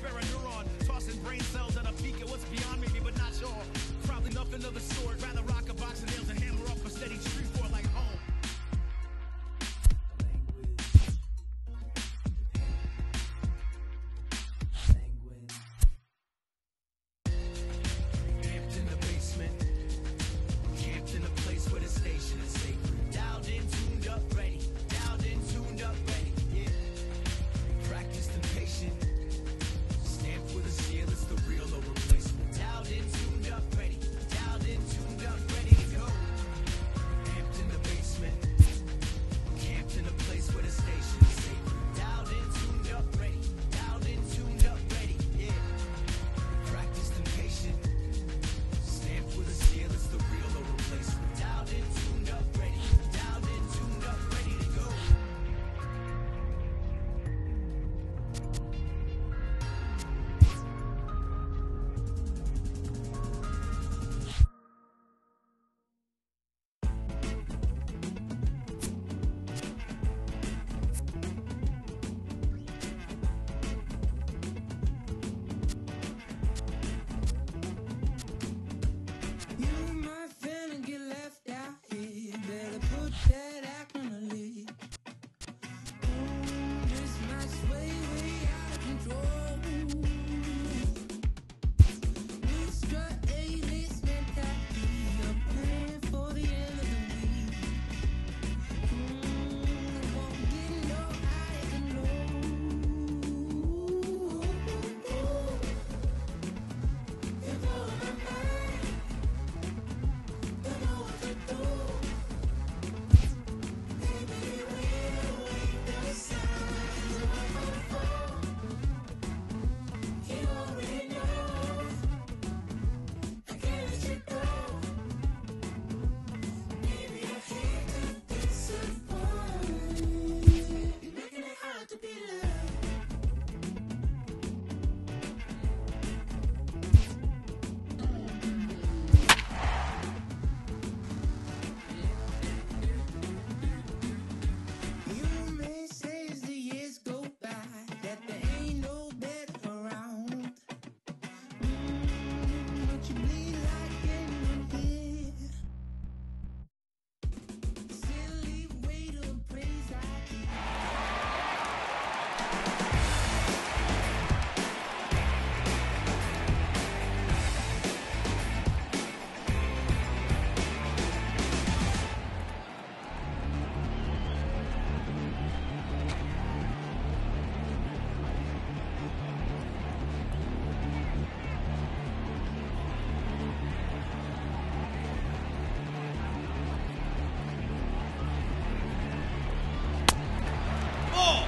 spare a neuron. Tossing brain cells at a peak at what's beyond maybe, but not sure. Probably nothing of the sort. Rather rock a box of nails and hammer off a steady street for like home. Camped in the basement. Camped in a place where the station is safe. Dialed in, tuned up, ready. Dialed in, tuned up, ready. Yeah. Practiced and patient. Stamped with a seal, it's the real or replacement. Dialed in, tuned up, ready. Dialed in, tuned up, ready to go. Camped in the basement. Camped in a place where the station is safe. Dialed in, tuned up, ready. Dialed in, tuned up, ready. Yeah. Practiced and patient. Stamped with a seal, it's the real or replacement. Dialed in, tuned up, ready. Dialed in, tuned up, ready to go. You might finna get left out here. Better put that act on the lid. This might sway way out of control. Mr. A-list mentality, I'm planning for the end of the week. Won't get no higher than low. You're blowing my mind. Don't know what to do. Maybe we'll wait the signs of my phone. You already know I can't let you go. Maybe I hate to disappoint. You're making it hard to be loved. You may say as the years go by that there ain't no better around. But you bleed like anyone here. Silly way to praise I keep. Ball!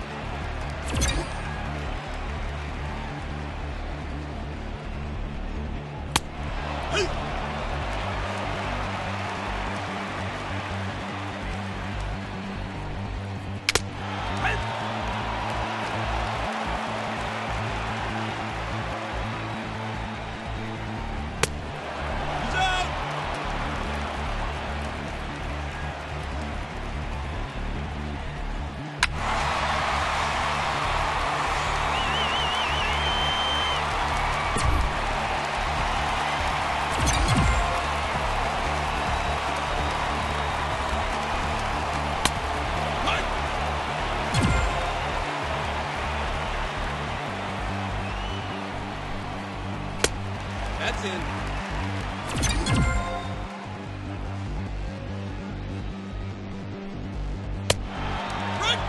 He's out! That's in. Run!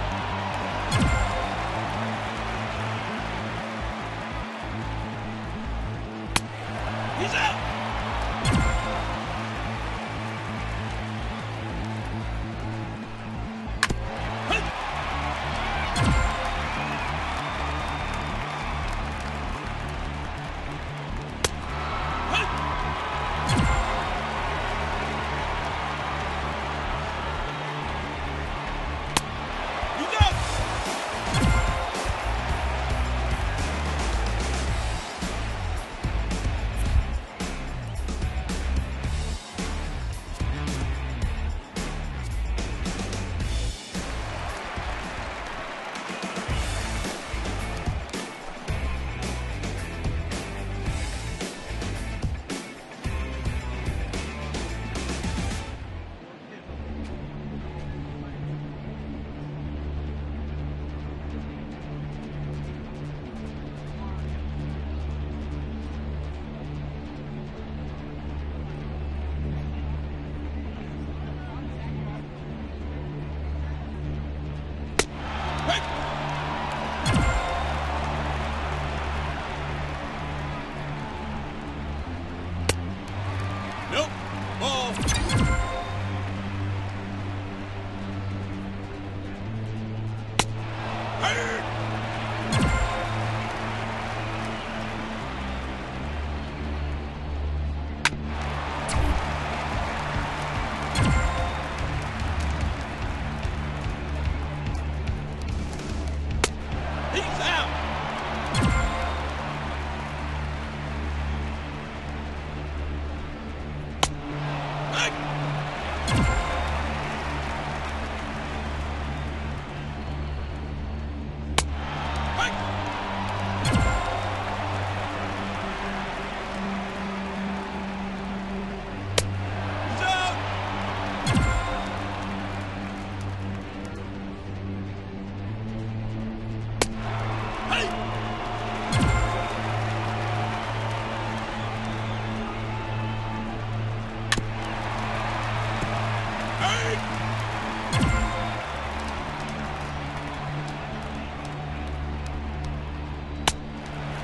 He's out!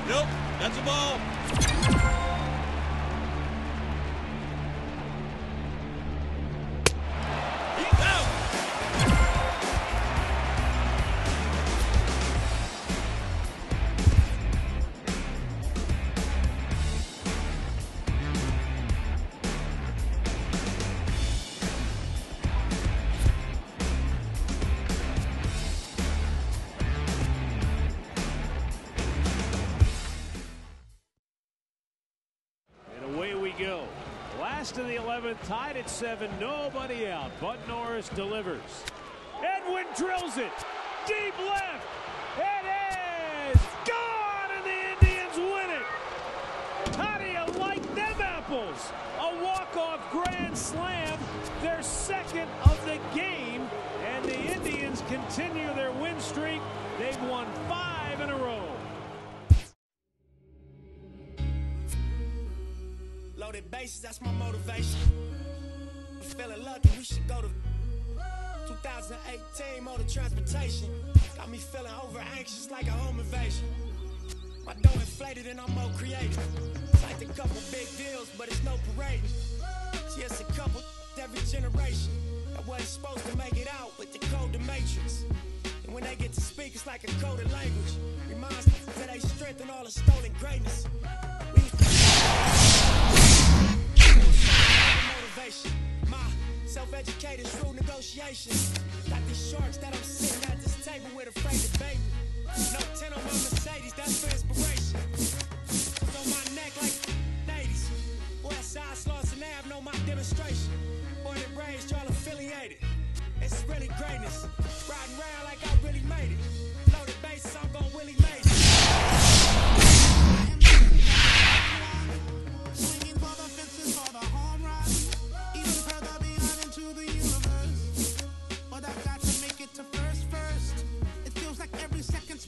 Nope, that's a ball. He's out. Go. Last of the 11th, tied at 7, nobody out. Bud Norris delivers. Edwin drills it. Deep left. It is gone, and the Indians win it. How do you like them apples? A walk-off grand slam, their second of the game, and the Indians continue their win streak. They've won 5 in a row. Loaded bases, that's my motivation. I'm feeling lucky, we should go to 2018 motor transportation. Got me feeling over anxious like a home invasion. My dough inflated and I'm more creative. Like a couple big deals, but it's no parading. See, it's a couple every generation that wasn't supposed to make it out with the code the matrix. And when they get to speak, it's like a coded language. Reminds me that they strengthen all the stolen greatness. Motivation, my self-educated shrewd negotiation. Got these sharks that I'm sitting at this table with afraid to bait me. No 10 on my Mercedes, that's for inspiration. It's on my neck like 80s. Westside Slauson Ave, know my demonstration. Born and raised, y'all affiliated. It's really greatness. Riding around like I really made it. Loaded bases, I'm gon' Willie Mays.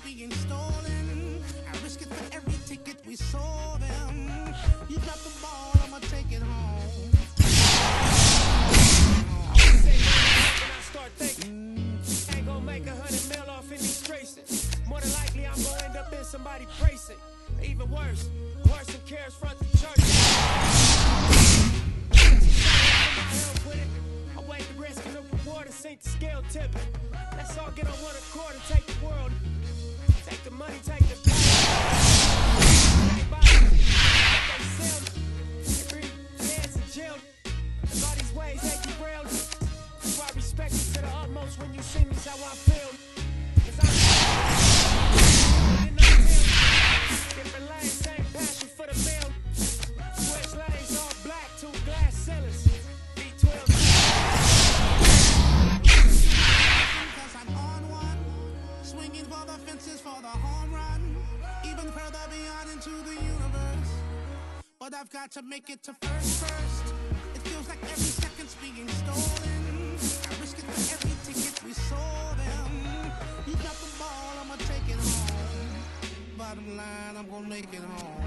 Being stolen, I risk it for every ticket we sold them. You drop the ball, I'ma take it home. I was saying when I start thinking, ain't gonna make 100 mil off in these races. More than likely, I'm gonna end up in somebody's precinct. Even worse than Karis front the church. I weigh the risk and the reward and sink the scale tipping. Let's all get on one accord and take the world. Take the money, take the power. Everybody, they sell every dance in jail. Cause all these ways they derailed. So I respect you to the utmost when you see me, it's how I feel. Cause I'm different lanes, same passion for the meal. Switch lanes, all black, 2 glass ceilings. B12. Cause I'm on one, swinging for the fences for the home run, even further beyond into the universe. But I've got to make it to first. It feels like every second's being stolen. I risk it for every ticket we sold them. You got the ball, I'ma take it home. Bottom line, I'm gonna make it home.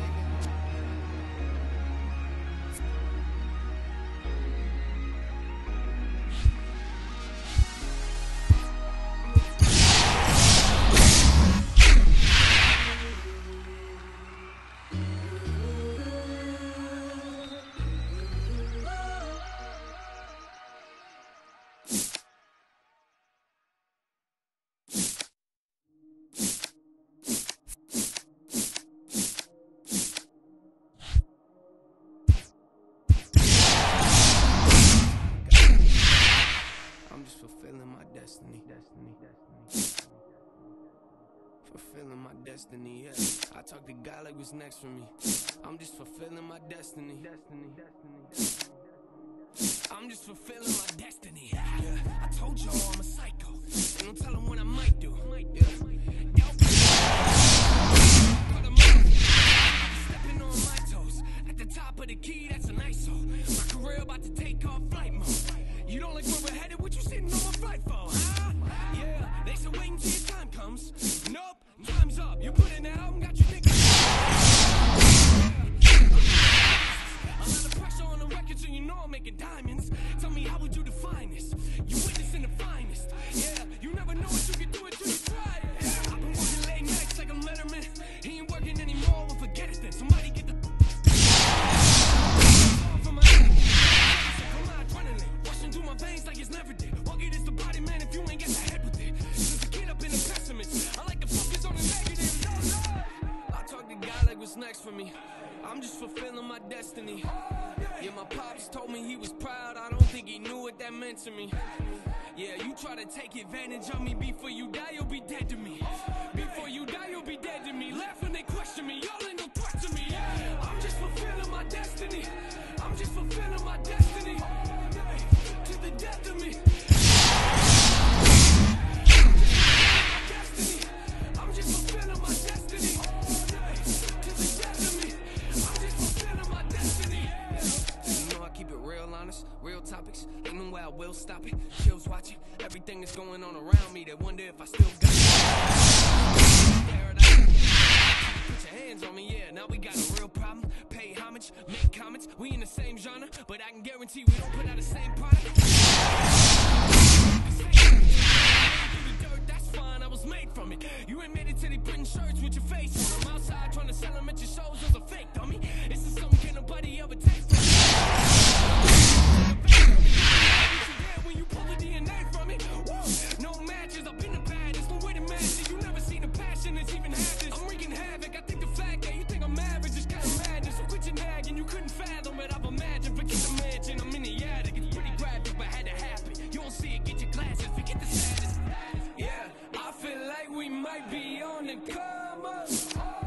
Fulfilling my destiny, yeah. I talk to God like what's next for me. I'm just fulfilling my destiny. I'm just fulfilling my destiny. Yeah. I told y'all I'm a psycho. And don't tell them what I might do. Yeah. But I'm stepping on my toes. At the top of the key, that's an ISO. My career about to take off flight mode. You don't like where we're headed? What you sitting on my flight for, huh? Yeah, they said wait until your time comes. Nope, time's up. You put in that album, got you thinking. A lot of pressure on the record, so you know I'm making diamonds. Tell me, how would you define this? You witnessing the finest. Yeah, you never know what you can do until you try it. I've been the guy like what's next for me. I'm just fulfilling my destiny. Yeah, my pops told me he was proud. I don't think he knew what that meant to me. Yeah, you try to take advantage of me. Before you die, you'll be dead to me. Before you die, you'll be dead to me. Laugh when they question me, y'all ain't no threat to me. I'm just fulfilling my destiny. I'm just fulfilling my destiny. To the death of me. I'm just fulfilling my destiny. To the death of me. I'm just fulfilling my destiny. You know I keep it real honest, real topics. Ain't no way I will stop it. Chills watching everything that's going on around me. They wonder if I still got it. Put your hands on me, yeah. Now we got a real problem. Pay homage, make comments. We in the same genre, but I can guarantee we don't put out the same product. That's fine, I was made from it. You ain't made it till they printing shirts with your face on. I'm outside trying to sell them at your shows. Those are fake, dummy. This is something can't nobody ever take from me. When you pull the DNA from it, whoa, no matches. I've been the baddest, no way to match it. You never seen a passion that's even had this. I'm wreaking havoc. I think the fact that you think I'm average is kind of madness. So quit your nagging, you couldn't fathom it. I've imagined. Forget the mansion, I'm in the attic. It's pretty graphic, but had to happen. You don't see it, get your glasses. Forget the status. Yeah, I feel like we might be on the come up.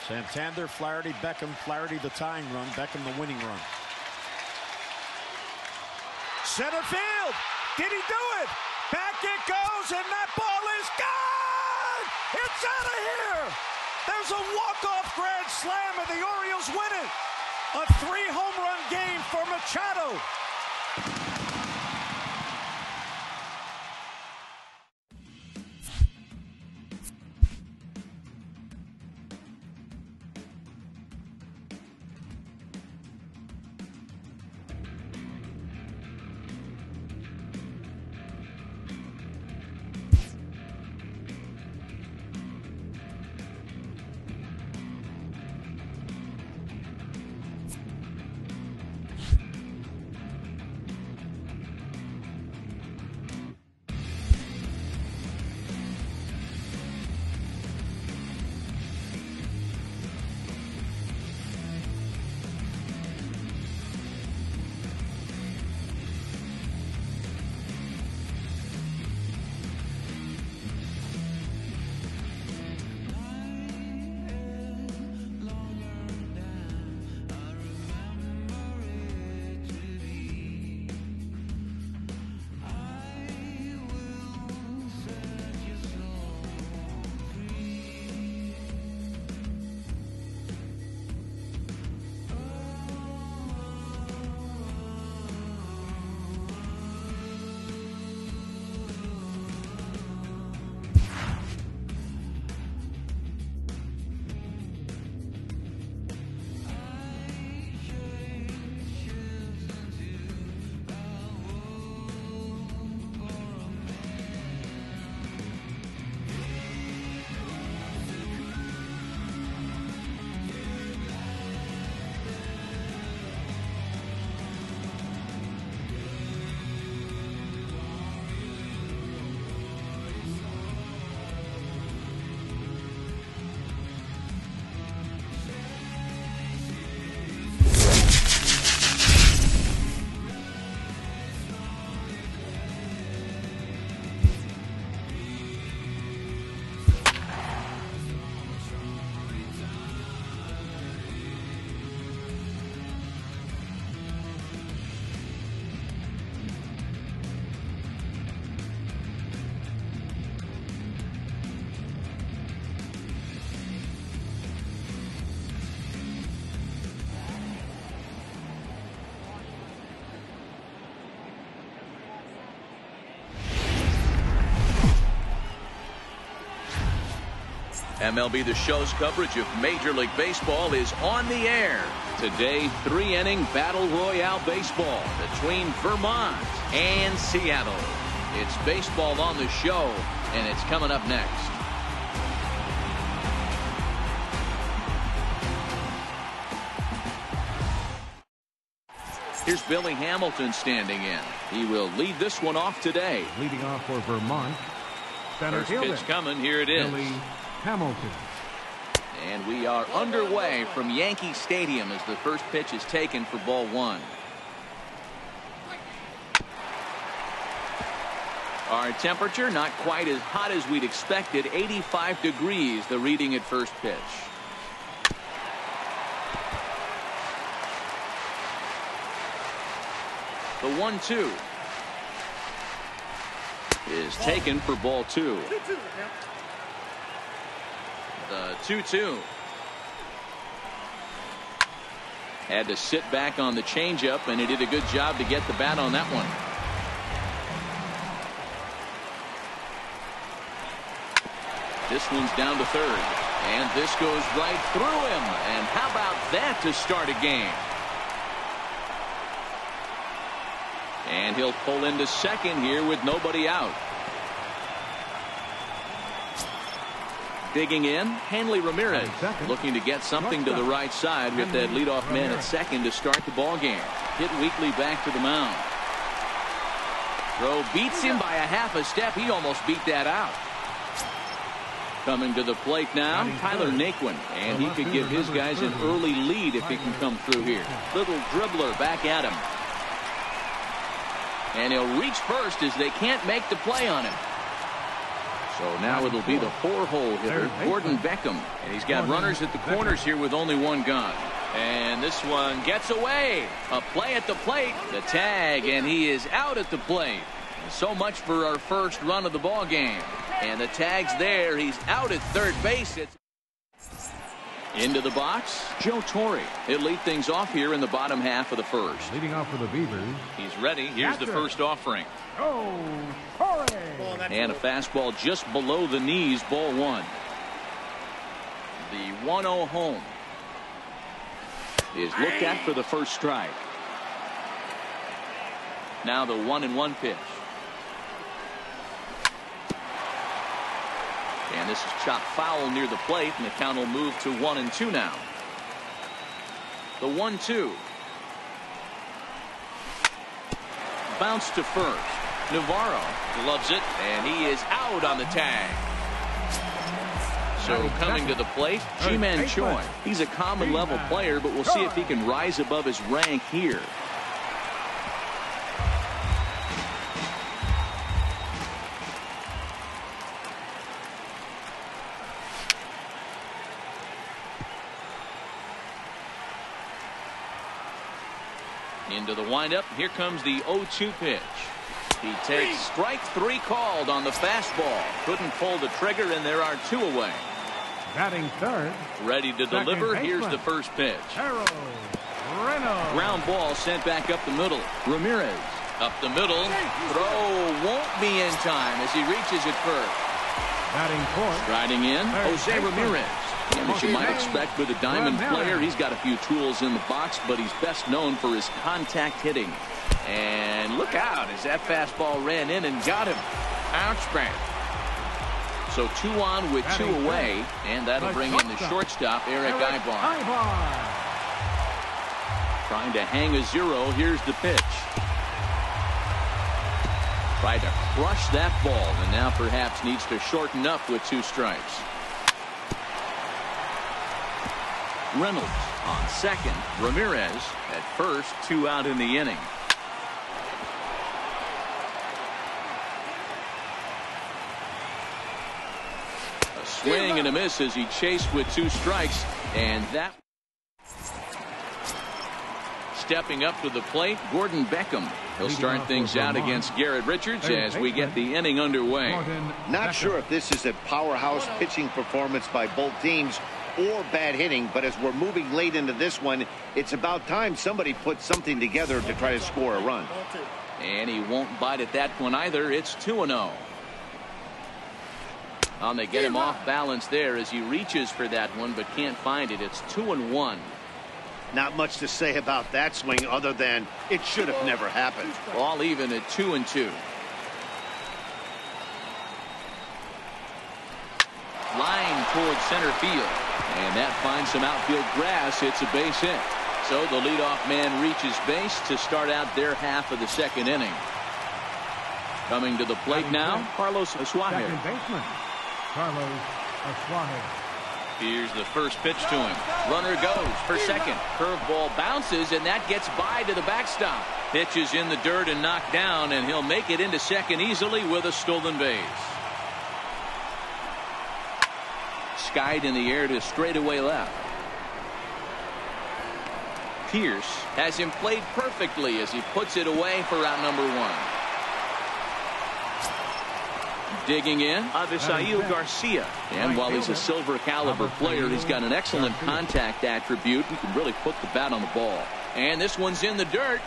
Santander, Flaherty, Beckham. Flaherty the tying run, Beckham the winning run. Center field. Did he do it? Back it goes, and that ball is gone! It's out of here! There's a walk-off grand slam, and the Orioles win it. A 3-home run game for Machado. MLB The Show's coverage of Major League Baseball is on the air. Today, 3-inning Battle Royale baseball between Vermont and Seattle. It's baseball on the show, and it's coming up next. Here's Billy Hamilton standing in. He will lead this one off today. Leading off for Vermont, center fielder. First pitch coming. Here it is. Billy Hamilton. And we are underway from Yankee Stadium as the first pitch is taken for ball one. Our temperature not quite as hot as we'd expected. 85 degrees the reading at first pitch. The 1-2 is taken for ball two. The 2-2. Had to sit back on the changeup, and he did a good job to get the bat on that one. This one's down to third, and this goes right through him. And how about that to start a game? And he'll pull into second here with nobody out. Digging in, Hanley Ramirez looking to get something to the right side with that leadoff man at second to start the ball game. Hit Weekly back to the mound. Throw beats him by a half a step. He almost beat that out. Coming to the plate now, Tyler Naquin, and he could give his guys an early lead if he can come through here. Little dribbler back at him. And he'll reach first as they can't make the play on him. So now it'll be the 4-hole hitter, Gordon Beckham. And he's got runners at the corners here with only one gun. And this one gets away. A play at the plate. The tag, and he is out at the plate. So much for our first run of the ball game. And the tag's there. He's out at third base. Into the box, Joe Torre. He'll lead things off here in the bottom half of the first. Leading off for the Beavers. He's ready. Here's the first offering. Oh, Torre. And a fastball just below the knees, ball one. The 1-0 home is looked at for the first strike. Now the 1-1 pitch. And this is chopped foul near the plate, and the count will move to 1-2 now. The 1-2. Bounce to first. Navarro loves it, and he is out on the tag. So coming to the plate, Ji-Man Choi. He's a common level player, but we'll see if he can rise above his rank here. Into the windup. Here comes the 0-2 pitch. He takes strike 3 called on the fastball. Couldn't pull the trigger, and there are 2 away. Batting third. Ready to deliver. Here's the first pitch. Harold Reynolds. Ground ball sent back up the middle. Ramirez up the middle. Throw won't be in time as he reaches it first. Batting fourth. Striding in, Jose Ramirez. And as you might expect with a diamond player, he's got a few tools in the box, but he's best known for his contact hitting. And look out as that fastball ran in and got him. Ouchback. So 2 on with 2 away, and that'll bring in the shortstop, Eric Aybar. Trying to hang a 0. Here's the pitch. Tried to crush that ball, and now perhaps needs to shorten up with 2 strikes. Reynolds on second. Ramirez at first. 2 out in the inning. A swing and a miss as he chased with 2 strikes, and that. Stepping up to the plate, Gordon Beckham. He'll start things out against Garrett Richards as we get the inning underway. Not sure if this is a powerhouse pitching performance by both teams or bad hitting, but as we're moving late into this one, it's about time somebody put something together to try to score a run. And he won't bite at that one either. It's 2-0. They get him off balance there as he reaches for that one but can't find it. It's 2-1. Not much to say about that swing other than it should have never happened. All even at 2-2. Line towards center field. And that finds some outfield grass. It's a base hit. So the leadoff man reaches base to start out their half of the second inning. Coming to the plate now, Carlos Asuaje. Second baseman, Carlos Asuaje. Here's the first pitch to him. Runner goes for second. Curveball bounces, and that gets by to the backstop. Pitch is in the dirt and knocked down, and he'll make it into second easily with a stolen base. Skied in the air to straightaway left. Pierce has him played perfectly as he puts it away for out number 1. Digging in, Avisail Garcia. And while he's a silver caliber player, he's got an excellent contact attribute. He can really put the bat on the ball. And this one's in the dirt.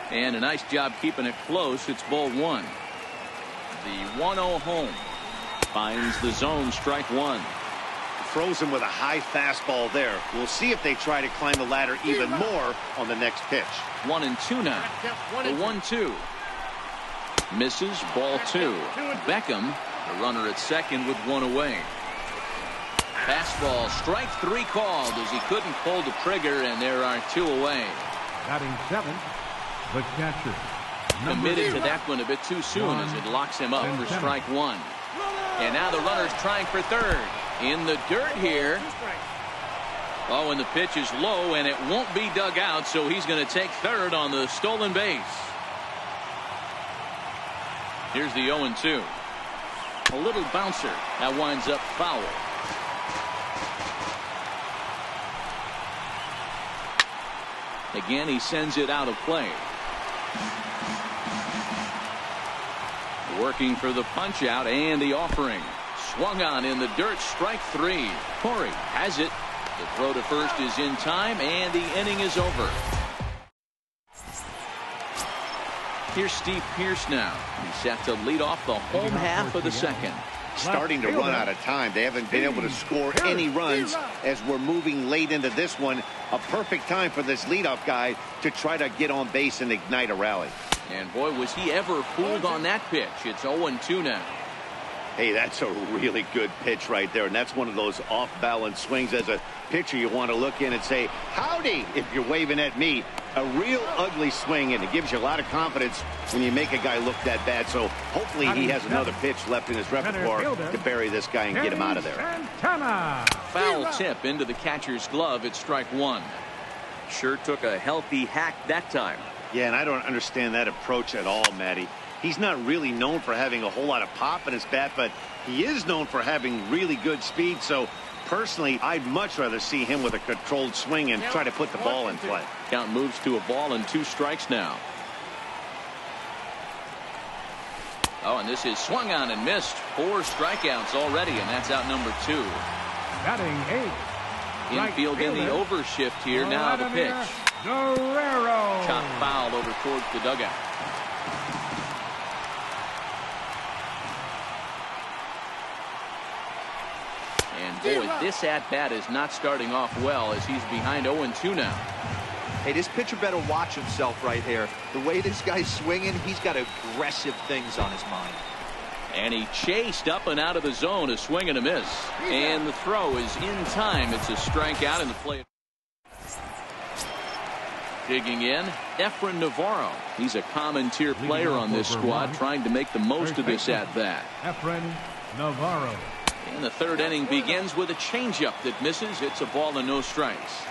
And a nice job keeping it close. It's ball 1. The 1-0 home. Finds the zone, strike 1. Throws him with a high fastball there. We'll see if they try to climb the ladder even more on the next pitch. 1-2 now. The 1-2. Misses, ball 2. Beckham, the runner at second with 1 away. Fastball, strike 3 called as he couldn't pull the trigger, and there are 2 away. Batting 7th, the catcher. Committed to that one a bit too soon as it locks him up for strike 1. And now the runner's trying for third. In the dirt here. Oh, and the pitch is low, and it won't be dug out, so he's going to take third on the stolen base. Here's the 0-2. A little bouncer. That winds up foul. Again, he sends it out of play. Working for the punch out and the offering. Swung on in the dirt. Strike 3. Corey has it. The throw to first is in time and the inning is over. Here's Steve Pearce now. He's set to lead off the home half of the second. Starting to run out of time. They haven't been able to score any runs as we're moving late into this one. A perfect time for this leadoff guy to try to get on base and ignite a rally. And boy, was he ever fooled on that pitch. It's 0-2 now. Hey, that's a really good pitch right there, and that's one of those off-balance swings. As a pitcher, you want to look in and say, howdy, if you're waving at me. A real ugly swing, and it gives you a lot of confidence when you make a guy look that bad. So hopefully he has another pitch left in his repertoire to bury this guy and get him out of there. Foul tip into the catcher's glove. It's strike 1. Sure took a healthy hack that time. Yeah, and I don't understand that approach at all, Matty. He's not really known for having a whole lot of pop in his bat, but he is known for having really good speed. So personally, I'd much rather see him with a controlled swing and try to put the ball in play. Count moves to a ball and 2 strikes now. Oh, and this is swung on and missed. 4 strikeouts already, and that's out number 2. Batting 8. Infield in the overshift here. Now the pitch. Guerrero. Chop foul over towards the dugout. And boy, this at-bat is not starting off well as he's behind 0-2 now. Hey, this pitcher better watch himself right here. The way this guy's swinging, he's got aggressive things on his mind. And he chased up and out of the zone, a swing and a miss. And the throw is in time. It's a strikeout in the play. Digging in, Efren Navarro. He's a common tier player on this squad, trying to make the most of this at-bat. Efren Navarro. And the third inning begins with a changeup that misses. It's a ball and no strikes.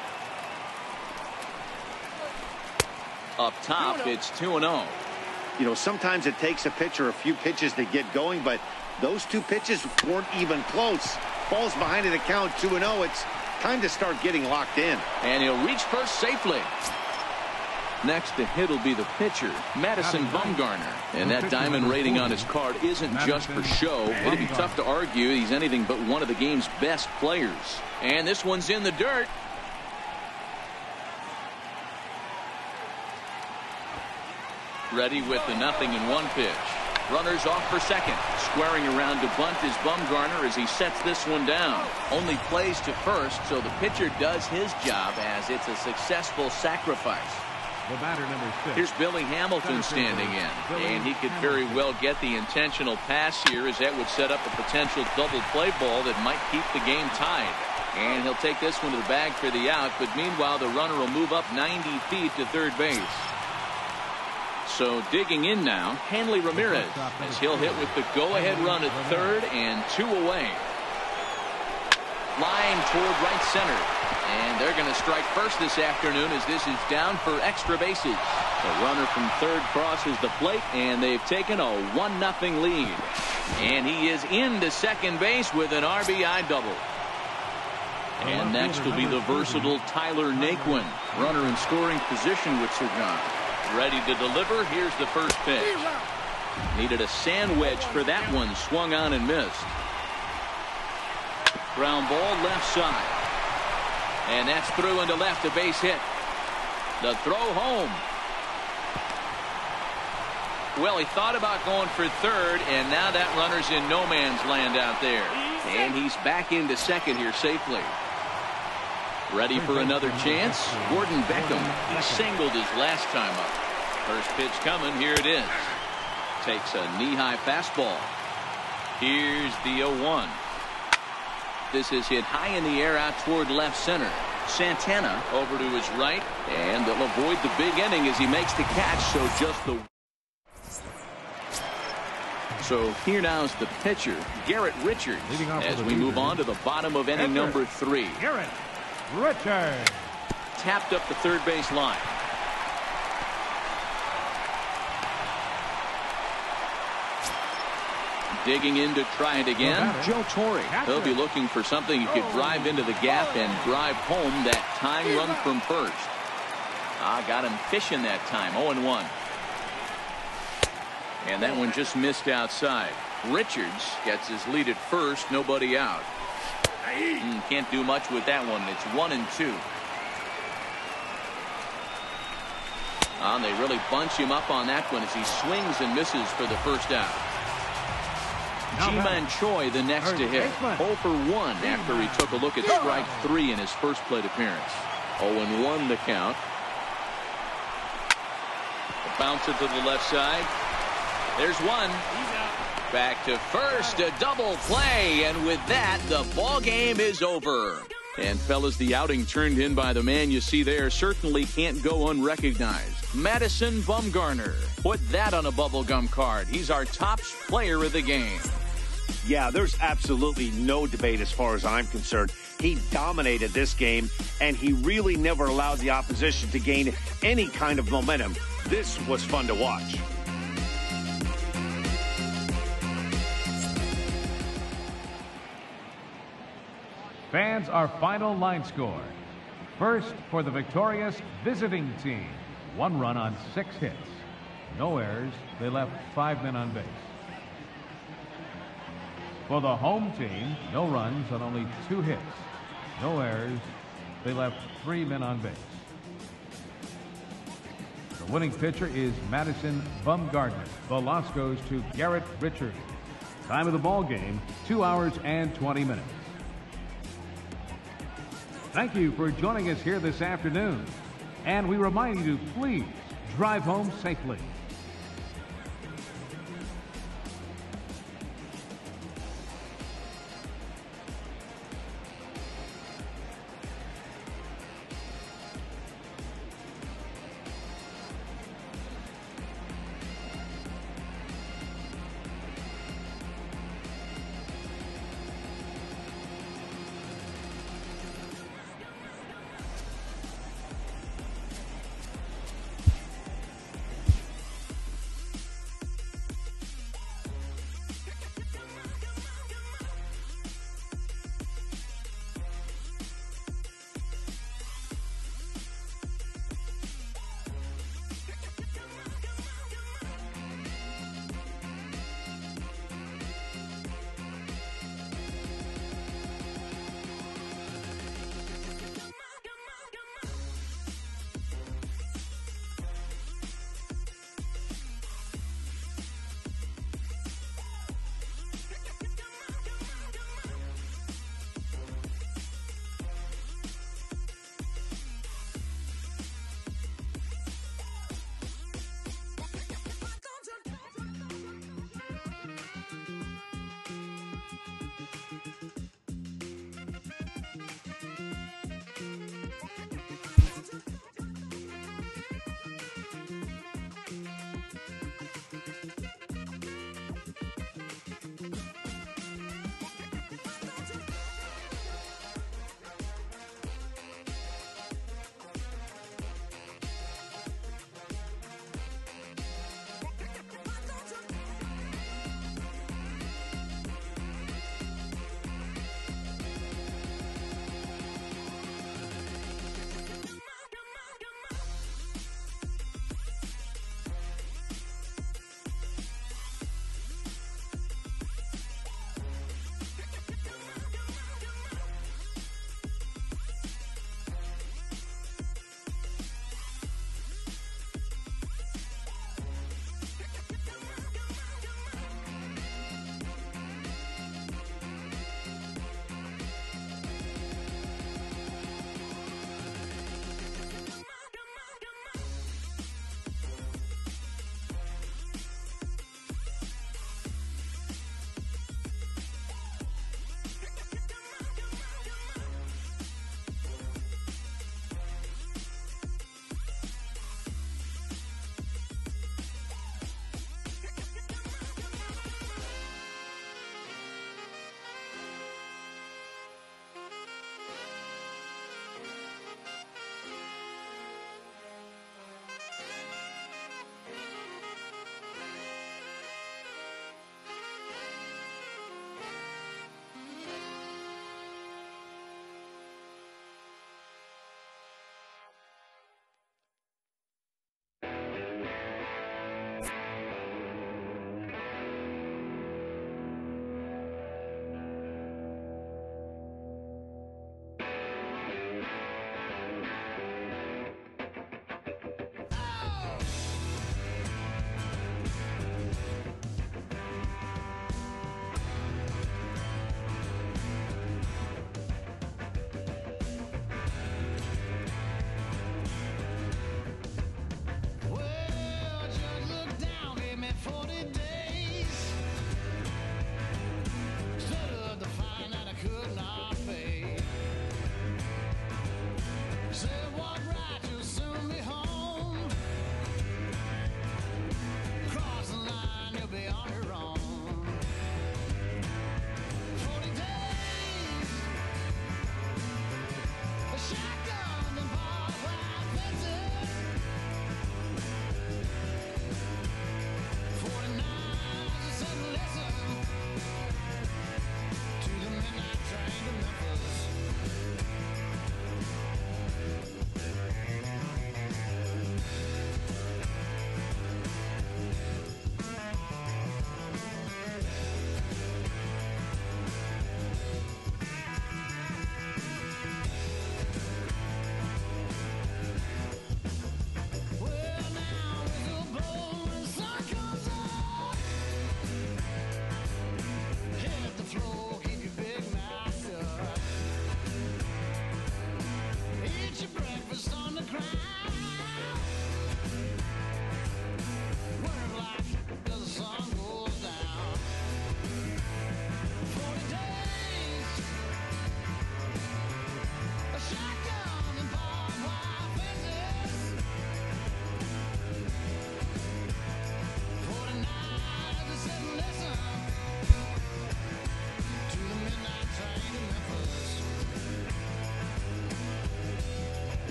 Up top, it's 2-0. You know, sometimes it takes a pitcher a few pitches to get going, but those 2 pitches weren't even close. Falls behind in the count, 2-0. It's time to start getting locked in. And he'll reach first safely. Next to hit will be the pitcher, Madison Bumgarner. And that diamond rating on his card isn't just for show. It'd be tough to argue he's anything but one of the game's best players. And this one's in the dirt. Ready with the 0-1 pitch. Runners off for second. Squaring around to bunt is Bumgarner as he sets this one down. Only plays to first, so the pitcher does his job as it's a successful sacrifice. The batter, number 6. Here's Billy Hamilton standing in, and he could very well get the intentional pass here, as that would set up a potential double play ball that might keep the game tied. And he'll take this one to the bag for the out, but meanwhile the runner will move up 90 feet to third base. So digging in now, Hanley Ramirez, as he'll hit with the go-ahead run at third and 2 away. Line toward right center. And they're going to strike first this afternoon as this is down for extra bases. The runner from third crosses the plate, and they've taken a 1-0 lead. And he is into second base with an RBI double. And next will be the versatile Tyler Naquin. Runner in scoring position with Sir John. Ready to deliver. Here's the first pitch. Needed a sand wedge for that one. Swung on and missed. Ground ball left side. And that's through into left, a base hit. The throw home. Well, he thought about going for third, and now that runner's in no man's land out there. And he's back into second here safely. Ready for another chance? Gordon Beckham. He singled his last time up. First pitch coming. Here it is. Takes a knee-high fastball. Here's the 0-1. This is hit high in the air out toward left center. Santana over to his right, and they'll avoid the big inning as he makes the catch. So here now is the pitcher, Garrett Richards, as we move on to the bottom of inning number 3. Garrett Richards. Tapped up the third base line. Digging in to try it again, Joe Torre. He'll be looking for something he could drive into the gap and drive home that tying run from first. Got him fishing that time. 0-1. And that one just missed outside. Richards gets his lead at first. Nobody out. Can't do much with that one. It's 1-2. They really bunch him up on that one as he swings and misses for the first out. Ji-Man Choi the next to hit. 0 for 1 after he took a look at strike 3 in his first plate appearance. 0-1 the count. Bounce it to the left side. There's one. Back to first, a double play, and with that, the ball game is over. And fellas, the outing turned in by the man you see there certainly can't go unrecognized. Madison Bumgarner. Put that on a bubblegum card. He's our top player of the game. Yeah, there's absolutely no debate as far as I'm concerned. He dominated this game, and he really never allowed the opposition to gain any kind of momentum. This was fun to watch. Fans, our final line score. First, for the victorious visiting team. 1 run on 6 hits. No errors. They left 5 men on base. For the home team, no runs on only 2 hits. No errors. They left 3 men on base. The winning pitcher is Madison Bumgarner. The loss goes to Garrett Richards. Time of the ball game, 2 hours and 20 minutes. Thank you for joining us here this afternoon. And we remind you to please drive home safely.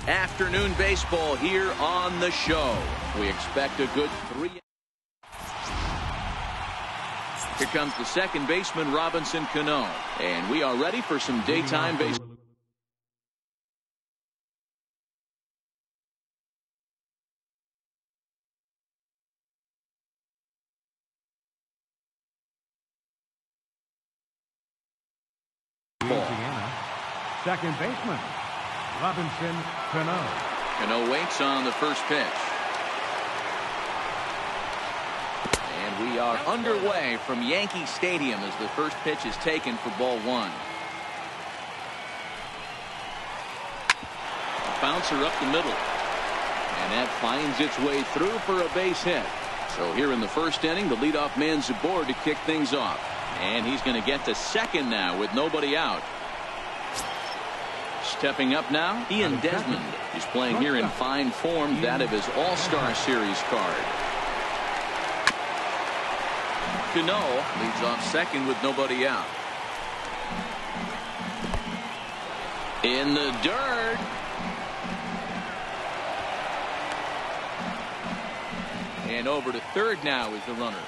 Afternoon baseball here on the show. We expect a good 3. Here comes the second baseman, Robinson Cano. And we are ready for some daytime baseball. Louisiana, second baseman, Robinson Cano. Cano waits on the first pitch. And we are underway from Yankee Stadium as the first pitch is taken for ball 1. A bouncer up the middle. And that finds its way through for a base hit. So here in the first inning, the leadoff man's aboard to kick things off. And he's going to get to second now with nobody out. Stepping up now, Ian Desmond. He's playing here in fine form, that of his All-Star Series card. Cano leads off second with nobody out. In the dirt. And over to third now is the runner.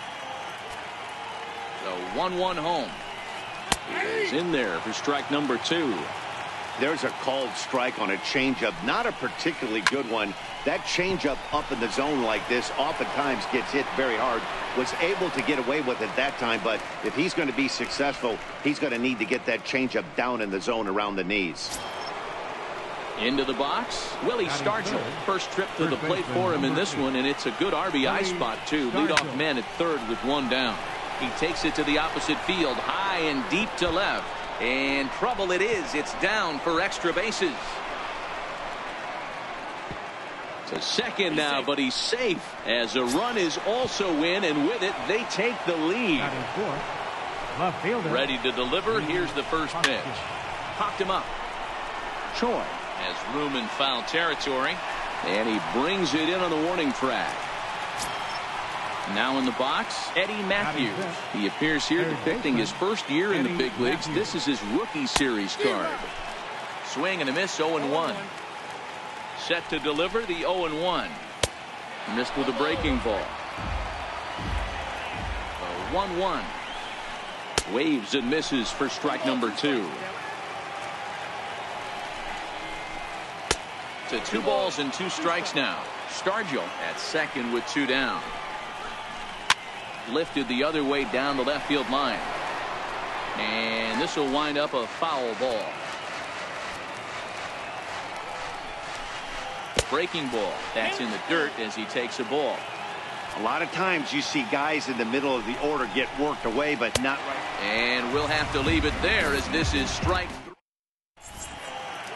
So 1-1 home. He is in there for strike number 2. There's a called strike on a changeup, not a particularly good one. That changeup up in the zone like this oftentimes gets hit very hard. Was able to get away with it that time, but if he's going to be successful, he's going to need to get that changeup down in the zone around the knees. Into the box, Willie Stargell. First trip to the plate for him in this one, and it's a good RBI spot too. Leadoff man at third with 1 down. He takes it to the opposite field, high and deep to left. And trouble it is. It's down for extra bases. To second now, but he's safe as a run is also in, and with it, they take the lead. Left fielder. Ready to deliver. Here's the first pitch. Popped him up. Choi has room in foul territory, and he brings it in on the warning track. Now in the box, Eddie Matthews. He appears here depicting his first year in the big leagues. This is his rookie series card. Swing and a miss, 0-1. Set to deliver the 0-1. Missed with a breaking ball. 1-1. Waves and misses for strike number 2. To 2 balls and 2 strikes now. Stargell at second with 2 down. Lifted the other way down the left field line. And this will wind up a foul ball. Breaking ball. That's in the dirt as he takes a ball. A lot of times you see guys in the middle of the order get worked away, but not right. And we'll have to leave it there as this is strike 3.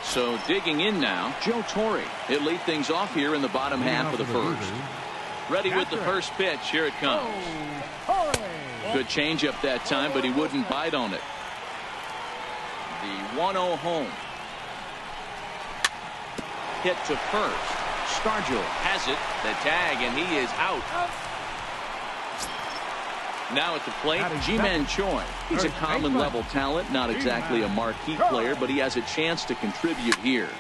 So digging in now, Joe Torre. He'll lead things off here in the bottom half of the first. Ready with the first pitch. Here it comes. Good changeup that time, but he wouldn't bite on it. The 1-0 home. Hit to first. Stargell has it. The tag, and he is out. Now at the plate, Ji-Man Choi. He's a common level talent, not exactly a marquee player, but he has a chance to contribute here.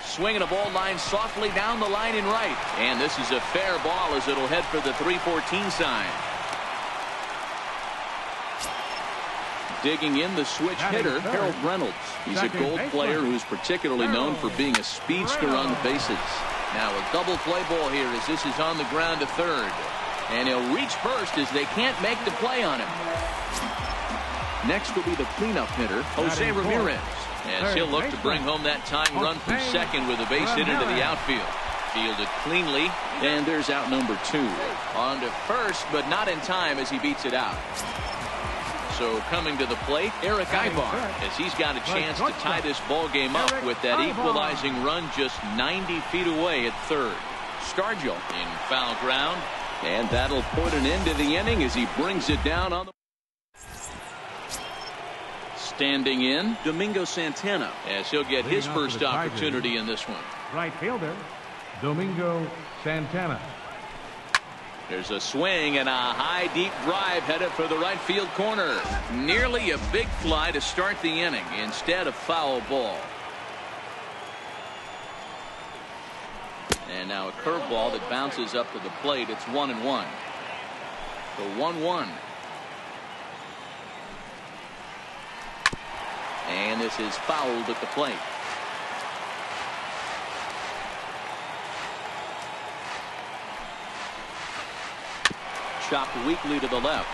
Swinging a ball line softly down the line in right. And this is a fair ball as it'll head for the 3-14 sign. Digging in the switch hitter, Harold Reynolds. He's a gold player who's particularly known for being a speedster on the bases. Now a double play ball here as this is on the ground to third. And he'll reach first as they can't make the play on him. Next will be the cleanup hitter, Jose Ramirez, as he'll look to bring home that tying run from second with a base hit into the outfield. Fielded cleanly, and there's out number 2. On to first, but not in time as he beats it out. So coming to the plate, Eric Ivar, as he's got a chance to tie this ball game up with that equalizing run just 90 feet away at third. Stargell in foul ground, and that'll put an end to the inning as he brings it down on the. Standing in, Domingo Santana, as he'll get his first opportunity in this one. Right fielder, Domingo Santana. There's a swing and a high deep drive headed for the right field corner. Nearly a big fly to start the inning. Instead, a foul ball. And now a curveball that bounces up to the plate. It's 1-1. The 1-1. And this is fouled at the plate. Chopped weakly to the left.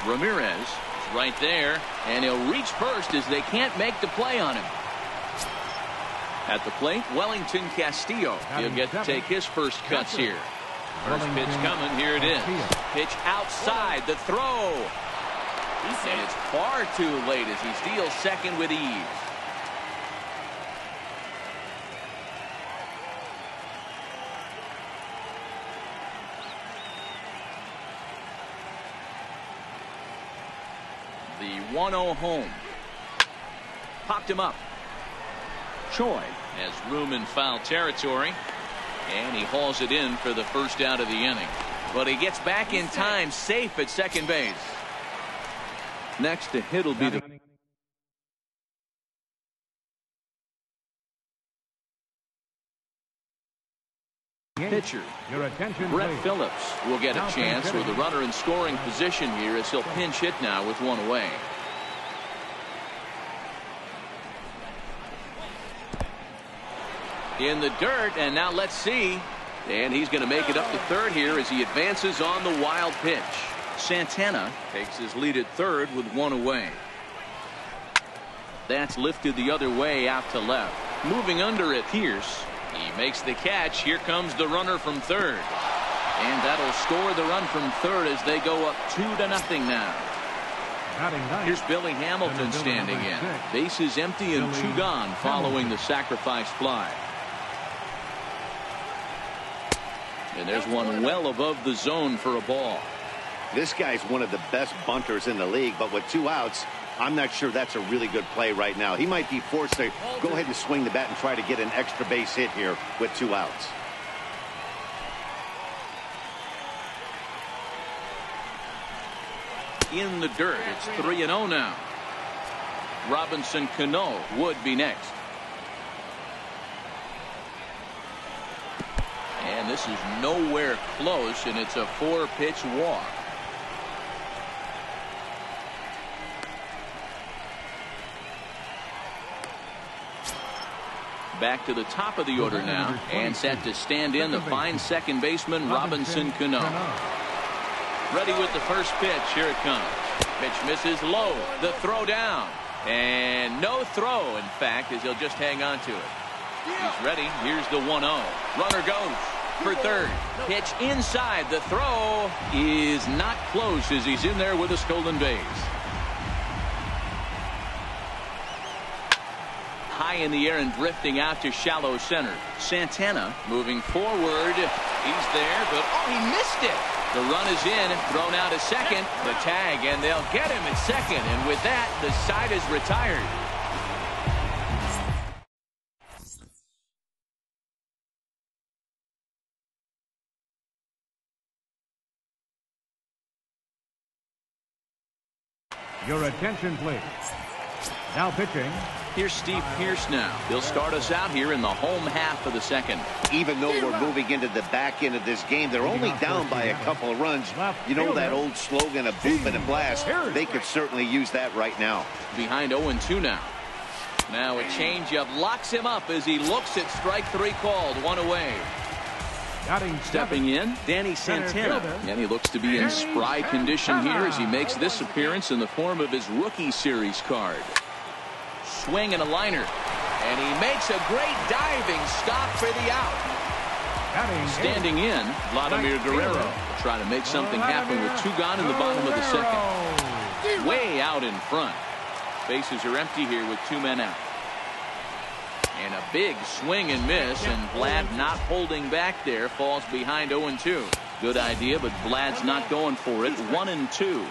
Ramirez is right there, and he'll reach first as they can't make the play on him. At the plate, Wellington Castillo. He'll get to take his first cuts here. First pitch coming. Here it is. Pitch outside. The throw. And it's far too late as he steals second with ease. The 1-0 home. Popped him up. Choi has room in foul territory, and he hauls it in for the first out of the inning. But he gets back in time, safe at second base. Next to hit will be the pitcher. Your attention, Brett please. Phillips will get a chance with a runner in scoring position here as he'll pinch hit now with one away. In the dirt, and now let's see. And he's going to make it up to third here as he advances on the wild pitch. Santana takes his lead at third with one away. That's lifted the other way out to left. Moving under it, Pierce. He makes the catch. Here comes the runner from third. And that'll score the run from third as they go up 2-0 now. Here's Billy Hamilton standing in. Bases empty and two gone following the sacrifice fly. And there's one well above the zone for a ball. This guy's one of the best bunters in the league, but with two outs, I'm not sure that's a really good play right now. He might be forced to go ahead and swing the bat and try to get an extra base hit here with two outs. In the dirt, it's 3-0 now. Robinson Cano would be next. And this is nowhere close, and it's a 4-pitch walk. Back to the top of the order now, and set to stand in the fine second baseman Robinson Cano. Ready with the first pitch. Here it comes. Pitch misses low. The throw down. And no throw, in fact, as he'll just hang on to it. He's ready. Here's the 1-0. Runner goes for third. Pitch inside. The throw is not close as he's in there with a stolen base. High in the air and drifting out to shallow center. Santana moving forward. He's there, but he missed it. The run is in, thrown out to second. The tag, and they'll get him at second. And with that, the side is retired. Your attention, please. Now pitching. Here's Steve Pierce now. He'll start us out here in the home half of the second. Even though we're moving into the back end of this game, they're only down by a couple of runs. You know that old slogan of boom and a blast? They could certainly use that right now. Behind 0-2 now. Now a changeup locks him up as he looks at strike three called. One away. Stepping in, Danny Santana. And he looks to be in spry condition here as he makes this appearance in the form of his rookie series card. Swing and a liner. And he makes a great diving stop for the out. Standing in, Vladimir Guerrero. Try to make something happen with two gone in the bottom of the second. Way out in front. Bases are empty here with two men out. And a big swing and miss, and Vlad not holding back there, falls behind 0-2. Good idea, but Vlad's not going for it. 1-2.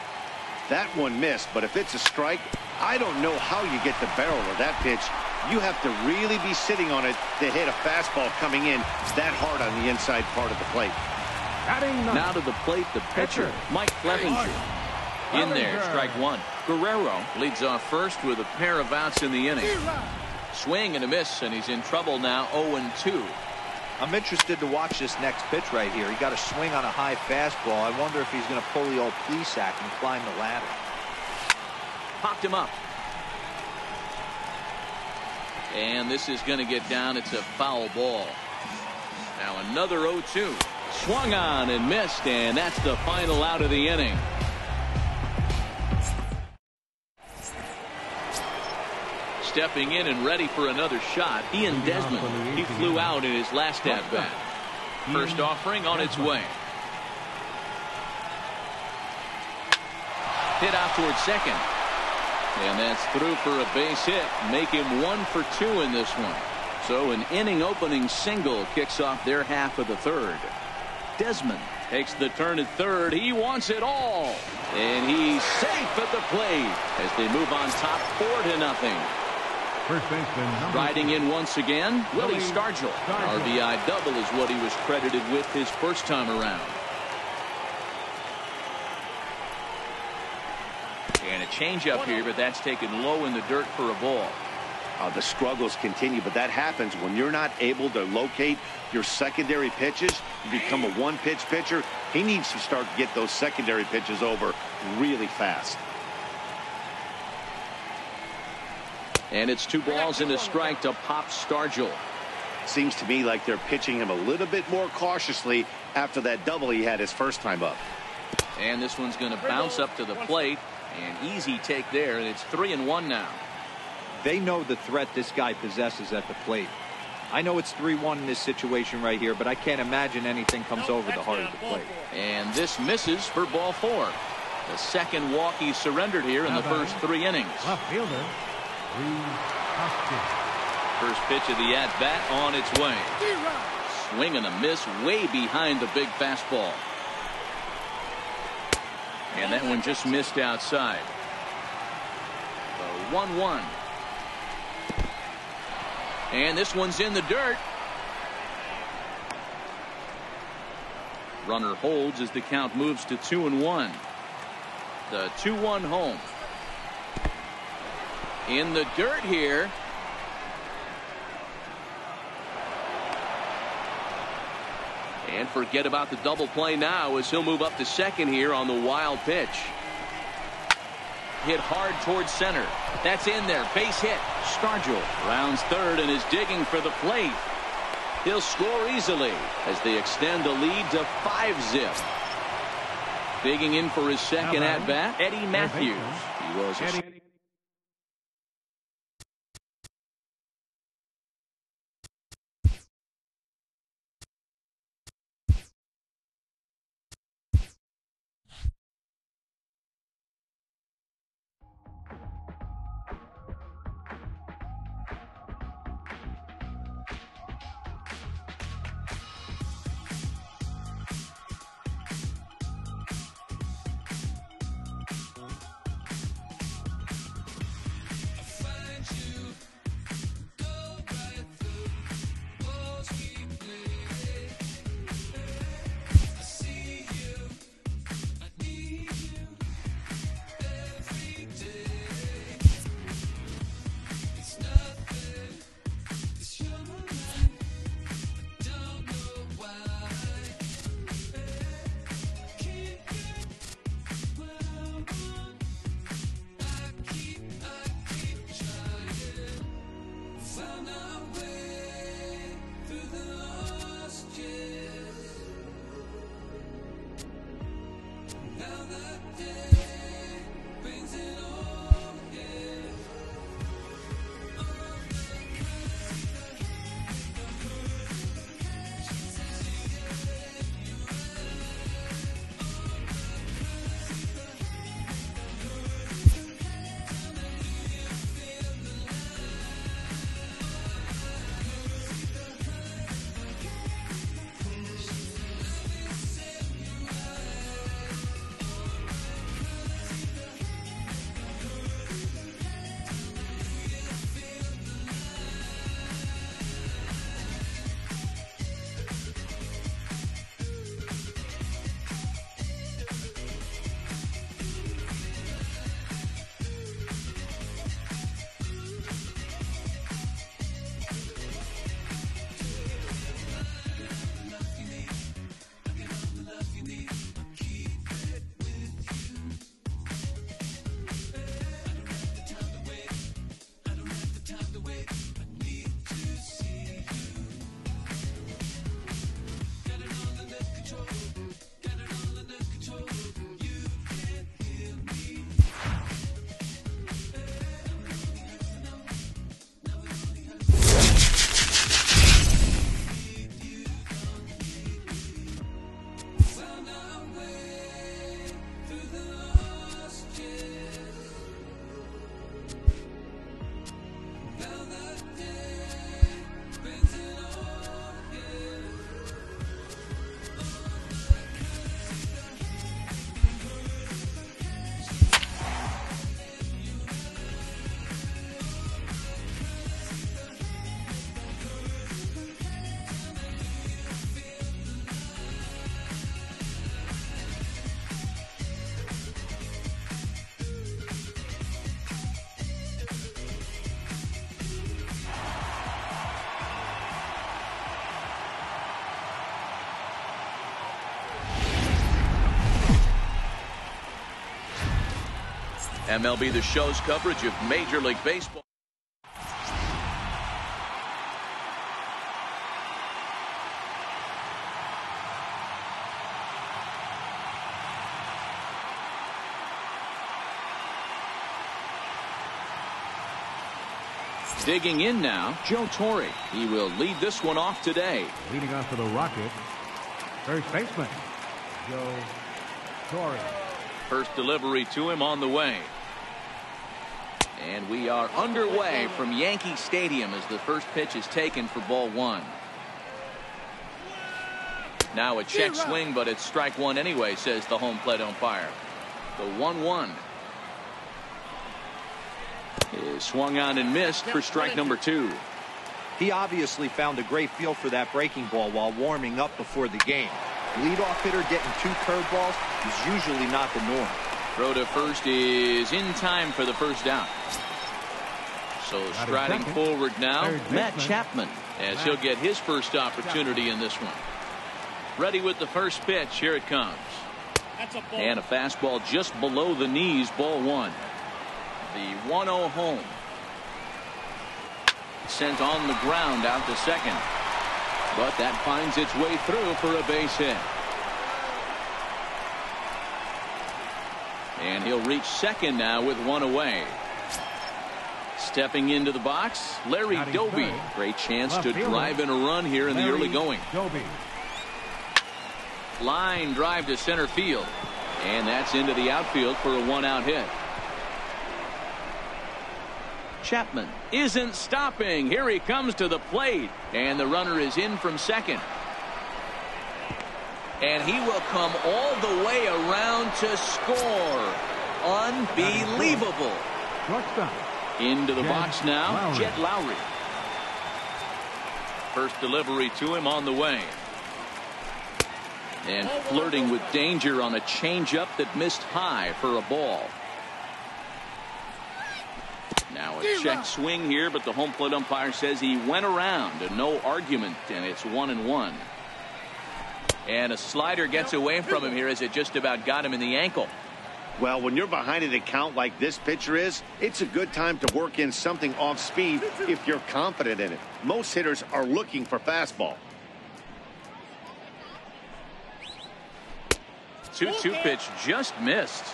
That one missed, but if it's a strike, I don't know how you get the barrel of that pitch. You have to really be sitting on it to hit a fastball coming in that hard on the inside part of the plate. Now to the plate, the pitcher, Mike Clevinger. In there, strike one. Guerrero leads off first with a pair of outs in the inning. Swing and a miss, and he's in trouble now. 0-2. I'm interested to watch this next pitch right here. He got a swing on a high fastball. I wonder if he's going to pull the old Plesac and climb the ladder. Popped him up. And this is going to get down. It's a foul ball. Now another 0-2. Swung on and missed, and that's the final out of the inning. Stepping in and ready for another shot, Ian Desmond. He flew out in his last at-bat. First offering on its way. Hit out towards second. And that's through for a base hit. Make him 1 for 2 in this one. So an inning opening single kicks off their half of the third. Desmond takes the turn at third. He wants it all. And he's safe at the plate as they move on top 4-0. First baseman riding in once again, Willie Stargell. RBI double is what he was credited with his first time around. And a changeup here, but that's taken low in the dirt for a ball. The struggles continue, but that happens when you're not able to locate your secondary pitches. You become a one-pitch pitcher. He needs to start to get those secondary pitches over really fast. And it's 2 balls and a strike to Pop Stargell. Seems to me like they're pitching him a little bit more cautiously after that double he had his first time up. And this one's going to bounce up to the plate. An easy take there, and it's 3-1 now. They know the threat this guy possesses at the plate. I know it's 3-1 in this situation right here, but I can't imagine anything comes over the heart of the plate. And this misses for ball 4. The second walk he surrendered here in the first 3 innings. Left fielder, Reed Hoskins. First pitch of the at-bat on its way. Swing and a miss way behind the big fastball. And that one just missed outside. The 1-1. And this one's in the dirt. Runner holds as the count moves to 2-1. The 2-1 home. In the dirt here. And forget about the double play now as he'll move up to second here on the wild pitch. Hit hard towards center. That's in there. Base hit. Stargell rounds third and is digging for the plate. He'll score easily as they extend the lead to 5-zip. Digging in for his second at-bat, Eddie Matthews. He was a MLB The Show's coverage of Major League Baseball. Digging in now, Joe Torre. He will lead this one off today. Leading off for the Rockets, first baseman, Joe Torre. First delivery to him on the way. And we are underway from Yankee Stadium as the first pitch is taken for ball one. Now a check swing, but it's strike one anyway, says the home plate umpire. The 1-1 is swung on and missed for strike number two. He obviously found a great feel for that breaking ball while warming up before the game. Leadoff hitter getting two curveballs is usually not the norm. Throw to first is in time for the first down. So striding forward now, Matt Chapman, as he'll get his first opportunity in this one. Ready with the first pitch. Here it comes. And a fastball just below the knees, ball one. The 1-0 home. Sent on the ground out to second. But that finds its way through for a base hit. And he'll reach second now with one away. Stepping into the box, Larry Doby. Great chance to drive in a run here in the early going. Line drive to center field. And that's into the outfield for a one-out hit. Chapman isn't stopping. Here he comes to the plate. And the runner is in from second. And he will come all the way around to score. Unbelievable. Into the box now, Jet Lowry. First delivery to him on the way. And flirting with danger on a changeup that missed high for a ball. Now a check swing here, but the home plate umpire says he went around and no argument, and it's 1-1. And a slider gets away from him here as it just about got him in the ankle. Well, when you're behind an account like this pitcher is, it's a good time to work in something off speed if you're confident in it. Most hitters are looking for fastball. 2-2 pitch just missed.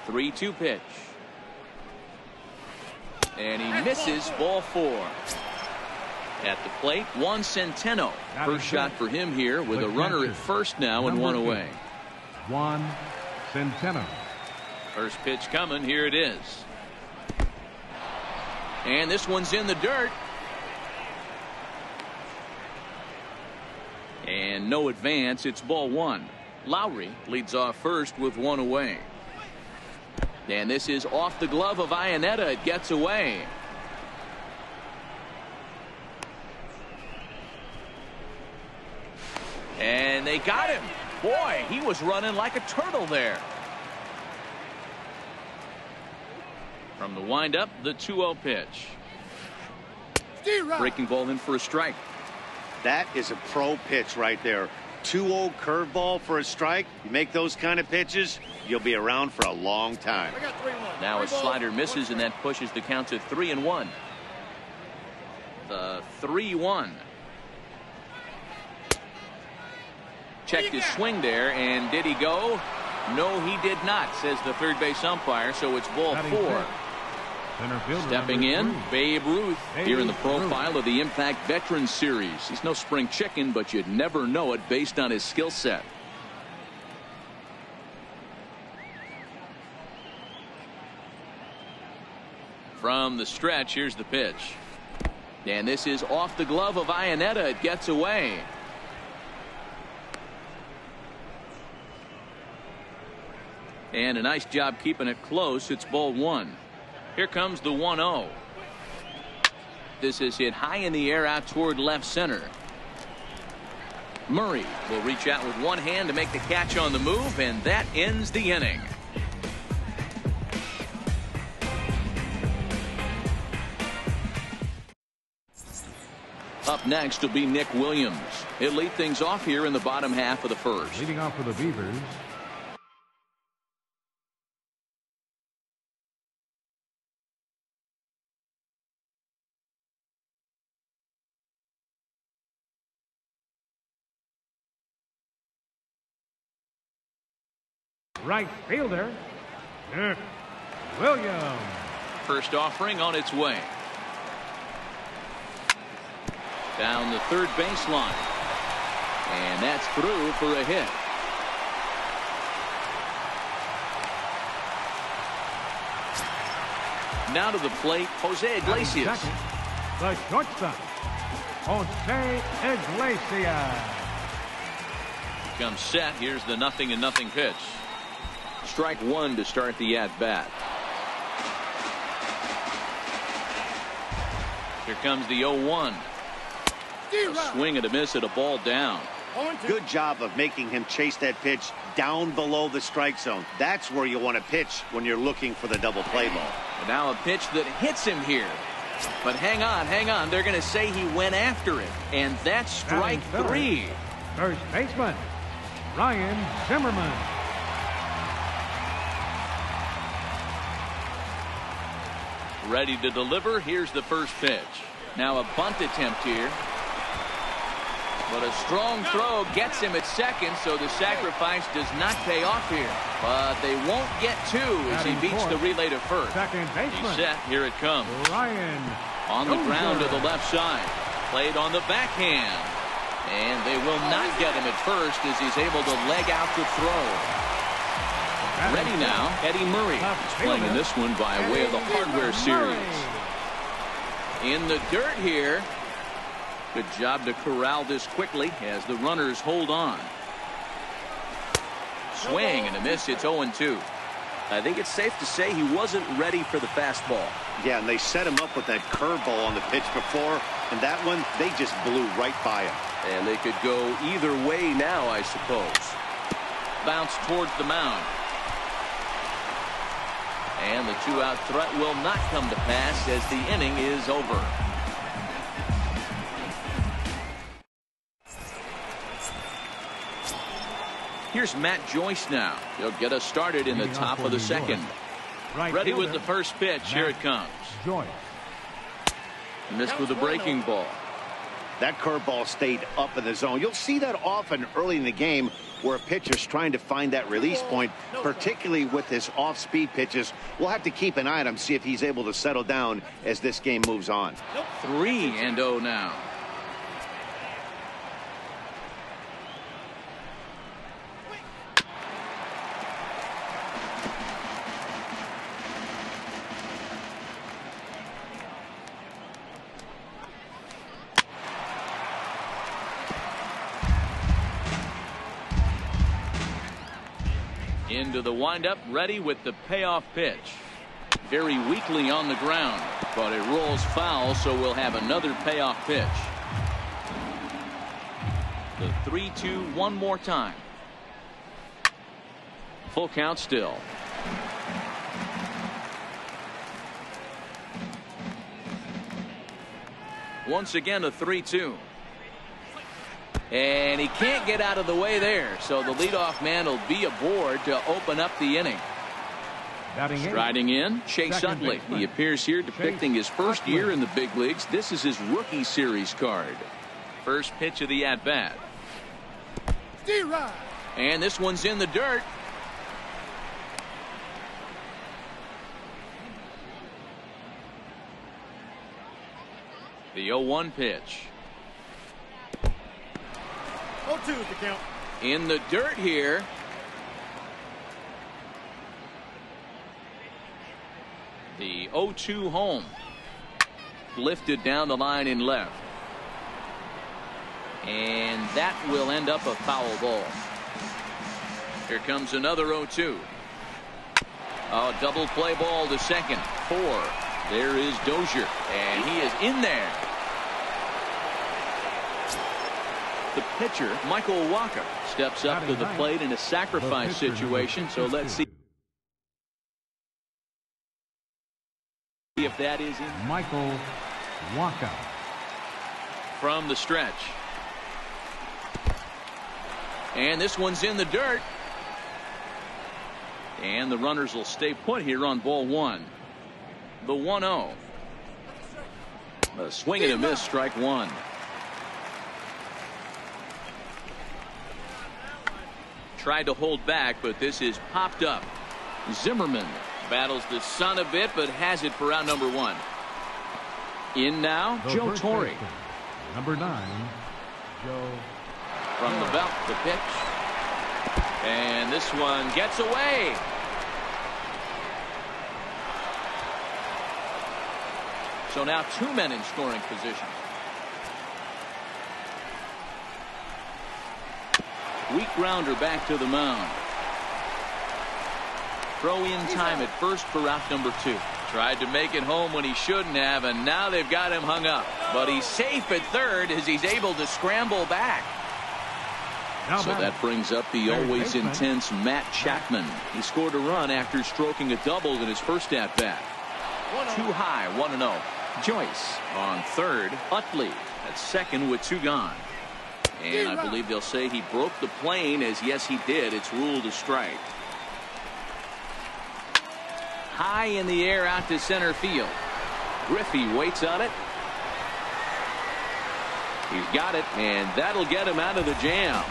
3-2 pitch. And he misses, ball four. At the plate, Juan Centeno. First shot for him here with a runner at first now and one away. Juan Centeno. First pitch coming. Here it is. And this one's in the dirt. And no advance. It's ball one. Lowry leads off first with one away. And this is off the glove of Iannetta. It gets away. And they got him. Boy, he was running like a turtle there. From the windup, the 2-0 pitch. Breaking ball in for a strike. That is a pro pitch right there. 2-0 curveball for a strike. You make those kind of pitches, you'll be around for a long time. Now a slider misses, and that pushes the count to 3-1. The 3-1. Checked his swing there, and did he go? No, he did not, says the third base umpire, so it's ball four. Stepping in, Babe Ruth, here in the profile of the Impact Veterans Series. He's no spring chicken, but you'd never know it based on his skill set. From the stretch, here's the pitch. And this is off the glove of Iannetta. It gets away. And a nice job keeping it close. It's ball one. Here comes the 1-0. This is hit high in the air out toward left center. Murray will reach out with one hand to make the catch on the move, and that ends the inning. Up next will be Nick Williams. He'll lead things off here in the bottom half of the first. Leading off for the Beavers, right fielder, Nick Williams. First offering on its way. Down the third baseline. And that's through for a hit. Now to the plate, Jose Iglesias. The shortstop, Jose Iglesias. Comes set. Here's the 0-0 pitch. Strike one to start the at-bat. Here comes the 0-1. A swing and a miss at a ball down. Good job of making him chase that pitch down below the strike zone. That's where you want to pitch when you're looking for the double play ball. And now a pitch that hits him here. But hang on. They're going to say he went after it. And that's strike three. First baseman, Ryan Zimmerman. Ready to deliver. Here's the first pitch. Now a bunt attempt here. But a strong throw gets him at second, so the sacrifice does not pay off here. But they won't get two as he beats the relay to first. Second baseman. He's set. Here it comes. Ryan on the ground to the left side. Played on the backhand. And they will not get him at first as he's able to leg out the throw. Ready now, Eddie Murray is playing in this one by way of the Hardware Series. In the dirt here. Good job to corral this quickly as the runners hold on. Swing and a miss. It's 0-2. I think it's safe to say he wasn't ready for the fastball. Yeah, and they set him up with that curveball on the pitch before, and that one, they just blew right by him. And they could go either way now, I suppose. Bounce towards the mound. And the two-out threat will not come to pass as the inning is over. Here's Matt Joyce now. He'll get us started in the top of the second. Ready with the first pitch. Here it comes. Joyce. Missed with a breaking ball. That curveball stayed up in the zone. You'll see that often early in the game where a pitcher's trying to find that release point, particularly with his off-speed pitches. We'll have to keep an eye on him, see if he's able to settle down as this game moves on. 3-0 now. Into the windup, ready with the payoff pitch. Very weakly on the ground, but it rolls foul, so we'll have another payoff pitch. The 3-2 one more time. Full count still. Once again a 3-2. And he can't get out of the way there, so the leadoff man will be aboard to open up the inning. Striding in, Chase Utley. He appears here depicting his first year in the big leagues. This is his rookie series card. First pitch of the at-bat. And this one's in the dirt. The 0-1 pitch. 0-2 is the count. In the dirt here. The 0-2 home. Lifted down the line in left. And that will end up a foul ball. Here comes another 0-2. A double play ball to second. 4. There is Dozier. And he is in there. The pitcher, Michael Wacha, steps up to the plate in a sacrifice situation. So let's see if that is in. Michael Wacha. From the stretch. And this one's in the dirt. And the runners will stay put here on ball one. The 1-0. A swing and a miss, strike one. tried to hold back, but this is popped up. Zimmerman battles the sun a bit, but has it for out number 1. In now, Joe Torre. Number 9, Joe. From the belt, the pitch. And this one gets away. So now 2 men in scoring position. Weak grounder back to the mound. Throw in time at first for out number 2. Tried to make it home when he shouldn't have, and now they've got him hung up. But he's safe at third as he's able to scramble back. So that brings up the always intense Matt Chapman. He scored a run after stroking a double in his first at-bat. Too high, 1-0. Joyce on third. Utley at second with 2 gone. And I believe they'll say he broke the plane, as yes he did. It's ruled a strike. High in the air out to center field. Griffey waits on it. He's got it, and that'll get him out of the jam.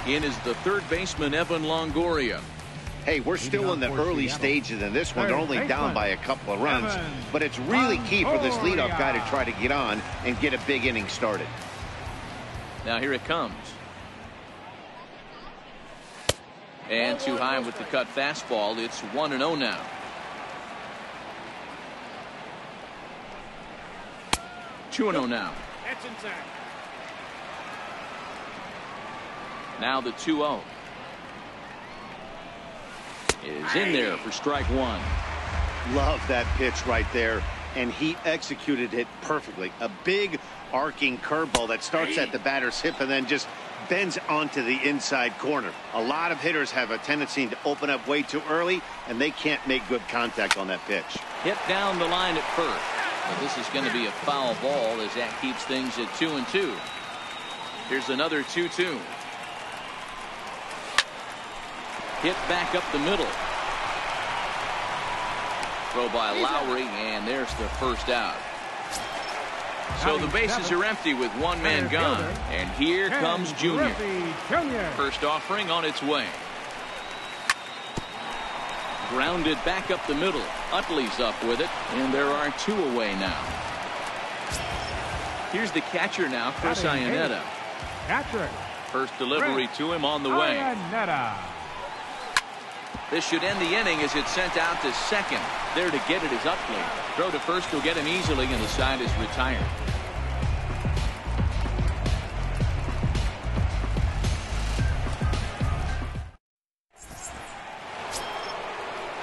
In is the third baseman, Evan Longoria. Hey, we're still in the early stages in this one. They're only down by a couple of runs, but it's really key for this leadoff guy to try to get on and get a big inning started. Now here it comes. And too high with the cut fastball. It's 1-0 now. Two 2-0 now. That's inside. Now the 2-0 is in there for strike 1. Love that pitch right there, and he executed it perfectly. A big arcing curveball that starts at the batter's hip and then just bends onto the inside corner. A lot of hitters have a tendency to open up way too early, and they can't make good contact on that pitch. Hit down the line at first. But this is going to be a foul ball as that keeps things at 2-2. Here's another 2-2. Hit back up the middle. Throw by Lowry, and there's the first out. So the bases are empty with one man gone. And here comes Junior. First offering on its way. Grounded back up the middle. Utley's up with it, and there are 2 away now. Here's the catcher now, Chris Iannetta. First delivery to him on the way. This should end the inning as it's sent out to second. There to get it is Utley. Throw to first will get him easily, and the side is retired.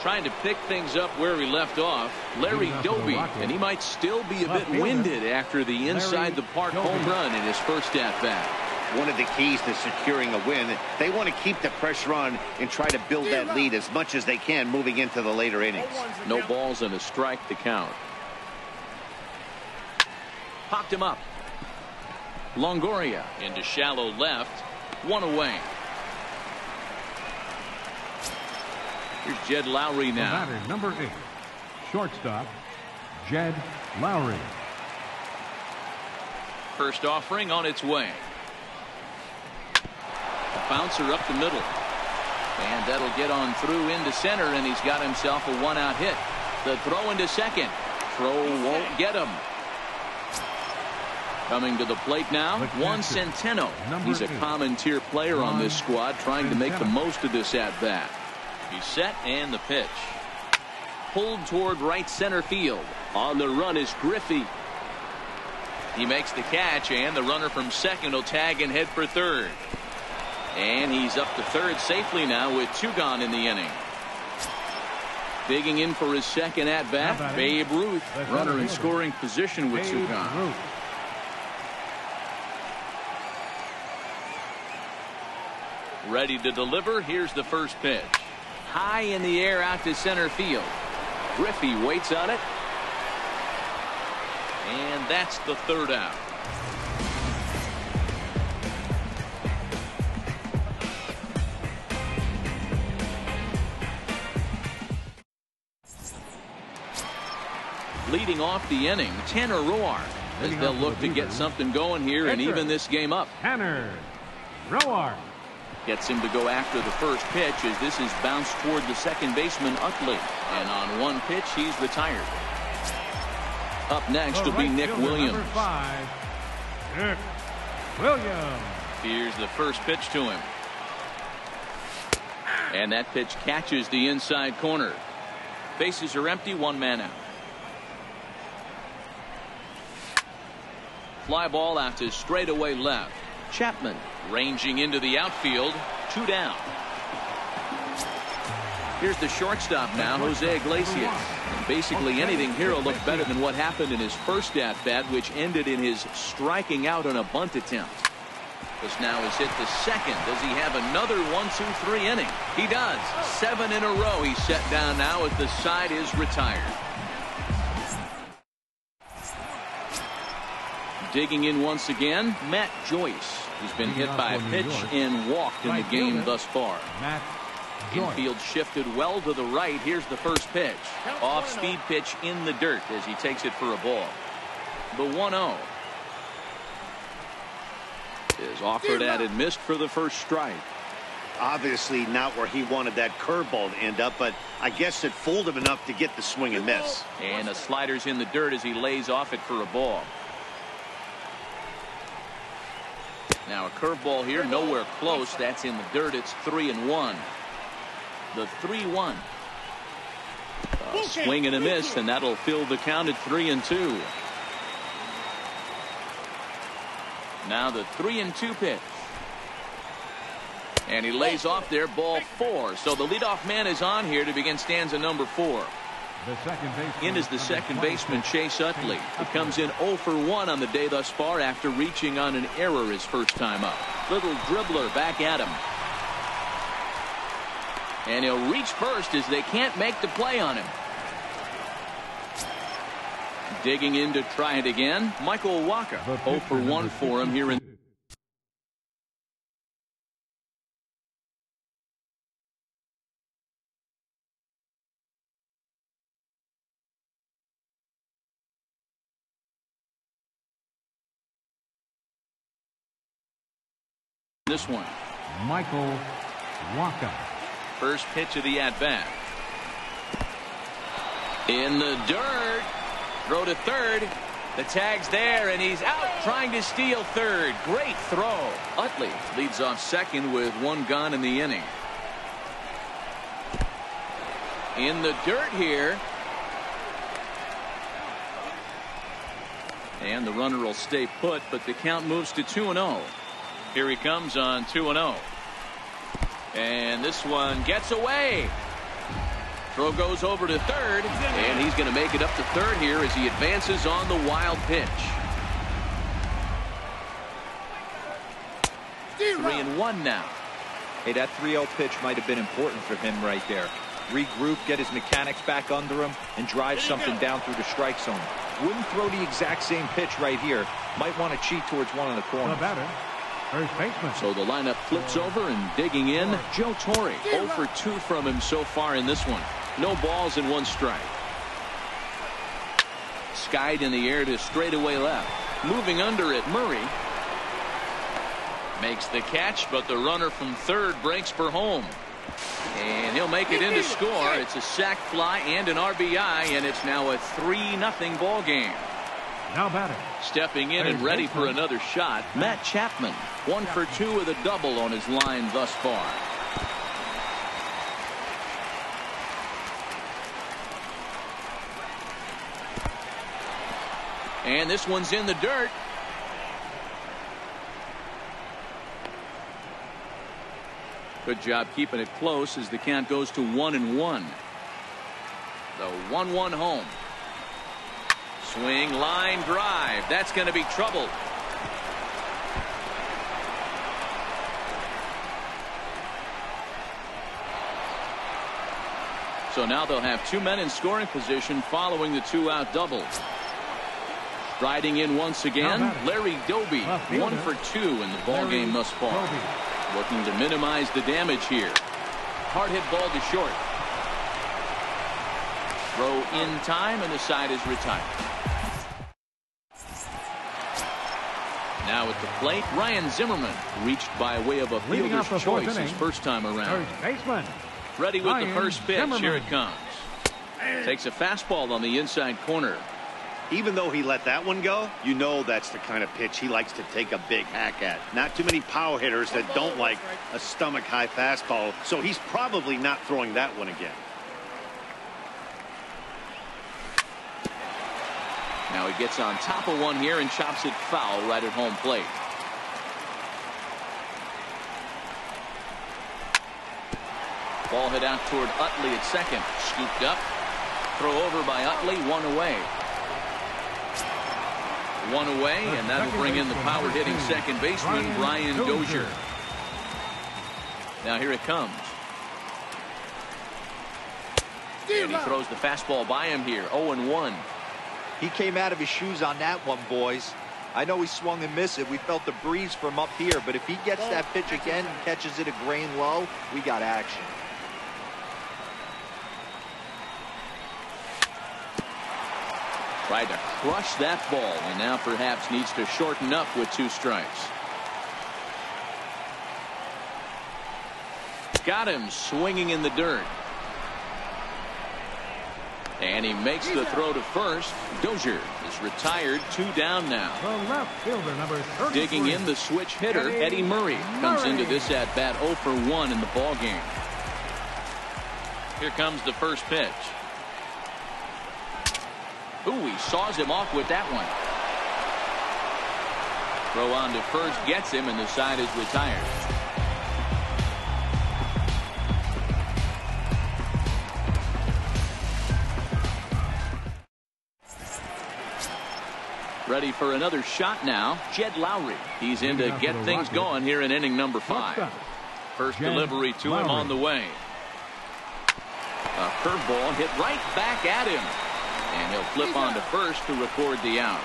Trying to pick things up where he left off, Larry Doby, and he might still be a bit winded after the inside the park home run in his first at-bat. One of the keys to securing a win, they want to keep the pressure on and try to build that lead as much as they can moving into the later innings. No balls and a strike to count. Popped him up. Longoria into shallow left. 1 away. Here's Jed Lowry now. Batter number 8, shortstop, Jed Lowry. First offering on its way. Bouncer up the middle. And that'll get on through into center, and he's got himself a 1-out hit. The throw into second. Throw won't get him. Coming to the plate now, Juan Centeno. He's a common tier player on this squad, trying to make the most of this at-bat. He's set, and the pitch. Pulled toward right center field. On the run is Griffey. He makes the catch, and the runner from second will tag and head for third. And he's up to third safely now with 2 gone in the inning. Digging in for his second at-bat, Babe Ruth. Runner in scoring position with 2 gone. Ready to deliver. Here's the first pitch. High in the air out to center field. Griffey waits on it. And that's the 3rd out. Leading off the inning, Tanner Roark, as they'll look to get something going here and even this game up. Tanner Roark gets him to go after the first pitch as this is bounced toward the second baseman Utley, and on one pitch he's retired. Up next will be Nick Williams. Number 5, Nick Williams. Here's the first pitch to him, and that pitch catches the inside corner. Bases are empty, one man out. Fly ball out to straightaway left. Chapman ranging into the outfield, 2 down. Here's the shortstop now, Jose Iglesias. And basically anything here will look better than what happened in his first at-bat, which ended in his striking out on a bunt attempt. This now is hit the second. Does he have another 1-2-3 inning? He does. 7 in a row he's set down now as the side is retired. Digging in once again, Matt Joyce. He's been hit by a pitch and walked in the game thus far. Infield shifted well to the right. Here's the first pitch. Off-speed pitch in the dirt as he takes it for a ball. The 1-0 is offered at and missed for the first strike. Obviously not where he wanted that curveball to end up, but I guess it fooled him enough to get the swing and miss. And the slider's in the dirt as he lays off it for a ball. Now a curveball here, nowhere close. That's in the dirt. It's 3-1. The 3-1. Swing and a miss, and that'll fill the count at 3-2. Now the 3-2 pitch. And he lays off there, ball 4. So the leadoff man is on here to begin stanza number 4. In is the second baseman, Chase Utley. It comes in 0 for 1 on the day thus far after reaching on an error his first time up. Little dribbler back at him. And he'll reach first as they can't make the play on him. Digging in to try it again, Michael Wacha. 0 for 1 for him here in this one. Michael Wacha. First pitch of the at-bat. In the dirt. Throw to third. The tag's there, and he's out trying to steal third. Great throw. Utley leads off second with 1 gone in the inning. In the dirt here. And the runner will stay put, but the count moves to 2-0. Here he comes on 2-0. And this one gets away. Throw goes over to third, and he's going to make it up to third here as he advances on the wild pitch. 3-1 now. Hey, that 3-0 pitch might have been important for him right there. Regroup, get his mechanics back under him, and drive something down through the strike zone. Wouldn't throw the exact same pitch right here. Might want to cheat towards one of the corners. First baseman. So the lineup flips over, and digging in, Joe Torre. 0 for 2 from him so far in this one. No balls and 1 strike. Skied in the air to straightaway left. Moving under it, Murray makes the catch, but the runner from third breaks for home. And he'll make it in to score. It's a sac fly and an RBI, and it's now a 3-0 ball game. Now batting. Stepping in and ready for another shot, Matt Chapman. 1 for 2 with a double on his line thus far. And this one's in the dirt. Good job keeping it close as the count goes to 1-1. The 1-1 home. Swing, line drive. That's going to be trouble. So now they'll have 2 men in scoring position following the 2-out double. Striding in once again, Larry Doby. 1 for 2 in the ballgame thus far. Looking to minimize the damage here. Hard hit ball to short. Throw in time, and the side is retired. Now at the plate, Ryan Zimmerman, reached by way of a fielder's choice his first time around. First baseman. Ready with Ryan the first pitch. Zimmerman. Here it comes. Takes a fastball on the inside corner. Even though he let that one go, you know that's the kind of pitch he likes to take a big hack at. Not too many power hitters that don't like a stomach-high fastball, so he's probably not throwing that one again. Now he gets on top of one here and chops it foul right at home plate. Ball hit out toward Utley at second. Scooped up. Throw over by Utley. One away. One away, and that'll bring in the power-hitting second baseman, Brian Dozier. Now here it comes. And he throws the fastball by him here. 0-1. He came out of his shoes on that one, boys. I know he swung and missed it. We felt the breeze from up here, but if he gets that pitch again and catches it a grain low, we got action. Tried to crush that ball, and now perhaps needs to shorten up with 2 strikes. Got him swinging in the dirt. And he makes the throw to first. Dozier is retired, 2 down now. The left fielder, number 33. Digging in, the switch hitter, Eddie Murray, comes into this at bat 0 for 1 in the ball game. Here comes the first pitch. Ooh, he saws him off with that one. Throw on to first, gets him, and the side is retired. Ready for another shot now, Jed Lowry. He's in to get things going here in inning number 5. First delivery to him on the way. A curveball hit right back at him. And he'll flip on to first to record the out.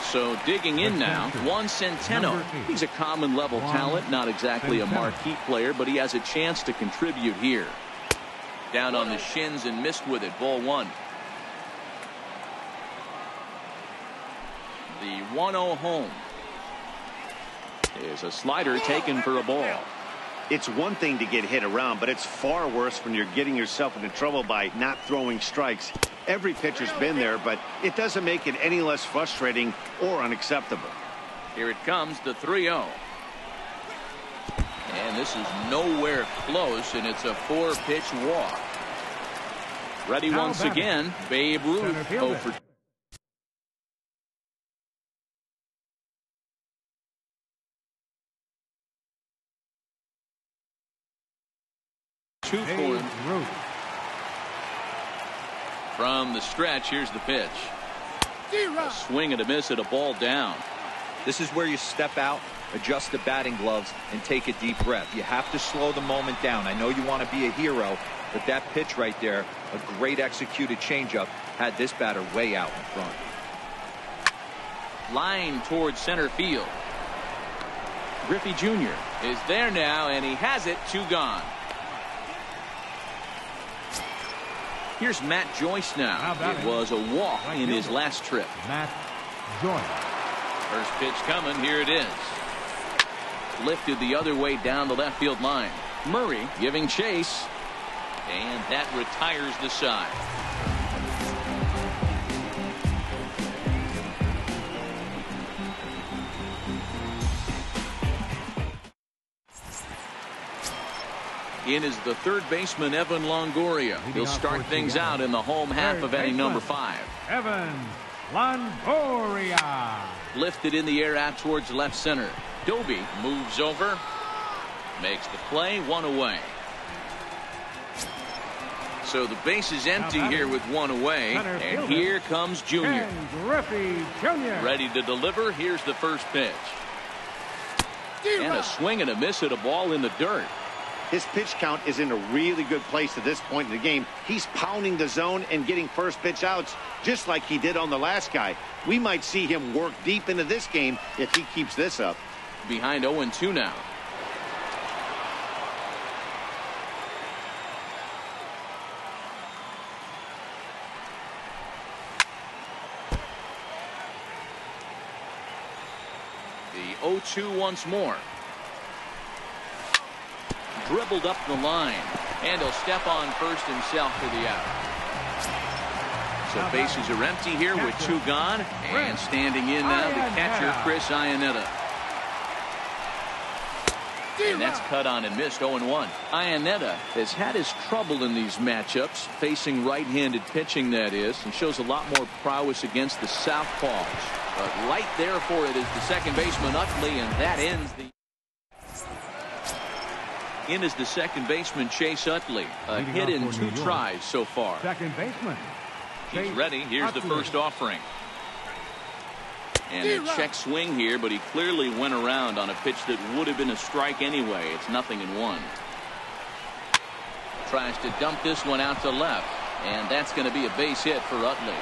So digging in now, Juan Centeno. He's a common level talent, not exactly a marquee player, but he has a chance to contribute here. Down on the shins and missed with it. Ball 1. The 1-0 home is a slider taken for a ball. It's one thing to get hit around, but it's far worse when you're getting yourself into trouble by not throwing strikes. Every pitcher's been there, but it doesn't make it any less frustrating or unacceptable. Here it comes, the 3-0. And this is nowhere close, and it's a 4-pitch walk. Ready once again, Babe Ruth. 0 for 2 for him. From the stretch, here's the pitch. A swing and a miss at a ball down. This is where you step out, adjust the batting gloves, and take a deep breath. You have to slow the moment down. I know you want to be a hero, but that pitch right there, a great executed changeup, had this batter way out in front. Line towards center field. Griffey Jr. is there now, and he has it. 2 gone. Here's Matt Joyce now. It was a walk in his last trip. Matt Joyce. First pitch coming. Here it is. Lifted the other way down the left field line. Murray giving chase. And that retires the side. In is the third baseman, Evan Longoria. He'll start things out in the home half of inning number 5. Evan Longoria. Lifted in the air out towards left center. Doby moves over. Makes the play. 1 away. So the base is empty here with 1 away. And here comes Junior. Griffey Jr. Ready to deliver. Here's the first pitch. And a swing and a miss at a ball in the dirt. His pitch count is in a really good place at this point in the game. He's pounding the zone and getting first pitch outs just like he did on the last guy. We might see him work deep into this game if he keeps this up. Behind 0-2 now. 0-2 once more. Dribbled up the line, and he'll step on first himself for the out. So bases are empty here with 2 gone, and standing in now the catcher Chris Iannetta. And that's cut on and missed. 0-1. Iannetta has had his trouble in these matchups, facing right-handed pitching, that is, and shows a lot more prowess against the southpaws. But right there for it is the second baseman Utley, and that ends the. In is the second baseman Chase Utley. A hit in 2 tries so far. Second baseman. He's ready. Here's the first offering. And a check swing here, but he clearly went around on a pitch that would have been a strike anyway. It's 0-1. Tries to dump this one out to left, and that's going to be a base hit for Utley.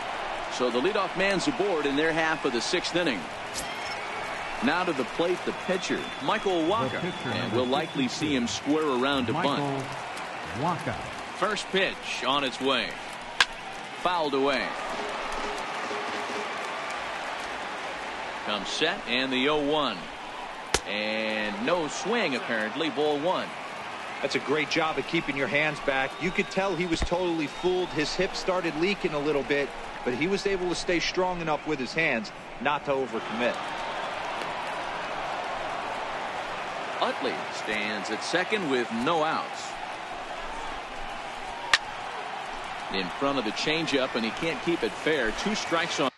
So the leadoff man's aboard in their half of the 6th inning. Now to the plate, the pitcher, Michael Wacha, and we'll likely see him square around to bunt. Wacha. First pitch on its way. Fouled away. Comes set, and the 0-1. And no swing, apparently. Ball 1. That's a great job of keeping your hands back. You could tell he was totally fooled. His hip started leaking a little bit, but he was able to stay strong enough with his hands not to overcommit. Utley stands at second with no outs. In front of the changeup, and he can't keep it fair. 2 strikes on.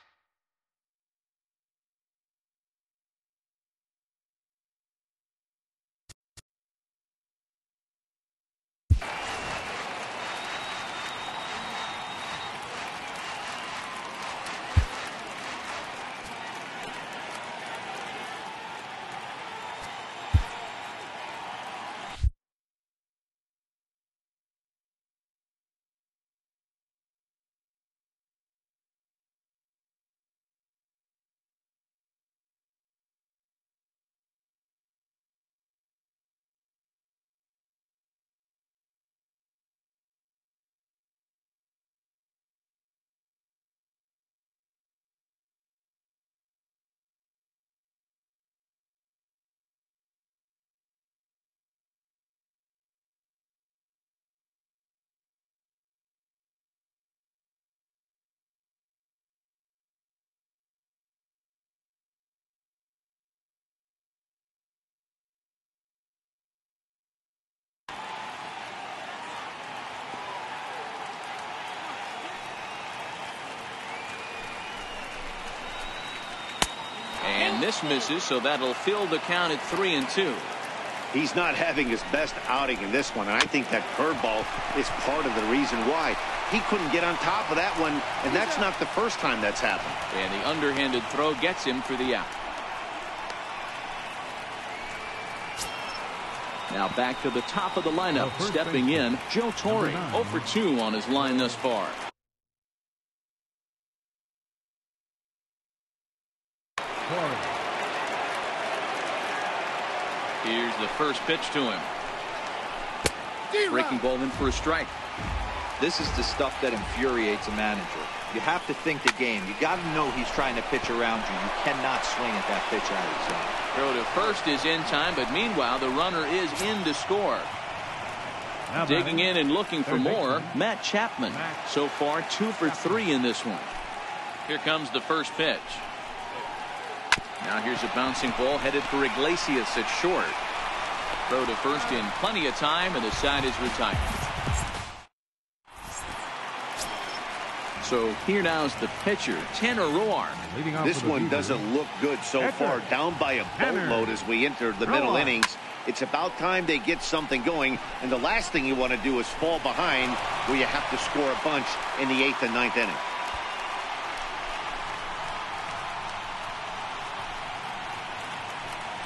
And this misses, so that'll fill the count at 3-2. He's not having his best outing in this one, and I think that curveball is part of the reason why. He couldn't get on top of that one, and that's not the first time that's happened. And the underhanded throw gets him for the out. Now back to the top of the lineup, stepping in, Joe Torre, 0 for 2 on his line thus far. Here's the first pitch to him. Breaking ball in for a strike. This is the stuff that infuriates a manager. You have to think the game. You got to know he's trying to pitch around you. You cannot swing at that pitch out of the zone. Throw to first is in time, but meanwhile the runner is in to score. Digging in and looking for more, Matt Chapman. So far 2 for 3 in this one. Here comes the first pitch. Now here's a bouncing ball headed for Iglesias at short. Throw to first in plenty of time, and the side is retired. So here now is the pitcher, Tanner Roark. This one doesn't look good so far. Down by a boatload as we enter the middle innings. It's about time they get something going, and the last thing you want to do is fall behind where you have to score a bunch in the 8th and 9th inning.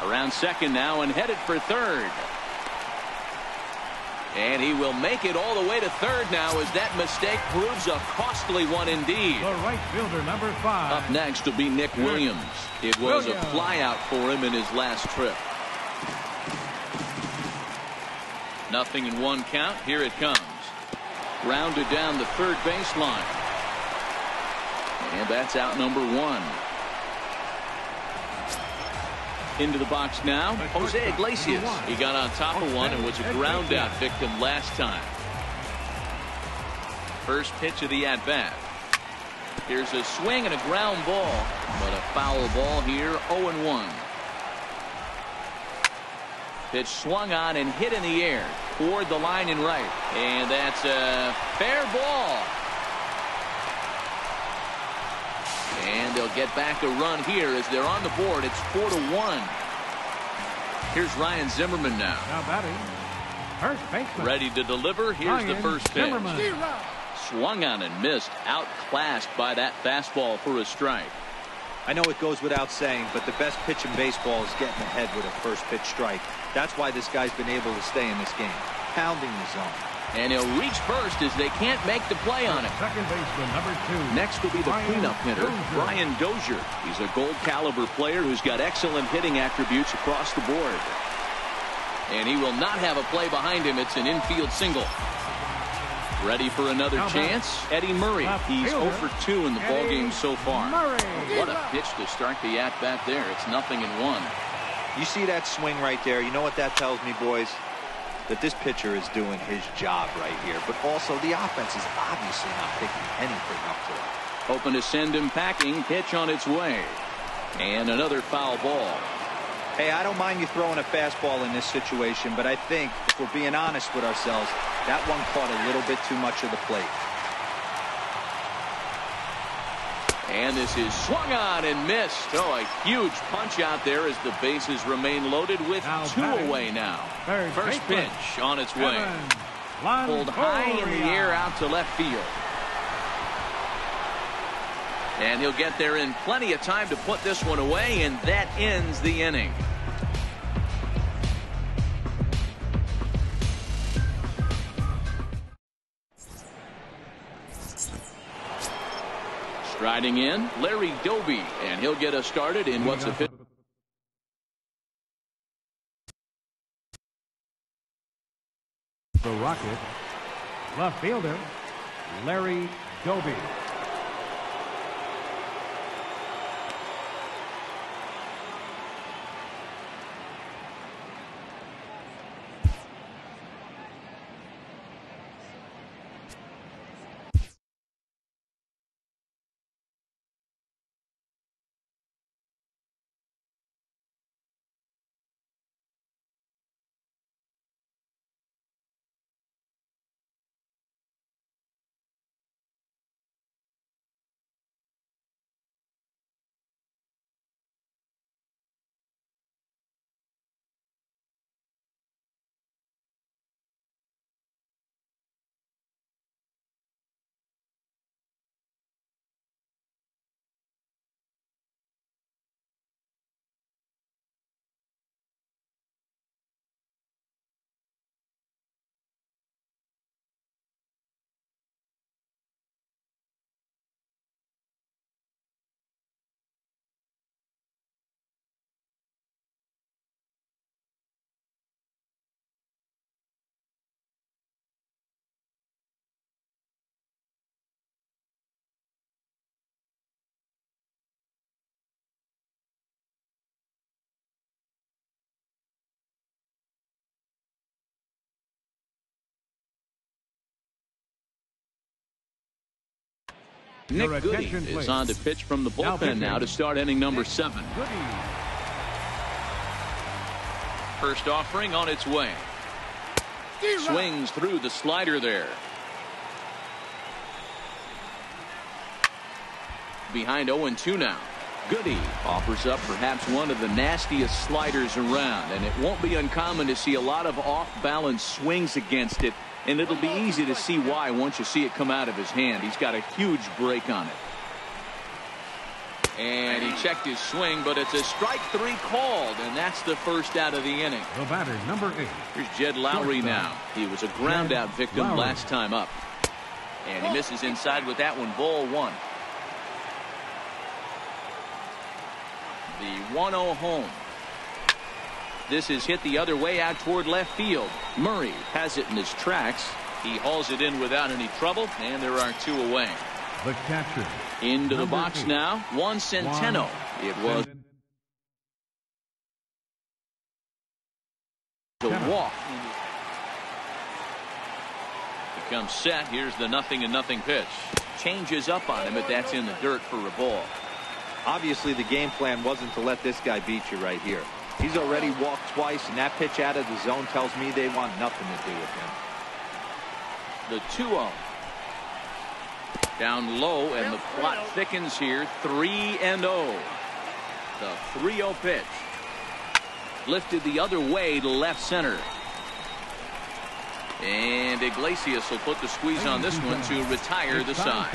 Around second now and headed for third. And he will make it all the way to third now as that mistake proves a costly one indeed. The right fielder, number 5. Up next will be Nick Williams. It was a flyout for him in his last trip. 0-1 count. Here it comes. Rounded down the third baseline. And that's out number 1. Into the box now, Jose Iglesias. He got on top of one and was a ground out victim last time. First pitch of the at-bat. Here's a swing and a ground ball, but a foul ball here, 0-1. Pitch swung on and hit in the air toward the line and right. And that's a fair ball. And they'll get back a run here as they're on the board. It's 4-1. Here's Ryan Zimmerman now. Now batting, first baseman. Ready to deliver. Here's Ryan the first pitch. Zimmerman. Swung on and missed. Outclassed by that fastball for a strike. I know it goes without saying, but the best pitch in baseball is getting ahead with a first pitch strike. That's why this guy's been able to stay in this game. Pounding the zone. And he'll reach first as they can't make the play on him. Second baseman, number 2. Next will be the cleanup hitter, Brian Dozier. He's a gold caliber player who's got excellent hitting attributes across the board. And he will not have a play behind him. It's an infield single. Ready for another chance? Eddie Murray. He's 0 for 2 in the ballgame so far. What a pitch to start the at-bat there. It's 0-1. You see that swing right there? You know what that tells me, boys? That this pitcher is doing his job right here. But also the offense is obviously not picking anything up today. Hoping to send him packing. Pitch on its way. And another foul ball. Hey, I don't mind you throwing a fastball in this situation, but I think if we're being honest with ourselves, that one caught a little bit too much of the plate. And this is swung on and missed. Oh, a huge punch out there as the bases remain loaded with now 2 away now. First pitch on its way. Pulled high in the air out to left field. And he'll get there in plenty of time to put this one away, and that ends the inning. Striding in, Larry Doby, and he'll get us started in what's a fifth. The Rocket, left fielder, Larry Doby. Nick Goody is on to pitch from the bullpen now to start inning number 7. First offering on its way. Swings through the slider there. Behind 0-2 now. Goody offers up perhaps one of the nastiest sliders around, and it won't be uncommon to see a lot of off-balance swings against it. And it'll be easy to see why once you see it come out of his hand. He's got a huge break on it. And he checked his swing, but it's a strike 3 called, and that's the first out of the inning. The batter, number 8. Here's Jed Lowry now. He was a ground out victim last time up. And he misses inside with that one. Ball 1. The 1-0 home. This is hit the other way out toward left field. Murray has it in his tracks. He hauls it in without any trouble, and there are 2 away. The catcher. Into the box now, Juan Centeno. It was walk. He comes set. Here's the 0-0 pitch. Changes up on him, but that's in the dirt for a ball. Obviously, the game plan wasn't to let this guy beat you right here. He's already walked twice, and that pitch out of the zone tells me they want nothing to do with him. The 2-0. Down low, and the plot thickens here. 3-0. The 3-0 pitch. Lifted the other way to left center. And Iglesias will put the squeeze on this one to retire the side.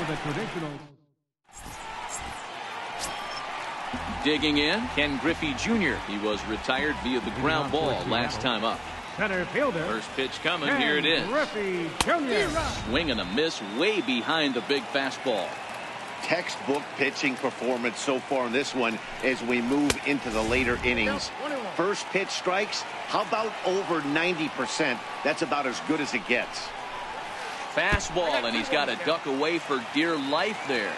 Digging in, Ken Griffey Jr. He was retired via the ground ball last time up. Center fielder. First pitch coming. Here it is. Griffey Jr. Swing and a miss way behind the big fastball. Textbook pitching performance so far in this one as we move into the later innings. First pitch strikes. How about over 90%? That's about as good as it gets. Fastball, and he's got to duck away for dear life there.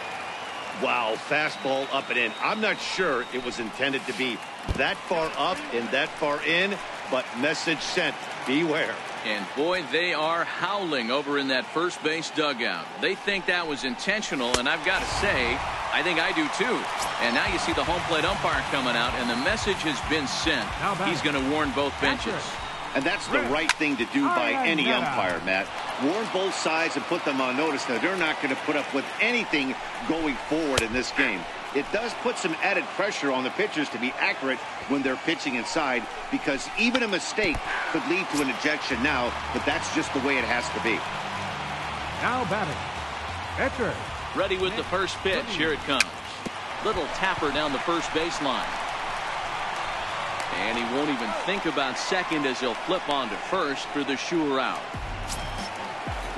Wow, fastball up and in. I'm not sure it was intended to be that far up and that far in, but message sent. Beware. And boy, they are howling over in that first base dugout. They think that was intentional, and I've got to say, I think I do too. And now you see the home plate umpire coming out, and the message has been sent. He's going to warn both benches. And that's the right thing to do by any umpire, Matt. Warn both sides and put them on notice that they're not going to put up with anything going forward in this game. It does put some added pressure on the pitchers to be accurate when they're pitching inside, because even a mistake could lead to an ejection now, but that's just the way it has to be. Now batting. Pitcher. Ready with the first pitch. Here it comes. Little tapper down the first baseline. And he won't even think about second as he'll flip on to first for the sure out.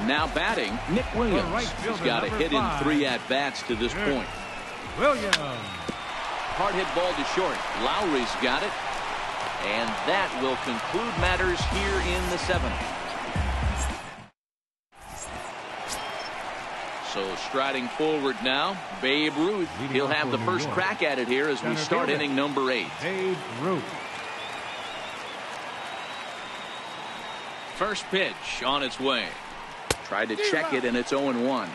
Now batting, Nick Williams. He's got a hit in 3 at-bats to this point. Williams. Hard hit ball to short. Lowry's got it. And that will conclude matters here in the 7th. So striding forward now, Babe Ruth. He'll have the first crack at it here as we start inning number 8. Babe Ruth. First pitch on its way. Tried to check it, and it's 0-1.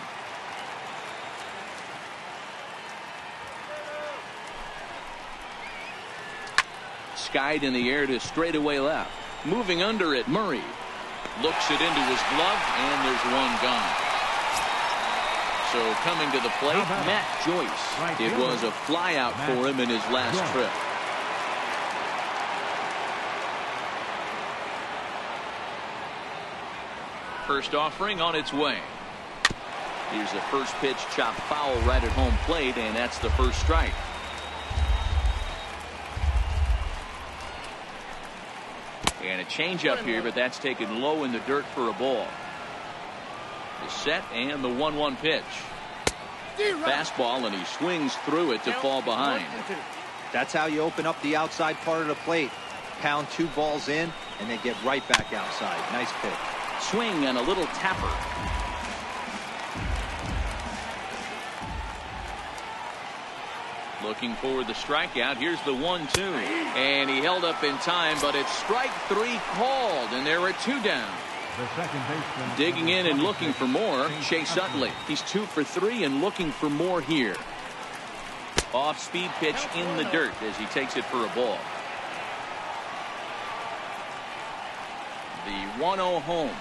Skied in the air to straightaway left. Moving under it, Murray. Looks it into his glove, and there's one gone. So coming to the plate, Matt Joyce. It was a flyout for him in his last trip. First offering on its way. Here's the first pitch, chopped foul right at home plate, and that's the first strike. And a changeup here, but that's taken low in the dirt for a ball. The set and the 1-1 pitch. Fastball, and he swings through it to fall behind. That's how you open up the outside part of the plate. Pound 2 balls in, and then get right back outside. Nice pitch. Swing and a little tapper. Looking for the strikeout. Here's the 1-2. And he held up in time, but it's strike 3 called, and there are 2 down. The second baseman. Digging in and looking for more, Chase Utley. He's 2 for 3 and looking for more here. Off-speed pitch in the dirt as he takes it for a ball. The 1-0 home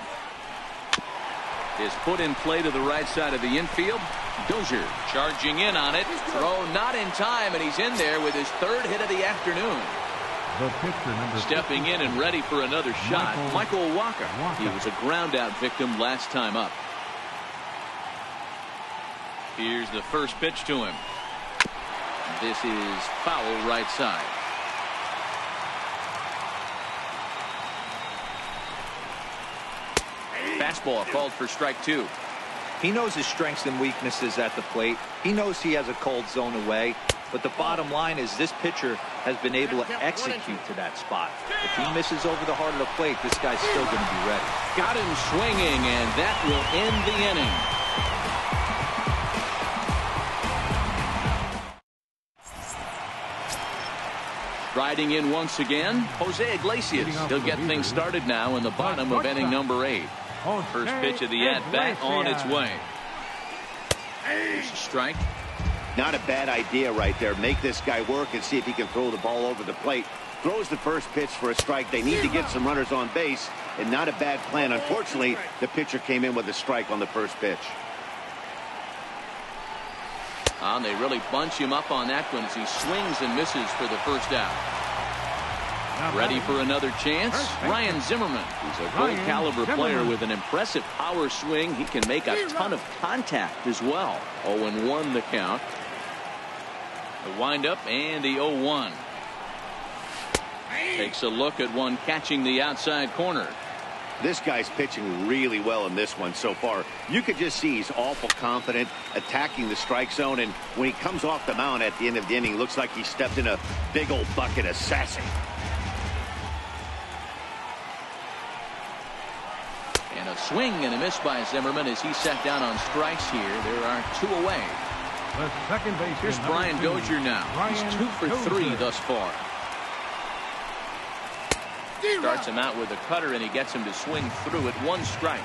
is put in play to the right side of the infield. Dozier charging in on it. Throw not in time, and he's in there with his 3rd hit of the afternoon. The pitcher, number Stepping in and ready for another shot, Michael Walker. He was a ground-out victim last time up. Here's the first pitch to him. This is foul right side. Fastball called for strike 2. He knows his strengths and weaknesses at the plate. He knows he has a cold zone away. But the bottom line is this pitcher has been able to execute to that spot. If he misses over the heart of the plate, this guy's still going to be ready. Got him swinging, and that will end the inning. Riding in once again, Jose Iglesias. He'll get things started now in the bottom of inning number 8. First pitch of the at-bat on its way. There's a strike. Not a bad idea right there. Make this guy work and see if he can throw the ball over the plate. Throws the first pitch for a strike. They need to get some runners on base, and not a bad plan. Unfortunately, the pitcher came in with a strike on the first pitch. They really bunch him up on that one as he swings and misses for the first out. Ready for another chance? Ryan Zimmerman. He's a gold caliber player with an impressive power swing. He can make a ton of contact as well. 0-1 the count. The windup and the 0-1. Takes a look at one catching the outside corner. This guy's pitching really well in this one so far. You could just see he's awful confident attacking the strike zone, and when he comes off the mound at the end of the inning, looks like he stepped in a big old bucket of sassy. And a swing and a miss by Zimmerman as he sat down on strikes here. There are 2 away. The second baseman. Here's Brian Dozier now. He's 2 for 3 thus far. Starts him out with a cutter, and he gets him to swing through it. 1 strike.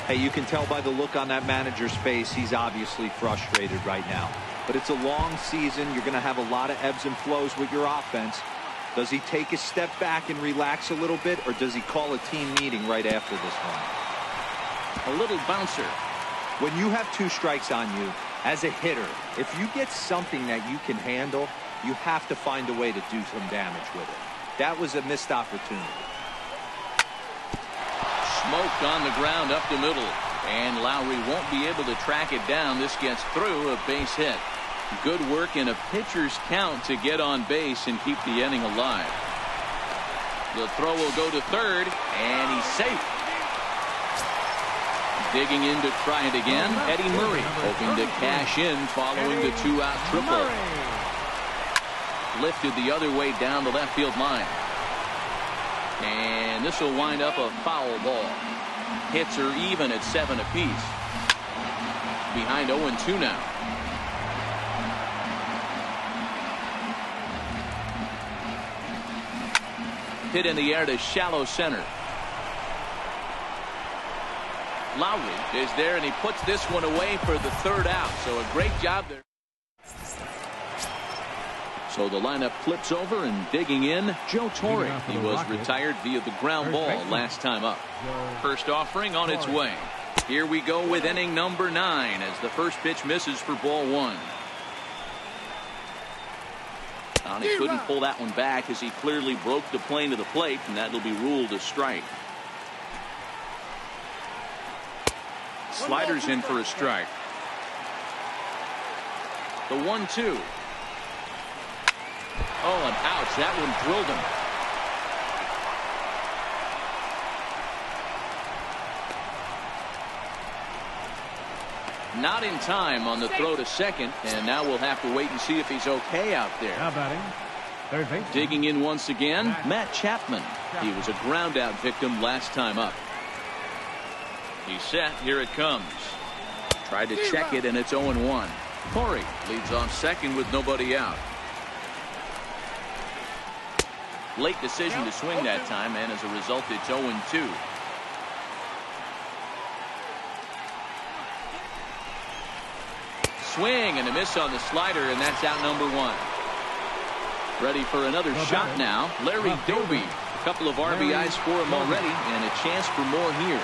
Hey, you can tell by the look on that manager's face, he's obviously frustrated right now. But it's a long season. You're going to have a lot of ebbs and flows with your offense. Does he take a step back and relax a little bit, or does he call a team meeting right after this one? A little bouncer. When you have 2 strikes on you, as a hitter, if you get something that you can handle, you have to find a way to do some damage with it. That was a missed opportunity. Smoked on the ground up the middle, and Lowry won't be able to track it down. This gets through, a base hit. Good work in a pitcher's count to get on base and keep the inning alive. The throw will go to third, and he's safe. Digging in to try it again, Eddie Murray, hoping to cash in following the 2-out triple. Lifted the other way down the left field line. And this will wind up a foul ball. Hits are even at 7 apiece. Behind 0-2 now. Hit in the air to shallow center. Lowry is there, and he puts this one away for the 3rd out. So a great job there. So the lineup flips over, and digging in, Joe Torre. He was retired via the ground ball last time up. First offering on its way. Here we go with inning number 9 as the first pitch misses for ball 1. He couldn't pull that one back as he clearly broke the plane to the plate, and that will be ruled a strike. Sliders in for a strike. The 1-2. Oh, and ouch, that one drilled him. Not in time on the throw to second, and now we'll have to wait and see if he's okay out there. Now batting, third base. Digging in once again, Matt Chapman. He was a ground out victim last time up. He's set, here it comes. Tried to check it, and it's 0-1. Torre leads off second with nobody out. Late decision to swing that time, and as a result, it's 0-2. Swing and a miss on the slider, and that's out number 1. Ready for another shot now. Larry Doby. A couple of RBIs for him already, and a chance for more here.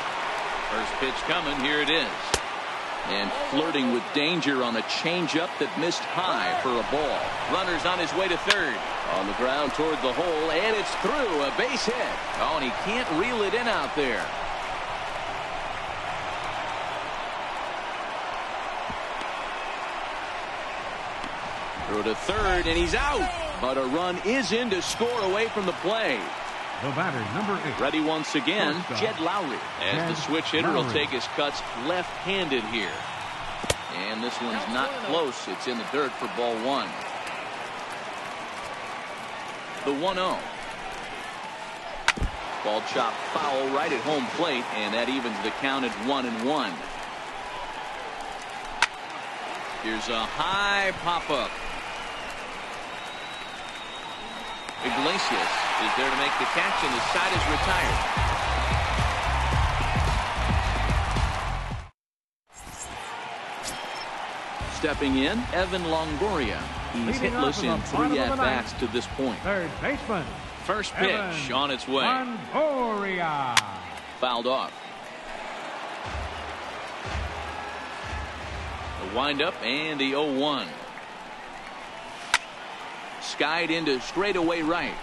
First pitch coming, here it is. And flirting with danger on a changeup that missed high for a ball. Runner's on his way to third. On the ground toward the hole, and it's through. A base hit. Oh, and he can't reel it in out there. Through to third, and he's out. But a run is in to score away from the play. The batter, number 8. Ready once again, Jed Lowry. As the switch hitter will take his cuts left-handed here. And this one's not close. It's in the dirt for ball 1. The 1-0. Ball chopped foul right at home plate, and that evens the count at 1-1. Here's a high pop-up. Iglesias is there to make the catch, and his side is retired. Stepping in, Evan Longoria. He's hitless in 3 at-bats to this point. Third baseman. First pitch Evan on its way. Longoria. Fouled off. The windup and the 0-1. Skied into straightaway right.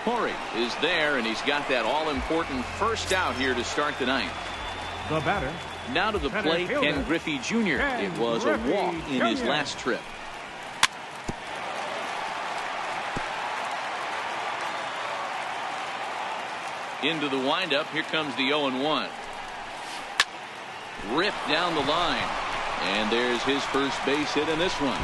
Corey is there, and he's got that all-important first out here to start the ninth. The batter. Now to the plate, Ken Griffey Jr. It was a walk in his last trip. Into the windup. Here comes the 0-1. Ripped down the line. And there's his first base hit in this one.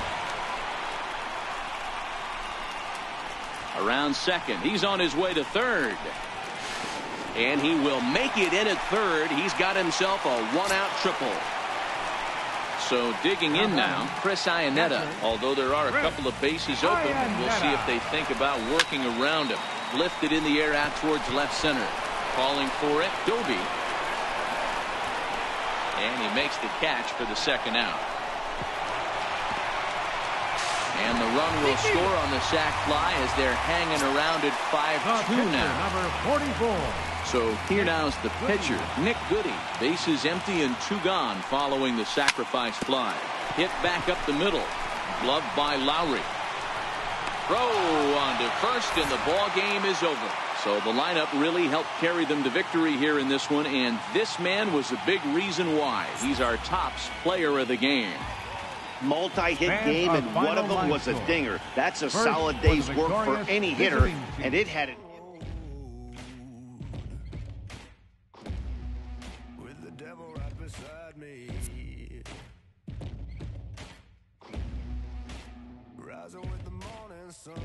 Around second. He's on his way to third. And he will make it in at third. He's got himself a one-out triple. So digging in now, Chris Iannetta. Although there are a couple of bases open, we'll see if they think about working around him. Lifted in the air out towards left center. Calling for it, Doby. And he makes the catch for the second out. And the run will score on the sac fly as they're hanging around at 5-2 now. Number 44. So here now's the pitcher, Nick Goody. Bases empty and 2 gone following the sacrifice fly. Hit back up the middle. Gloved by Lowry. Throw on to first, and the ball game is over. So the lineup really helped carry them to victory here in this one, and this man was a big reason why. He's our tops player of the game. Multi-hit game, and one of them was a dinger. That's a solid day's work for any hitter, and it had it. With the devil right beside me, rising with the morning sun.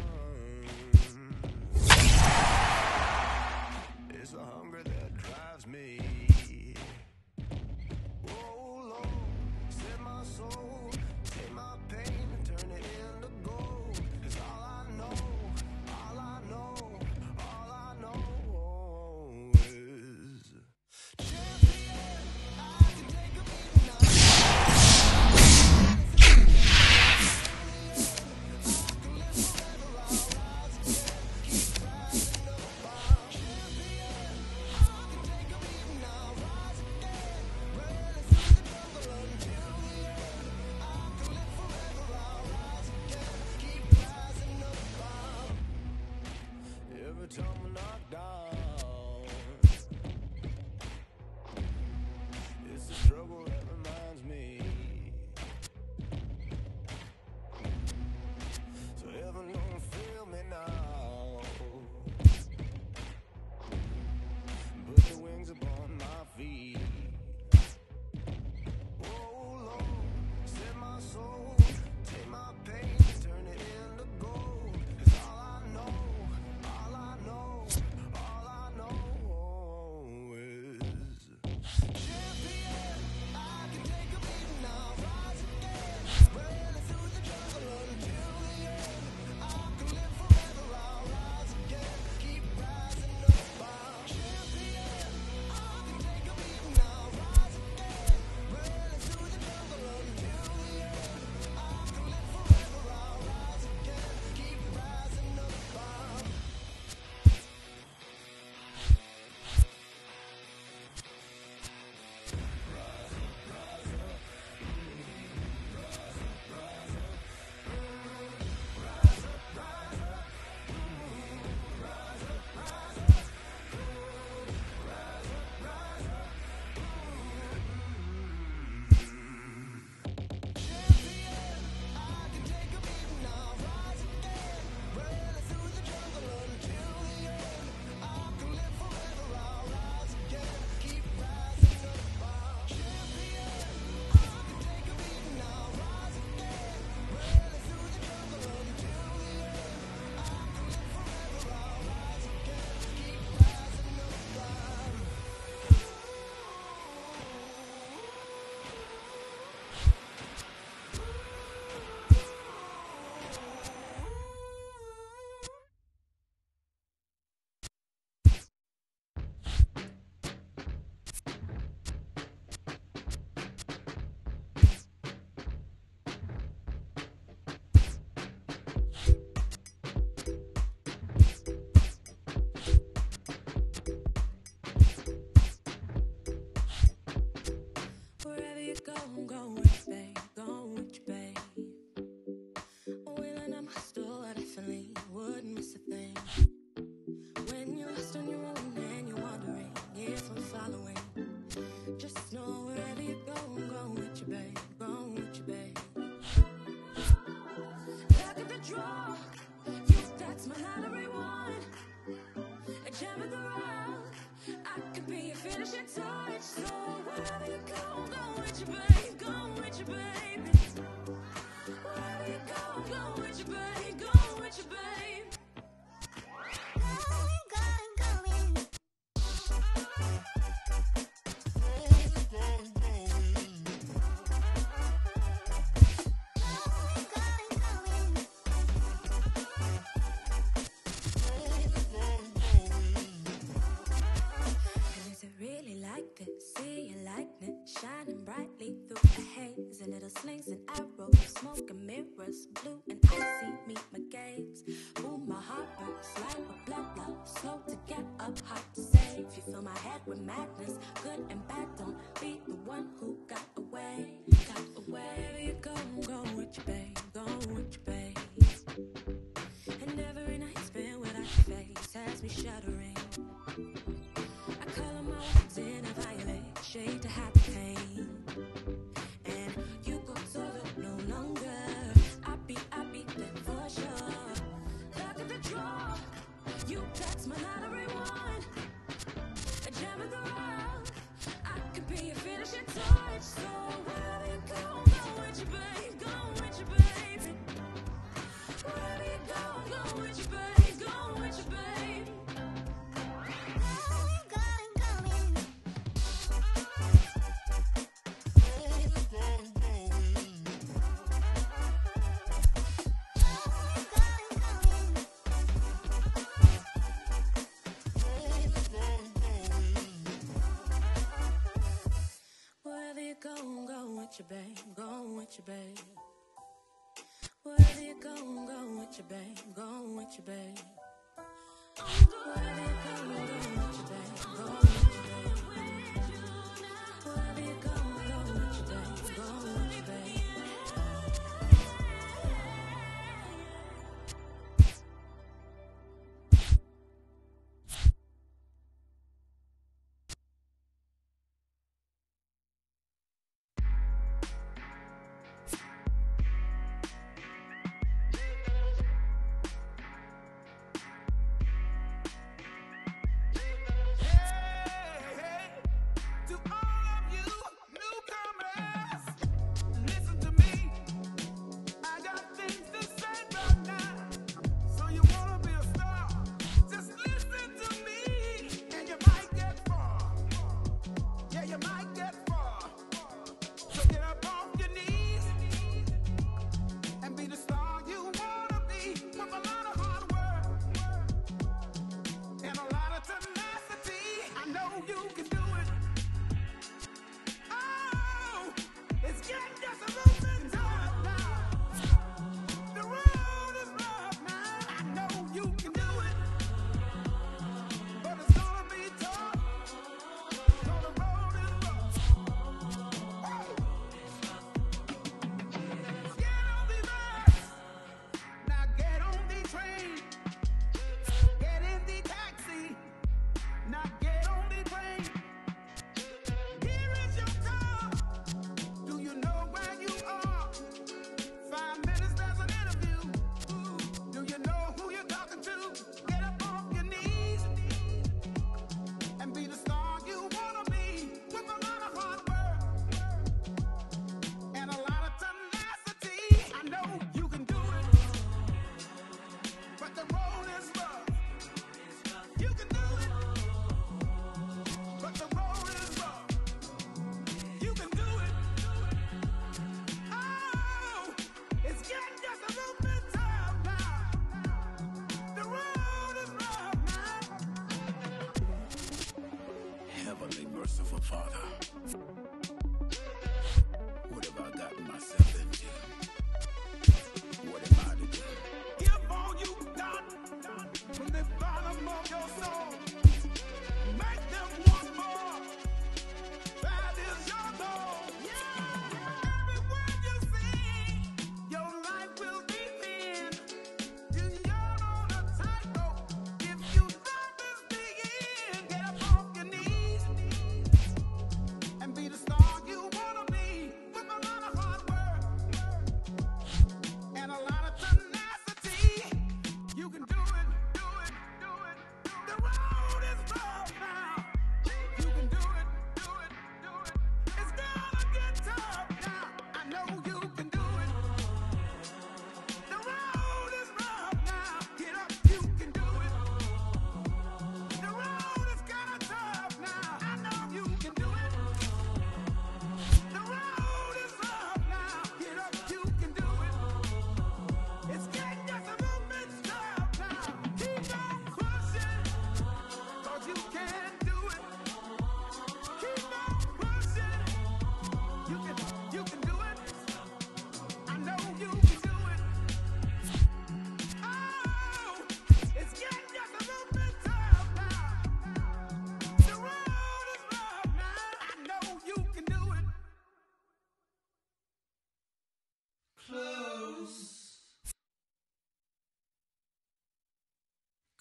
It's a hunger that drives me. Oh Lord, set my soul, take my pain and turn it into gold. 'Cause all I know is champion. I can take a beating now. Every time I knock down, it's the struggle that reminds me. So heaven don't feel me now. Put the wings upon my feet. Oh Lord, set my soul, take my pain, turn it into gold. 'Cause all I know is an arrow, smoke and mirrors, blue and icy meet my gaze. Ooh, my heart burns like a blood flow, slow to get up, hard to save. You fill my head with madness, good and bad, don't be the one who got away. Got away. Wherever you go, go with you, babe, go with you, babe. And every night spent without your face has me shuddering. I color my words in a violet shade to hide the pain. And you go solo no longer. I be there for sure. Look at the draw. You text my lottery one. A gem of the rock. I could be your finishing touch. So wherever you go with you, babe, go with you, baby. Wherever you go with you, babe, go with you, babe. Wherever you go with your babe, go with your babe. Wherever you go with your babe, go with your babe. Wherever you go with your babe, go with your babe. Wherever you go with your babe, go with your babe.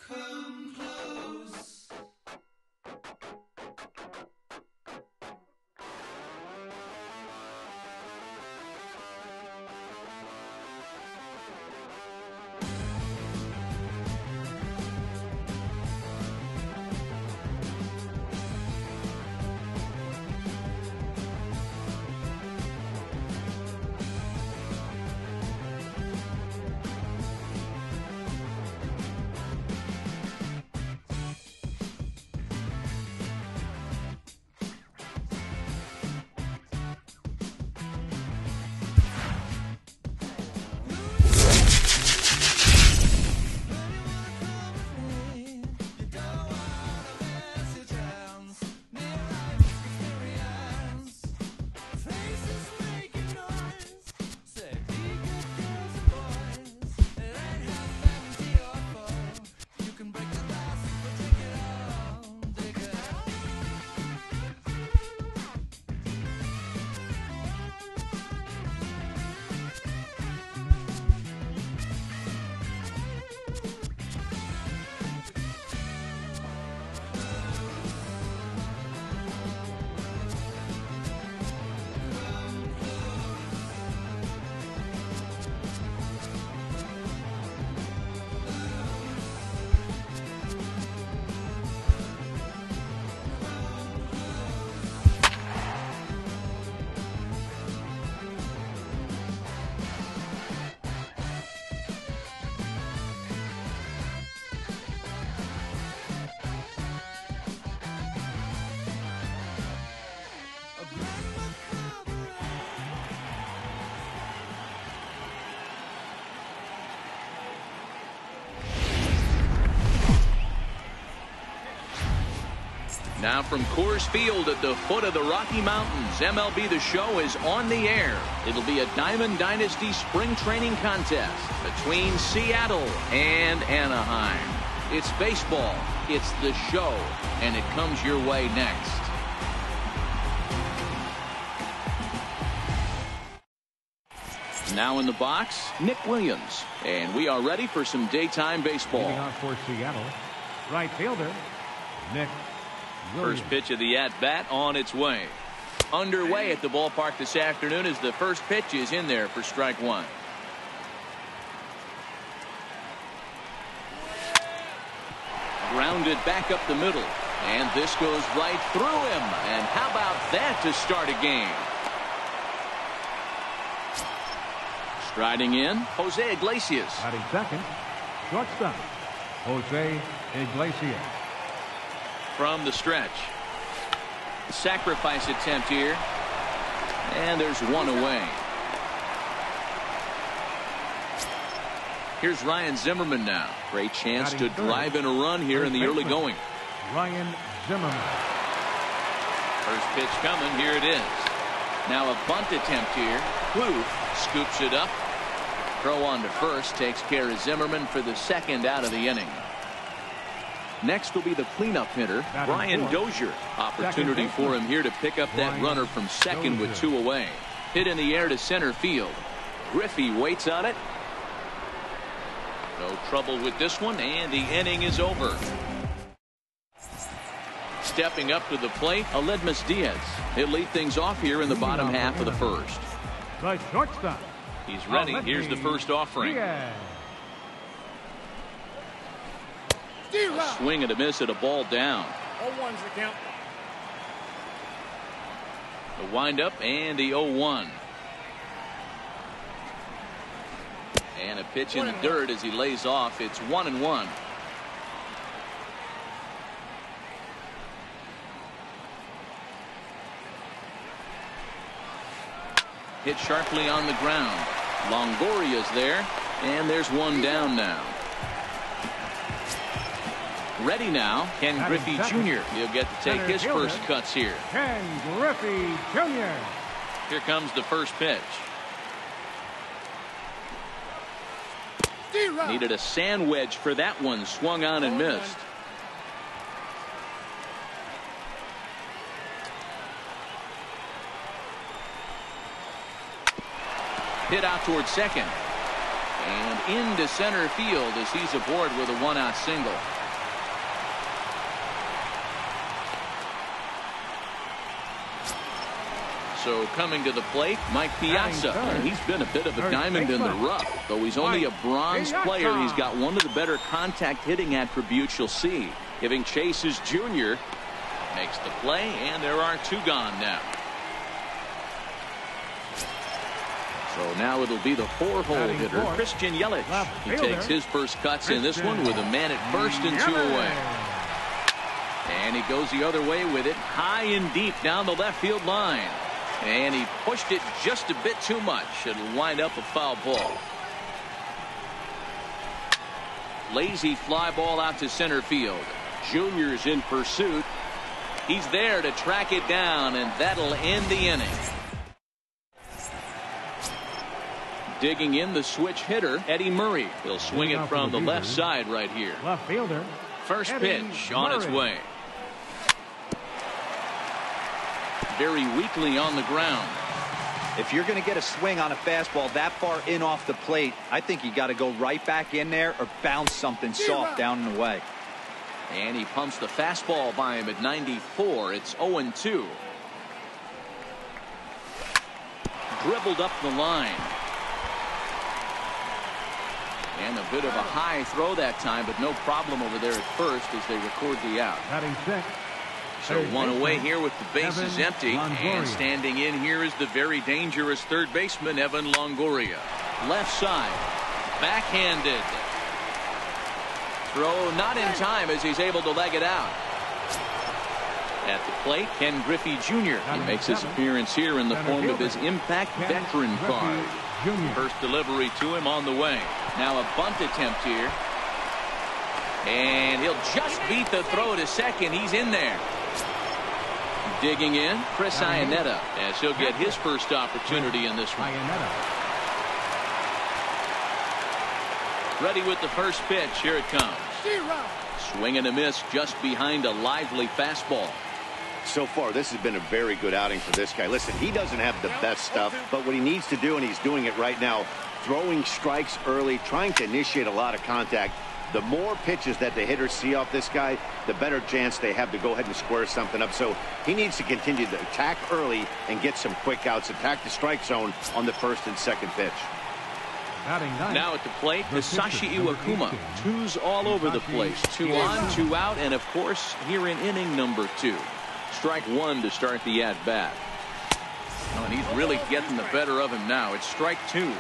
Come close. Now from Coors Field at the foot of the Rocky Mountains, MLB The Show is on the air. It'll be a Diamond Dynasty spring training contest between Seattle and Anaheim. It's baseball, it's The Show, and it comes your way next. Now in the box, Nick Williams. And we are ready for some daytime baseball. Leading off for Seattle, right fielder, Nick Williams. First pitch of the at-bat on its way. Underway at the ballpark this afternoon as the first pitch is in there for strike one. Grounded back up the middle. And this goes right through him. And how about that to start a game? Striding in, Jose Iglesias. Batting second, shortstop, Jose Iglesias. From the stretch. Sacrifice attempt here. And there's one away. Here's Ryan Zimmerman now. Great chance to drive in a run here in the early going. Ryan Zimmerman. First pitch coming. Here it is. Now a bunt attempt here. Booth scoops it up. Throw on to first. Takes care of Zimmerman for the second out of the inning. Next will be the cleanup hitter, Brian Dozier. Opportunity for him here to pick up that runner from second with two away. Hit in the air to center field. Griffey waits on it. No trouble with this one, and the inning is over. Stepping up to the plate, Aledmus Diaz. He'll lead things off here in the bottom half of the first. The shortstop. He's ready. Here's the first offering. A swing and a miss at a ball down. 0-1's the count. The windup and the 0-1. And a pitch in the dirt as he lays off. It's 1-1. Hit sharply on the ground. Longoria's there, and there's one down now. Ready now, Ken Griffey Jr. He'll get to take his first cuts here. Ken Griffey Jr. Here comes the first pitch. Needed a sand wedge for that one. Swung on and missed. Hit out towards second. And into center field as he's aboard with a one-out single. So coming to the plate, Mike Piazza. And he's been a bit of a diamond in the rough. Though he's only a bronze player, he's got one of the better contact hitting attributes you'll see. Giving chases Junior. Makes the play, and there are 2 gone now. So now it'll be the 4-hole hitter, Christian Yelich. He takes his first cuts in this one with a man at first and 2 away. And he goes the other way with it, high and deep down the left field line. And he pushed it just a bit too much. It'll wind up a foul ball. Lazy fly ball out to center field. Junior's in pursuit. He's there to track it down, and that'll end the inning. Digging in the switch hitter, Eddie Murray. He'll swing it from the left side right here. Left fielder. First pitch on its way. Very weakly on the ground. If you're going to get a swing on a fastball that far in off the plate, I think you got to go right back in there or bounce something soft down and away. And he pumps the fastball by him at 94. It's 0-2. Dribbled up the line. And a bit of a high throw that time, but no problem over there at first as they record the out. Batting 6. So 1 away here with the bases empty. And standing in here is the very dangerous third baseman, Evan Longoria. Left side. Backhanded. Throw not in time as he's able to leg it out. At the plate, Ken Griffey Jr. He makes his appearance here in the form of his Impact Veteran card. First delivery to him on the way. Now a bunt attempt here. And he'll just beat the throw to second. He's in there. Digging in, Chris Iannetta, as he'll get his first opportunity in this one. Ready with the first pitch. Here it comes. Swing and a miss just behind a lively fastball. So far, this has been a very good outing for this guy. Listen, he doesn't have the best stuff, but what he needs to do, and he's doing it right now, throwing strikes early, trying to initiate a lot of contact. The more pitches that the hitters see off this guy, the better chance they have to go ahead and square something up. So he needs to continue to attack early and get some quick outs, attack the strike zone on the first and second pitch. Now at the plate, Hisashi Iwakuma. 2s all over the place. 2 on, 2 out, and of course, here in inning number 2. Strike 1 to start the at-bat. Oh, and he's really getting the better of him now. It's strike 2.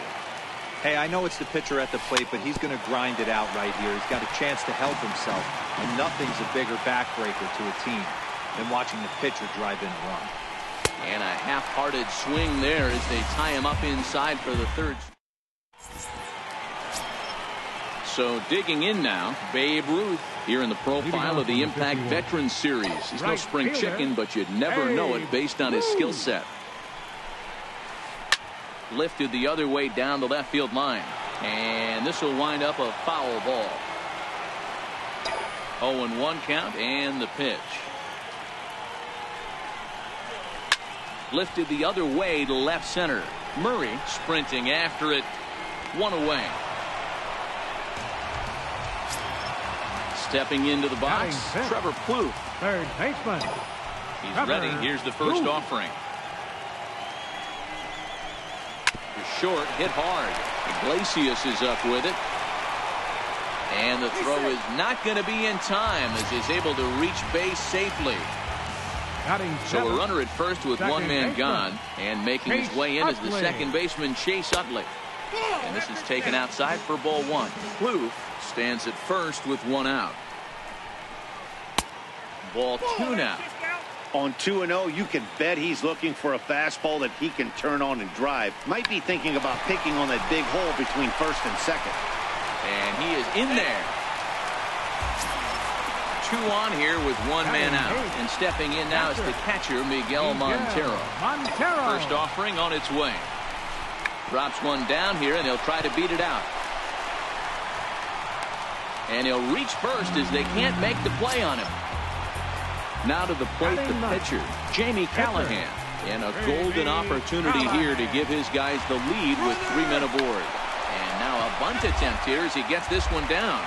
Hey, I know it's the pitcher at the plate, but he's going to grind it out right here. He's got a chance to help himself. And nothing's a bigger backbreaker to a team than watching the pitcher drive in a run. And a half-hearted swing there as they tie him up inside for the third. So digging in now, Babe Ruth here in the profile of the Impact Veterans Series. He's no spring chicken, but you'd never know it based on his skill set. Lifted the other way down the left field line. And this will wind up a foul ball. 0-1 count and the pitch. Lifted the other way to left center. Murray sprinting after it. 1 away. Stepping into the box, Trevor Plouffe. Third baseman. He's ready. Here's the first offering. Short, hit hard. Iglesias is up with it. And the throw is not going to be in time as he's able to reach base safely. So a runner at first with 1 man gone, and making his way in is the second baseman Chase Utley. And this is taken outside for ball 1. Plouffe stands at first with 1 out. Ball 2 now. On 2-0, you can bet he's looking for a fastball that he can turn on and drive. Might be thinking about picking on that big hole between first and second. And he is in there. 2 on here with 1 man out. And stepping in now is the catcher, Miguel Montero. First offering on its way. Drops 1 down here, and he'll try to beat it out. And he'll reach first as they can't make the play on him. Now to the plate, the pitcher, Jamie Callahan. And a golden opportunity here to give his guys the lead with 3 men aboard. And now a bunt attempt here as he gets this one down.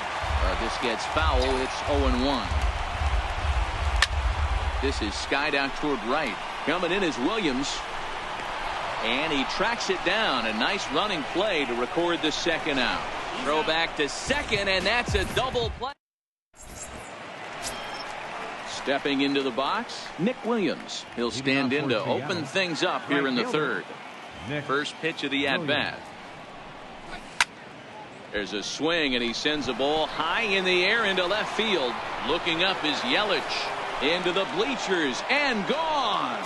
This gets foul. It's 0-1. This is skied out toward right. Coming in is Williams. And he tracks it down. A nice running play to record the second out. Throw back to second, and that's a double play. Stepping into the box, Nick Williams. He'll stand in to open things up here in the third. First pitch of the at-bat. There's a swing, and he sends a ball high in the air into left field. Looking up is Yelich. Into the bleachers, and gone.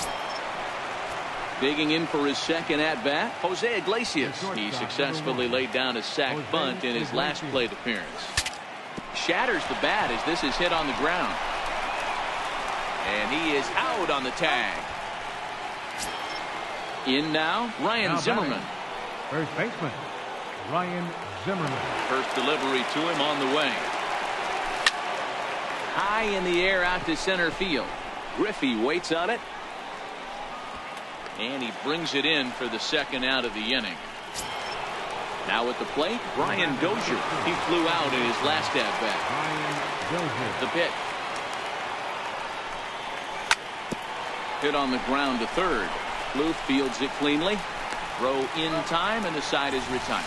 Digging in for his second at-bat, Jose Iglesias. He successfully laid down a sac bunt in his last plate appearance. Shatters the bat as this is hit on the ground. And he is out on the tag. In now, Ryan Zimmerman. First baseman, Ryan Zimmerman. First delivery to him on the way. High in the air out to center field. Griffey waits on it. And he brings it in for the second out of the inning. Now at the plate, Brian Dozier. He flew out in his last at-bat. The pitch. Hit on the ground to third. Bluth fields it cleanly. Throw in time, and the side is retired.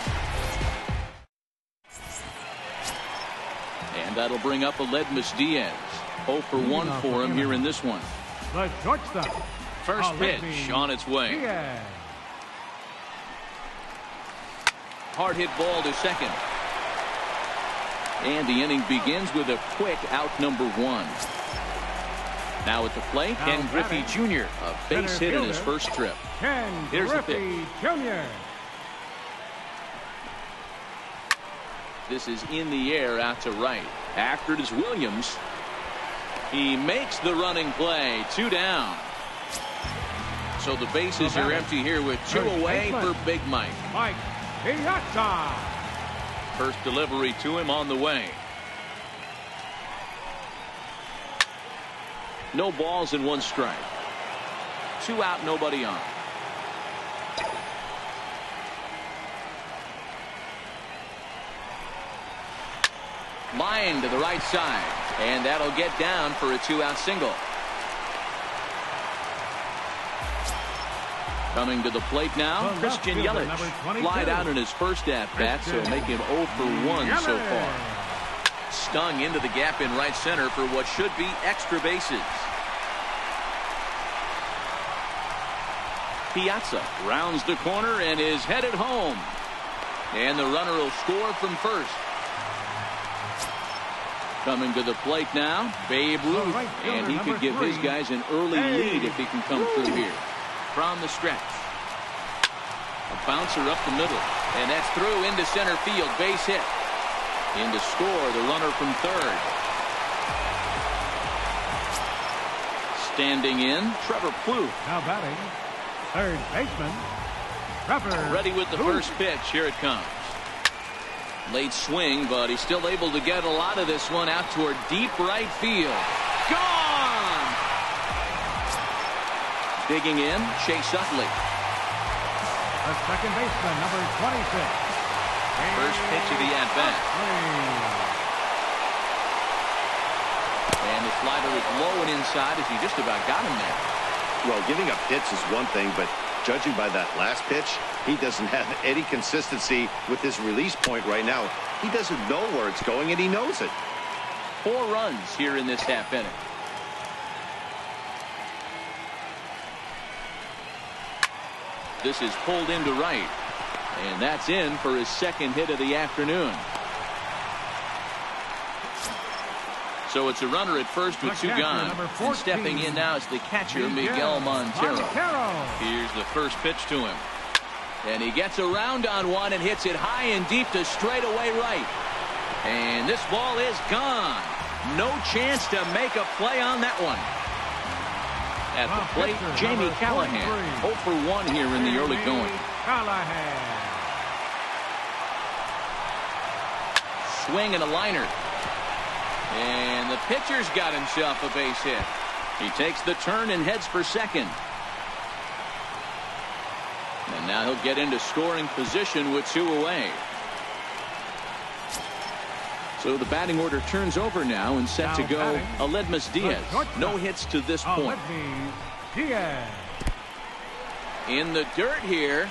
And that'll bring up Aledmys Diaz. 0 for 1 for him here in this one. The shortstop. First pitch on its way. Diaz. Hard hit ball to second. And the inning begins with a quick out number 1. Now at the plate, Ken Griffey Jr. A base hit in his first trip. Here's the pitch. Jr. This is in the air out to right. After it is Williams. He makes the running play. 2 down. So the bases are empty here with 2 away for Big Mike. Mike Piazza. First delivery to him on the way. No balls and 1 strike. 2 out, nobody on. Line to the right side. And that'll get down for a 2-out single. Coming to the plate now, Christian Yelich. Flied out in his first at-bat, so make him 0 for 1 so far. Stung into the gap in right center for what should be extra bases. Piazza rounds the corner and is headed home. And the runner will score from first. Coming to the plate now, Babe Ruth. And he could give his guys an early lead if he can come through here. From the stretch. A bouncer up the middle. And that's through into center field. Base hit. In to score, the runner from third. Standing in, Trevor Plouffe. Now batting, third baseman, Trevor. Ready with the first pitch. Here it comes. Late swing, but he's still able to get a lot of this one out toward deep right field. Gone! Digging in, Chase Utley. The second baseman, number 26. First pitch of the at-bat. And the slider is low and inside as he just about got him there. Well, giving up hits is one thing, but judging by that last pitch, he doesn't have any consistency with his release point right now. He doesn't know where it's going, and he knows it. 4 runs here in this half inning. This is pulled into right. And that's in for his second hit of the afternoon. So it's a runner at first with 2 gone. And stepping in now is the catcher, Miguel Montero. Here's the first pitch to him. And he gets around on one and hits it high and deep to straightaway right. And this ball is gone. No chance to make a play on that one. At the plate, Jamie Callahan. 0 for 1 here in the early going. Swing and a liner. And the pitcher's got himself a base hit. He takes the turn and heads for second. And now he'll get into scoring position with 2 away. So the batting order turns over now and set to go Aledmys Diaz. No hits to this point. in the dirt here.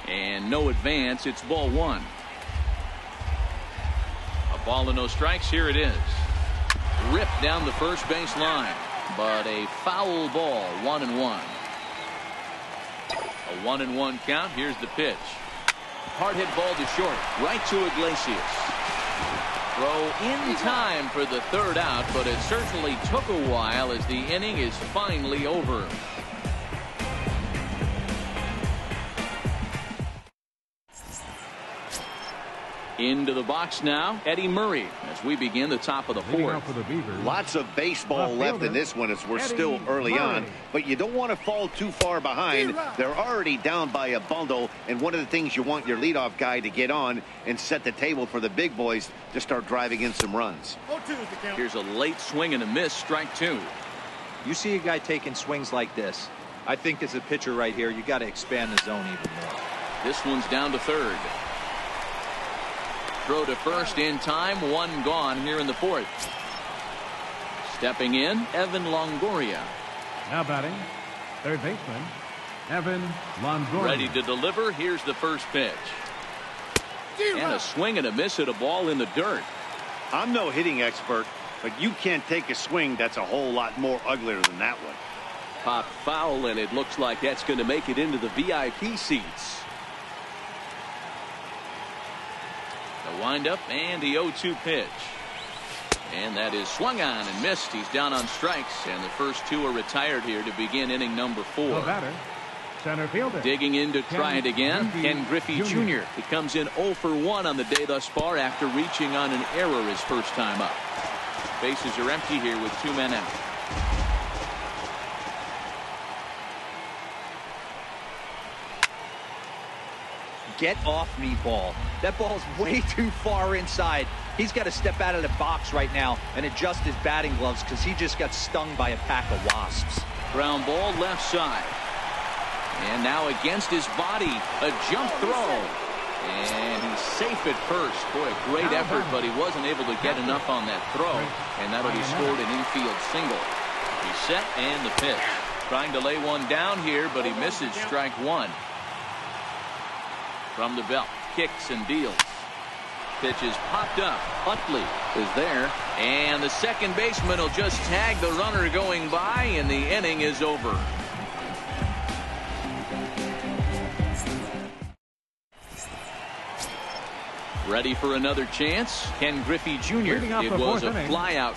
And no advance. It's ball one. A ball and no strikes. Here it is. Ripped down the first base line. But a foul ball. 1-1. A 1-1 count. Here's the pitch. Hard hit ball to short. Right to Iglesias. Throw in time for the third out, but it certainly took a while as the inning is finally over. Into the box now, Eddie Murray, as we begin the top of the fourth. Lots of baseball left in this one as we're still early on, but you don't want to fall too far behind. They're already down by a bundle, and one of the things you want your leadoff guy to get on and set the table for the big boys to start driving in some runs. Here's a late swing and a miss, strike two. You see a guy taking swings like this. I think as a pitcher right here, you got to expand the zone even more. This one's down to third. Throw to first in time. One gone here in the fourth. Stepping in, Evan Longoria. Now batting, third baseman, Evan Longoria. Ready to deliver. Here's the first pitch. And a swing and a miss at a ball in the dirt. I'm no hitting expert, but you can't take a swing that's a whole lot more uglier than that one. Pop foul, and it looks like that's going to make it into the VIP seats. The windup and the 0-2 pitch. And that is swung on and missed. He's down on strikes, and the first two are retired here to begin inning number 4. The batter, center fielder. Digging in to try it again, Ken Griffey Jr. He comes in 0 for 1 on the day thus far after reaching on an error his first time up. Bases are empty here with 2 men out. Get off me, ball. That ball's way too far inside. He's got to step out of the box right now and adjust his batting gloves because he just got stung by a pack of wasps. Ground ball left side. And now against his body, a jump throw. And he's safe at first. Boy, a great effort, but he wasn't able to get enough on that throw. And that'll be scored an infield single. He's set and the pitch. Trying to lay one down here, but he misses strike one. From the belt, kicks and deals. Pitch is popped up. Utley is there. And the second baseman will just tag the runner going by, and the inning is over. Ready for another chance? Ken Griffey Jr. It was a flyout.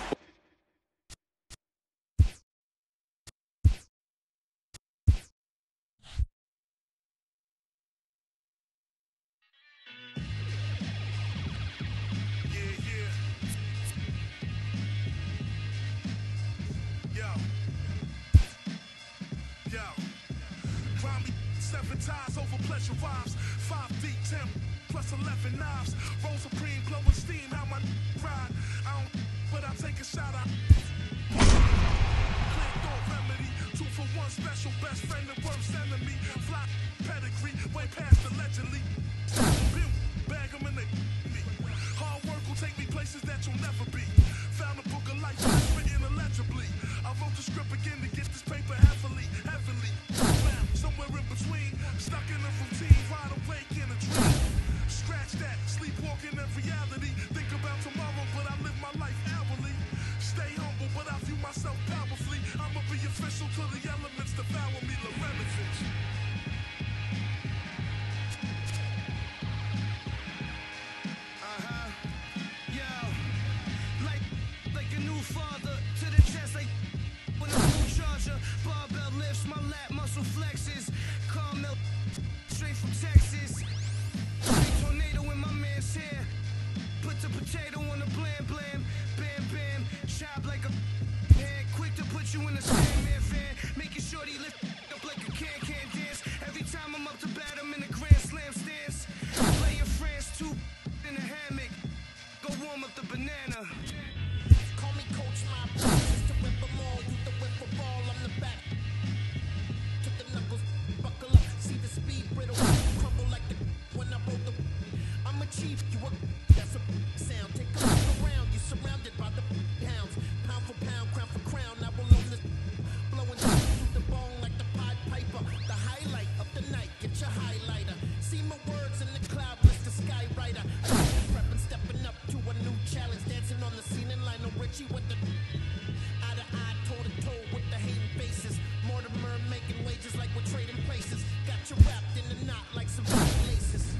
She went the eye to eye, toe to toe with the hating faces. Mortimer making wages like we're trading places. Got you wrapped in a knot like some laces.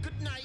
Good night.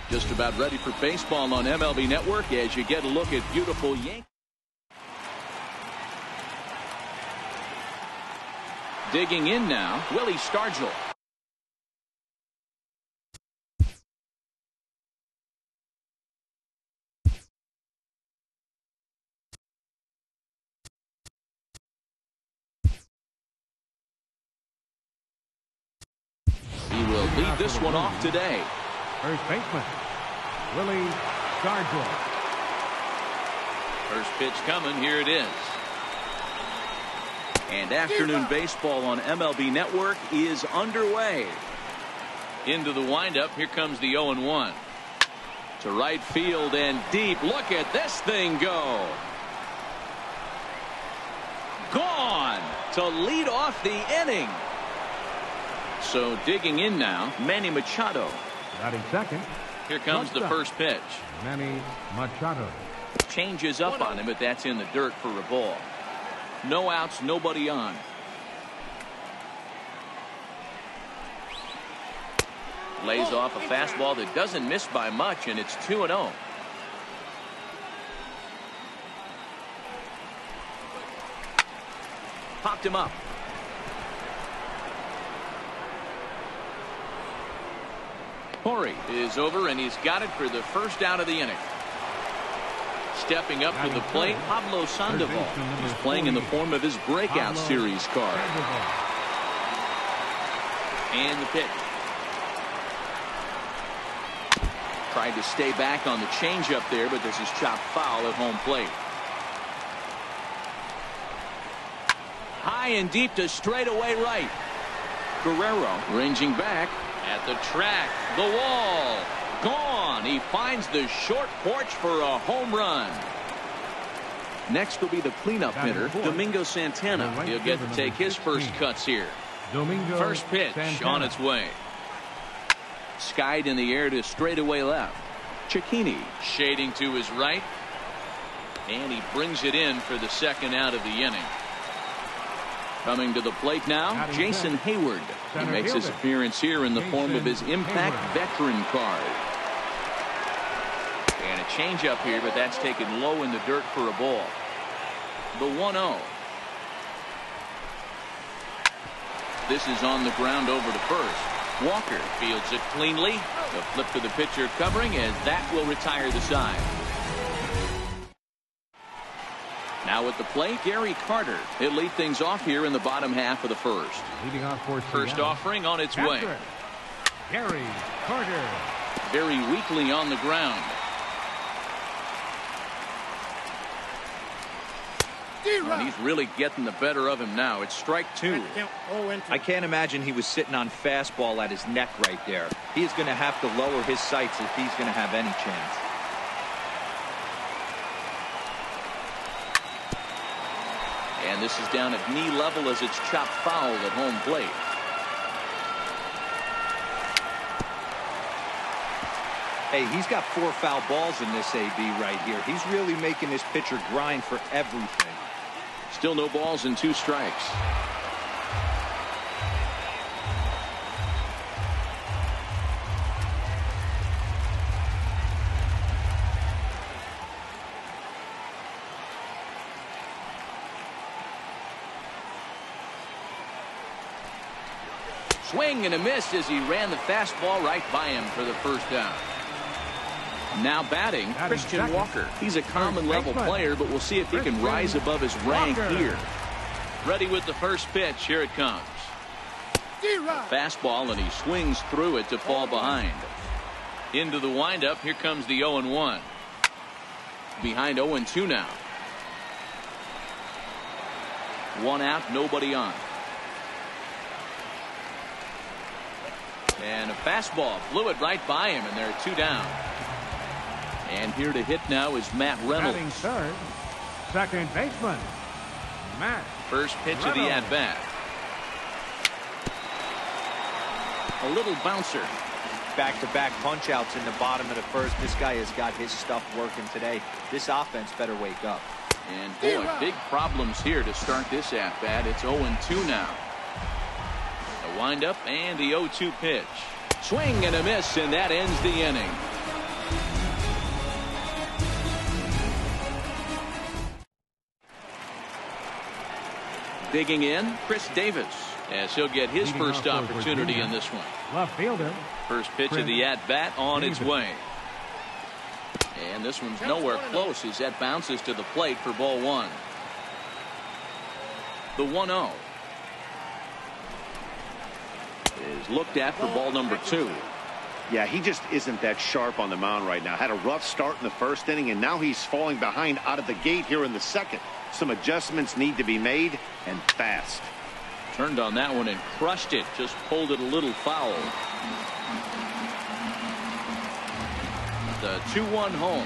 Just about ready for baseball on MLB Network as you get a look at beautiful Yankees. Digging in now, Willie Stargell. He will lead this one off today. First baseman, Willie Stargell. First pitch coming. Here it is. And afternoon baseball on MLB Network is underway. Into the windup. Here comes the 0-1. To right field and deep. Look at this thing go. Gone to lead off the inning. So digging in now, Manny Machado. Batting second. Here comes the first pitch. Manny Machado. Changes up on him, but that's in the dirt for a ball. No outs, nobody on. Lays off a fastball that doesn't miss by much, and it's 2-0. Popped him up. Corey is over, and he's got it for the first out of the inning. Stepping up to the plate, Pablo Sandoval. He's playing in the form of his breakout series card. And the pitch. Tried to stay back on the changeup there, but this is chopped foul at home plate. High and deep to straightaway right. Guerrero ranging back at the track. The wall. Gone. He finds the short porch for a home run. Next will be the cleanup hitter, Domingo Santana. He'll get to take his first cuts here. First pitch on its way. Skied in the air to straightaway left. Cecchini shading to his right. And he brings it in for the second out of the inning. Coming to the plate now, Jason Hayward. He makes his appearance here in the form of his Impact Veteran card. And a changeup here, but that's taken low in the dirt for a ball. The 1-0. This is on the ground over to first. Walker fields it cleanly. The flip to the pitcher covering, and that will retire the side. Now at the plate, Gary Carter. He'll lead things off here in the bottom half of the first. Leading off for first offering on its way. Gary Carter. Very weakly on the ground. And he's really getting the better of him now. It's strike two. I can't imagine he was sitting on fastball at his neck right there. He is going to have to lower his sights if he's going to have any chance. And this is down at knee level as it's chopped foul at home plate. Hey, he's got 4 foul balls in this AB right here. He's really making this pitcher grind for everything. Still no balls and 2 strikes. Swing and a miss as he ran the fastball right by him for the first down. Now batting, Christian Walker. He's a common level player, but we'll see if he can rise above his rank here. Ready with the first pitch. Here it comes. Fastball, and he swings through it to fall behind. Into the windup. Here comes the 0-1. Behind 0-2 now. 1 out, nobody on. And a fastball blew it right by him, and there are 2 down. And here to hit now is Matt Reynolds. Batting third, second baseman, Matt. First pitch of the at-bat. A little bouncer. Back-to-back punch-outs in the bottom of the first. This guy has got his stuff working today. This offense better wake up. And boy, big problems here to start this at-bat. It's 0-2 now. A windup and the 0-2 pitch. Swing and a miss, and that ends the inning. Digging in, Chris Davis, as he'll get his first opportunity in this one. Left fielder. First pitch of the at-bat on its way. And this one's nowhere close as that bounces to the plate for ball 1. The 1-0 is looked at for ball number 2. Yeah, he just isn't that sharp on the mound right now. Had a rough start in the first inning, and now he's falling behind out of the gate here in the second. Some adjustments need to be made, and fast. Turned on that one and crushed it. Just pulled it a little foul. The 2-1 home.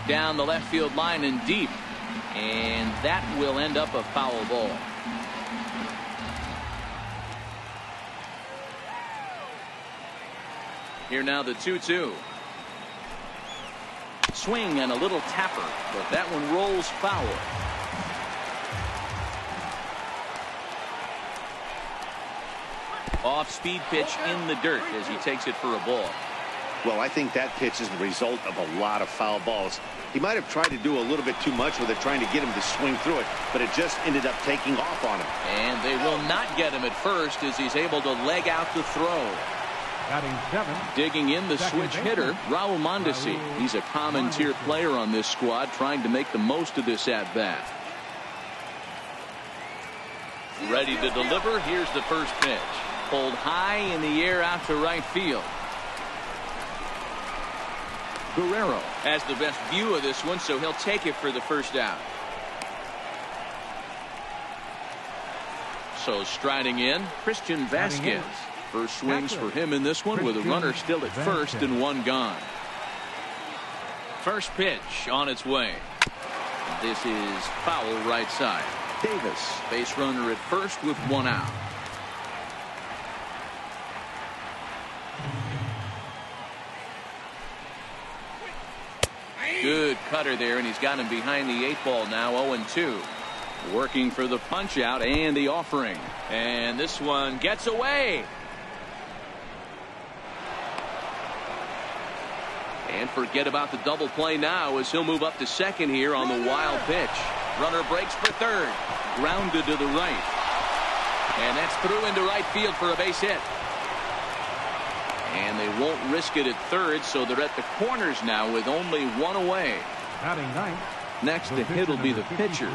Down the left field line and deep. And that will end up a foul ball. Here now the 2-2. Swing and a little tapper, but that one rolls foul. Off-speed pitch in the dirt as he takes it for a ball. Well, I think that pitch is the result of a lot of foul balls. He might have tried to do a little bit too much with it, trying to get him to swing through it, but it just ended up taking off on him. And they will not get him at first as he's able to leg out the throw. Batting 7. Digging in the switch hitter, Raul Mondesi. He's a common tier player on this squad, trying to make the most of this at-bat. Ready to deliver. Here's the first pitch. Pulled high in the air out to right field. Guerrero has the best view of this one, so he'll take it for the first out. So striding in, Christian Vasquez. First swings for him in this one with a runner still at first and one gone. First pitch on its way. This is foul right side. Davis, base runner at first with one out. Good cutter there, and he's got him behind the 8 ball now, 0-2. Working for the punch out and the offering. And this one gets away. And forget about the double play now as he'll move up to second here on the wild pitch. Runner breaks for third. Grounded to the right. And that's through into right field for a base hit. And they won't risk it at third, so they're at the corners now with only one away. Batting 9. Next to hit will be the pitcher.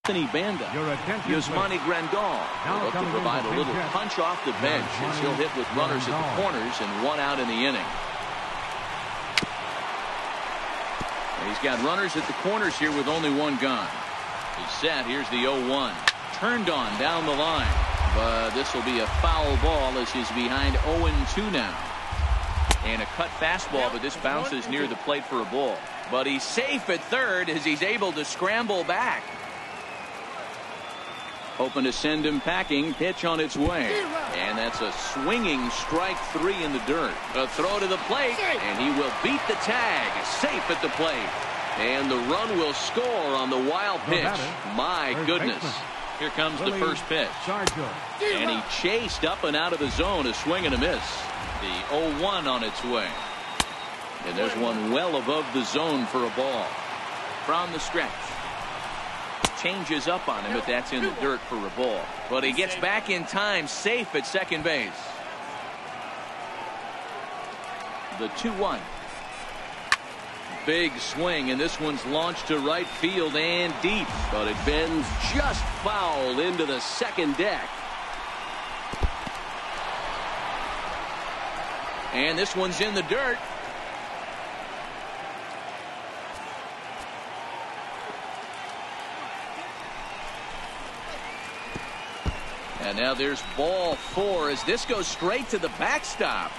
Anthony Banda. Yasmani Grandal will look to provide a little punch off the bench as he'll hit with runners at the corners and one out in the inning. And he's got runners at the corners here with only one gone. He's set. Here's the 0-1. Turned on down the line. But this will be a foul ball as he's behind 0-2 now. And a cut fastball, but this bounces near the plate for a ball. But he's safe at third as he's able to scramble back. Hoping to send him packing. Pitch on its way. And that's a swinging strike 3 in the dirt. A throw to the plate. And he will beat the tag. Safe at the plate. And the run will score on the wild pitch. My goodness. Here comes the first pitch. And he chased up and out of the zone. A swing and a miss. The 0-1 on its way. And there's one well above the zone for a ball. From the stretch. Changes up on him, but that's in the dirt for a ball. But he gets back in time, safe at second base. The 2-1. Big swing, and this one's launched to right field and deep. But it bends just foul into the second deck. And this one's in the dirt. And now there's ball 4 as this goes straight to the backstop.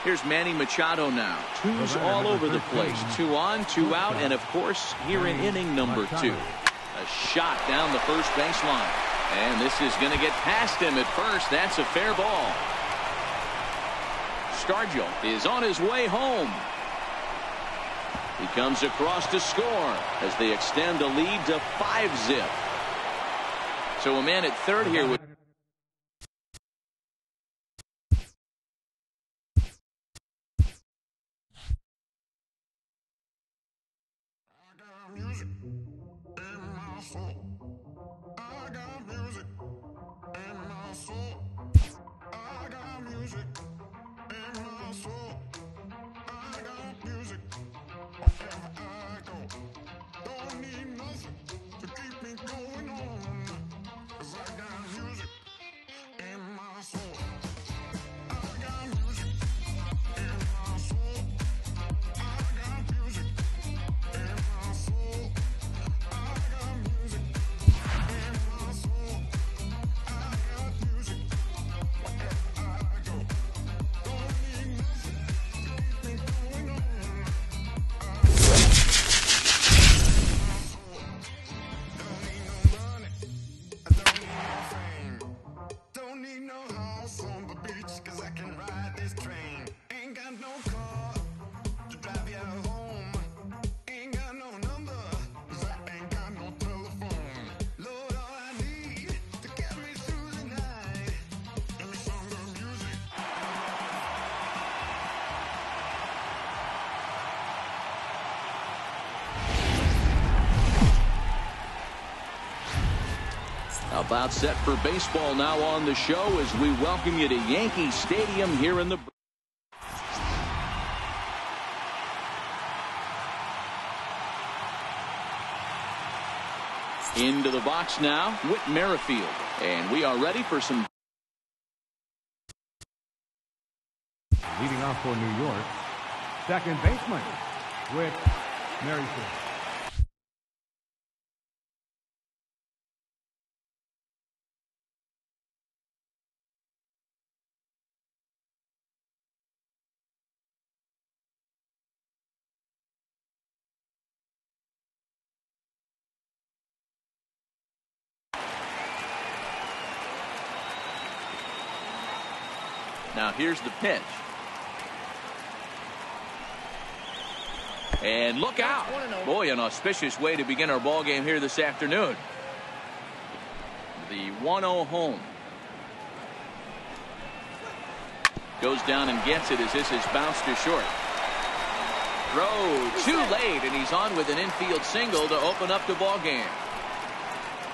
Here's Manny Machado now. 2's all over the place. 2 on, 2 out, and of course here in inning number 2. A shot down the first baseline. And this is going to get past him at first. That's a fair ball. Stargell is on his way home. He comes across to score as they extend a lead to 5-zip. So a man at third here with About set for baseball now on the show as we welcome you to Yankee Stadium here in the into the box now, Whit Merrifield, and we are ready for some. Leading off for New York, second baseman, Whit Merrifield. Now here's the pitch. And look out. Boy, an auspicious way to begin our ball game here this afternoon. The 1-0 home. Goes down and gets it as this is bounced to short. Throw too late, and he's on with an infield single to open up the ball game.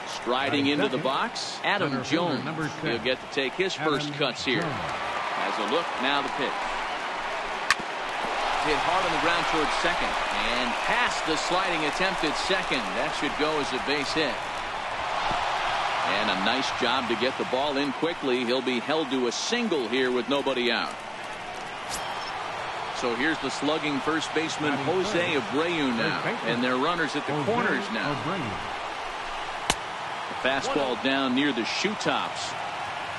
Striding into the box, Adam Jones. He'll get to take his first cuts here. Has a look, now the pitch. Hit hard on the ground towards second, and past the sliding attempt at second. That should go as a base hit. And a nice job to get the ball in quickly. He'll be held to a single here with nobody out. So here's the slugging first baseman Jose Abreu now, and their runners at the corners now. The fastball down near the shoe tops.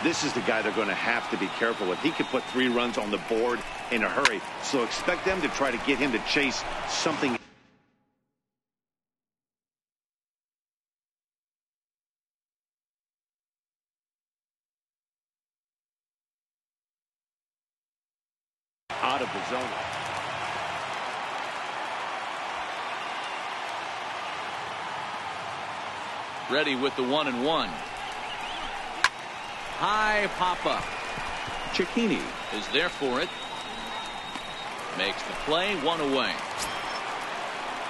This is the guy they're going to have to be careful with. He could put 3 runs on the board in a hurry. So expect them to try to get him to chase something. Out of the zone. Ready with the 1-1. High pop-up. Cicchini is there for it. Makes the play, 1 away.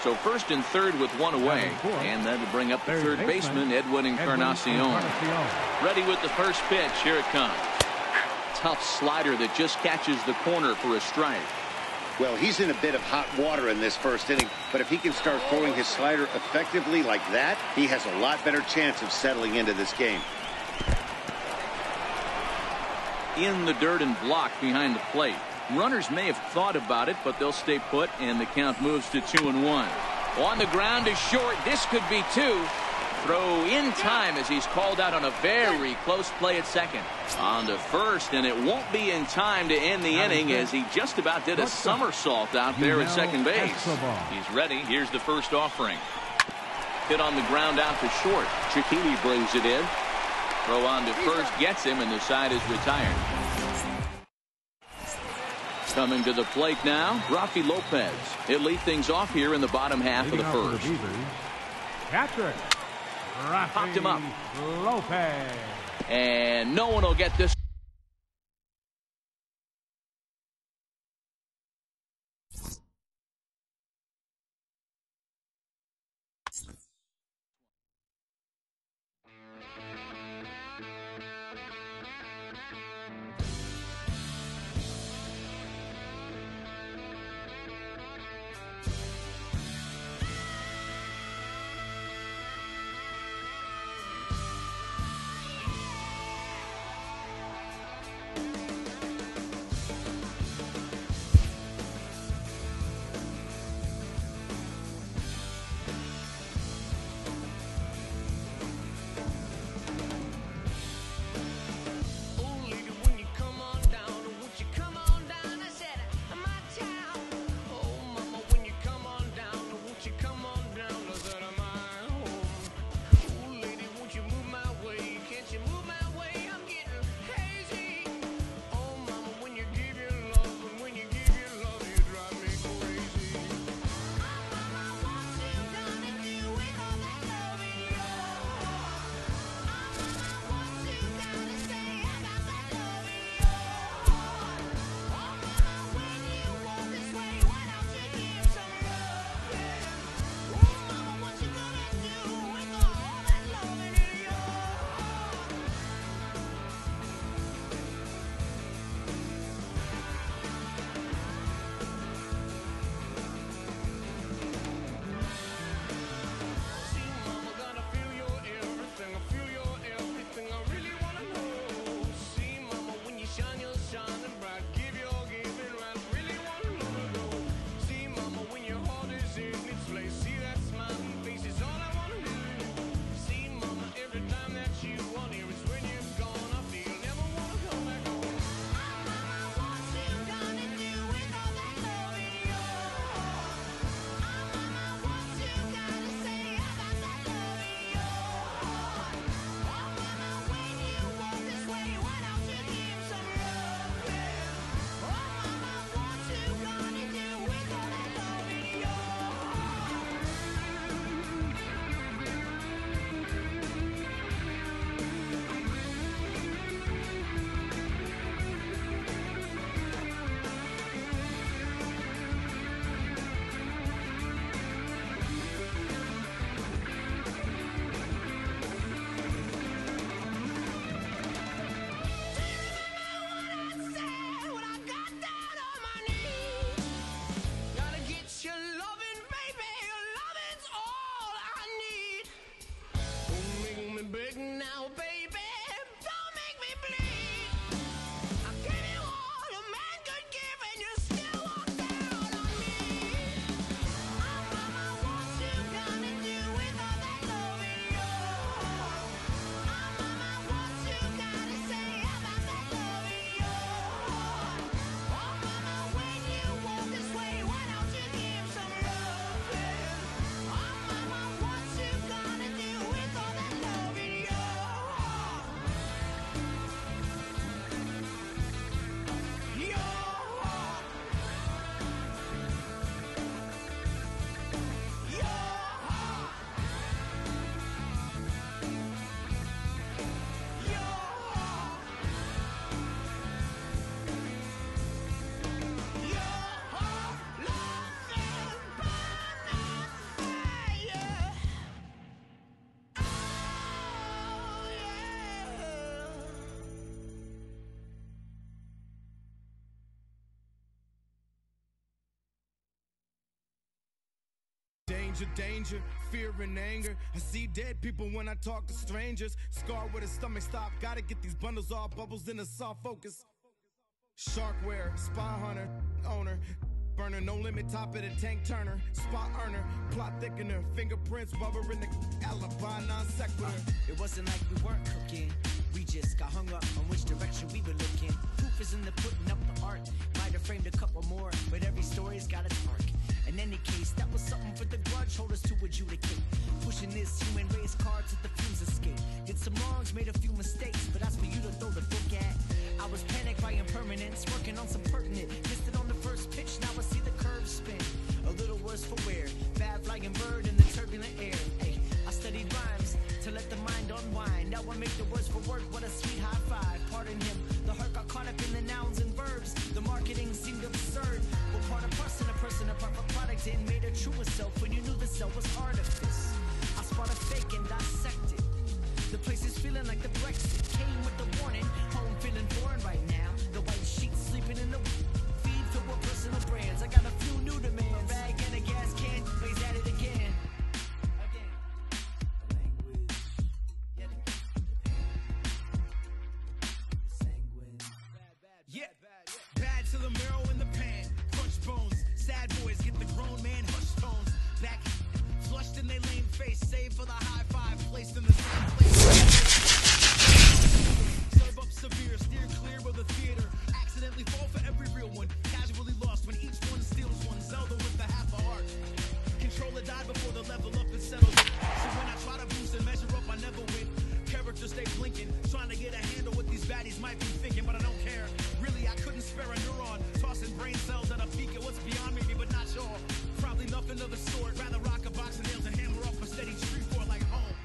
So first and third with 1 away. And that'll bring up the third baseman, Edwin Encarnacion. Ready with the first pitch. Here it comes. Tough slider that just catches the corner for a strike. Well, he's in a bit of hot water in this first inning, but if he can start throwing his slider effectively like that, he has a lot better chance of settling into this game. In the dirt and blocked behind the plate. Runners may have thought about it, but they'll stay put, and the count moves to 2-1. On the ground is short. This could be 2. Throw in time as he's called out on a very close play at second. On to first, and it won't be in time to end the inning as he just about did a somersault out there at second base. He's ready. Here's the first offering. Hit on the ground out to short. Cicchini brings it in. Throw on to first gets him, and the side is retired. Coming to the plate now, Rafi Lopez. He'll lead things off here in the bottom half of the first. Patrick Rafi Popped him up. Lopez. And no one will get this. danger, fear and anger. I see dead people when I talk to strangers. Scarred with a stomach stop, gotta get these bundles off, bubbles in a soft focus. Sharkware, spy hunter, owner, burner, no limit, top of the tank turner, spot earner, plot thickener, fingerprints, bubber in the alibi, non sequitur. It wasn't like we weren't cooking. We just got hung up on which direction we were looking. Proof is in the putting up the art. Might have framed a couple more, but every story's got its arc. In any case, that was something for the grudge holders to adjudicate. Pushing this human race cards at the fumes escape. Did some wrongs, made a few mistakes, but that's for you to throw the book at. I was panicked by impermanence, working on some pertinent. Missed it on the first pitch, now I see the curve spin. A little worse for wear, bad flying bird in the turbulent air. Ay, I studied rhymes to let the mind unwind. Now I make the words for work, what a sweet high five. Pardon him, the heart got caught up in the nouns and verbs. The marketing seemed absurd. Well, part of person, a proper product and made a truer self when you knew the self was artifice. I spot a fake and dissect it. The place is feeling like the Brexit came with the warning. Home feeling foreign right now. The white sheets sleeping in the feed for what personal brands. I got a few new demands. A bag and a gas can, plays at it again. Yeah, bad to the marrow in the pan. Crunch bones, sad boys get the grown man hush tones. Back flushed in their lame face, save for the high five placed in the same place. Serve up severe, steer clear of the theater. Accidentally fall for every real one. Casually lost when each one steals one. Zelda with the half a heart. Controller died before the level up and settled it. So when I try to boost and measure up, I never win. Characters stay blinking, trying to get a handle what these baddies might be thinking, but I don't care. Really, I couldn't spare a neuron. Tossing brain cells at a peak at what's beyond me, but not sure. Probably nothing of the sort. Rather rock a box of nails and hammer off a steady street for like home.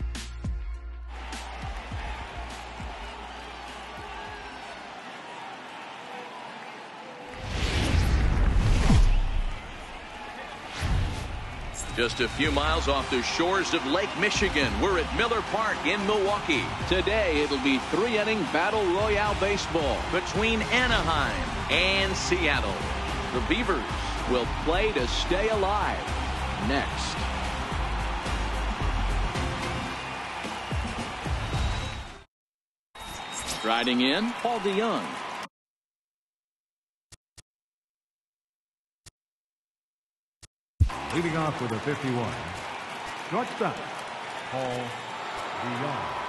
Just a few miles off the shores of Lake Michigan, we're at Miller Park in Milwaukee. Today, it'll be 3-inning battle royale baseball between Anaheim and Seattle. The Beavers will play to stay alive next. Riding in, Paul DeYoung. Leading off with a 51, shortstop, Paul DeYoung.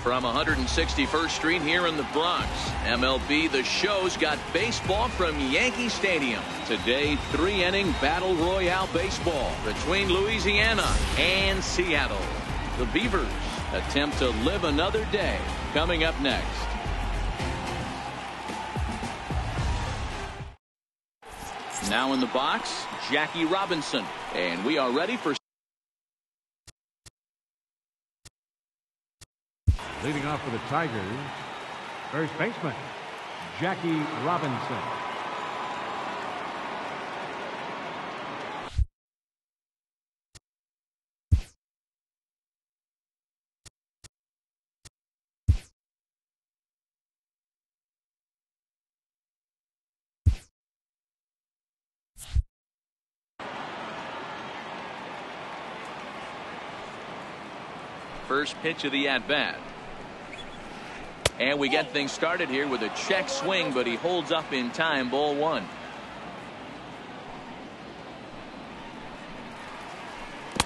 From 161st Street here in the Bronx, MLB The Show's got baseball from Yankee Stadium. Today, 3-inning Battle Royale baseball between Louisiana and Seattle. The Beavers attempt to live another day. Coming up next. Now in the box, Jackie Robinson. And we are ready for... Leading off for the Tigers, first baseman, Jackie Robinson. First pitch of the at-bat. And we get things started here with a check swing, but he holds up in time. Ball one.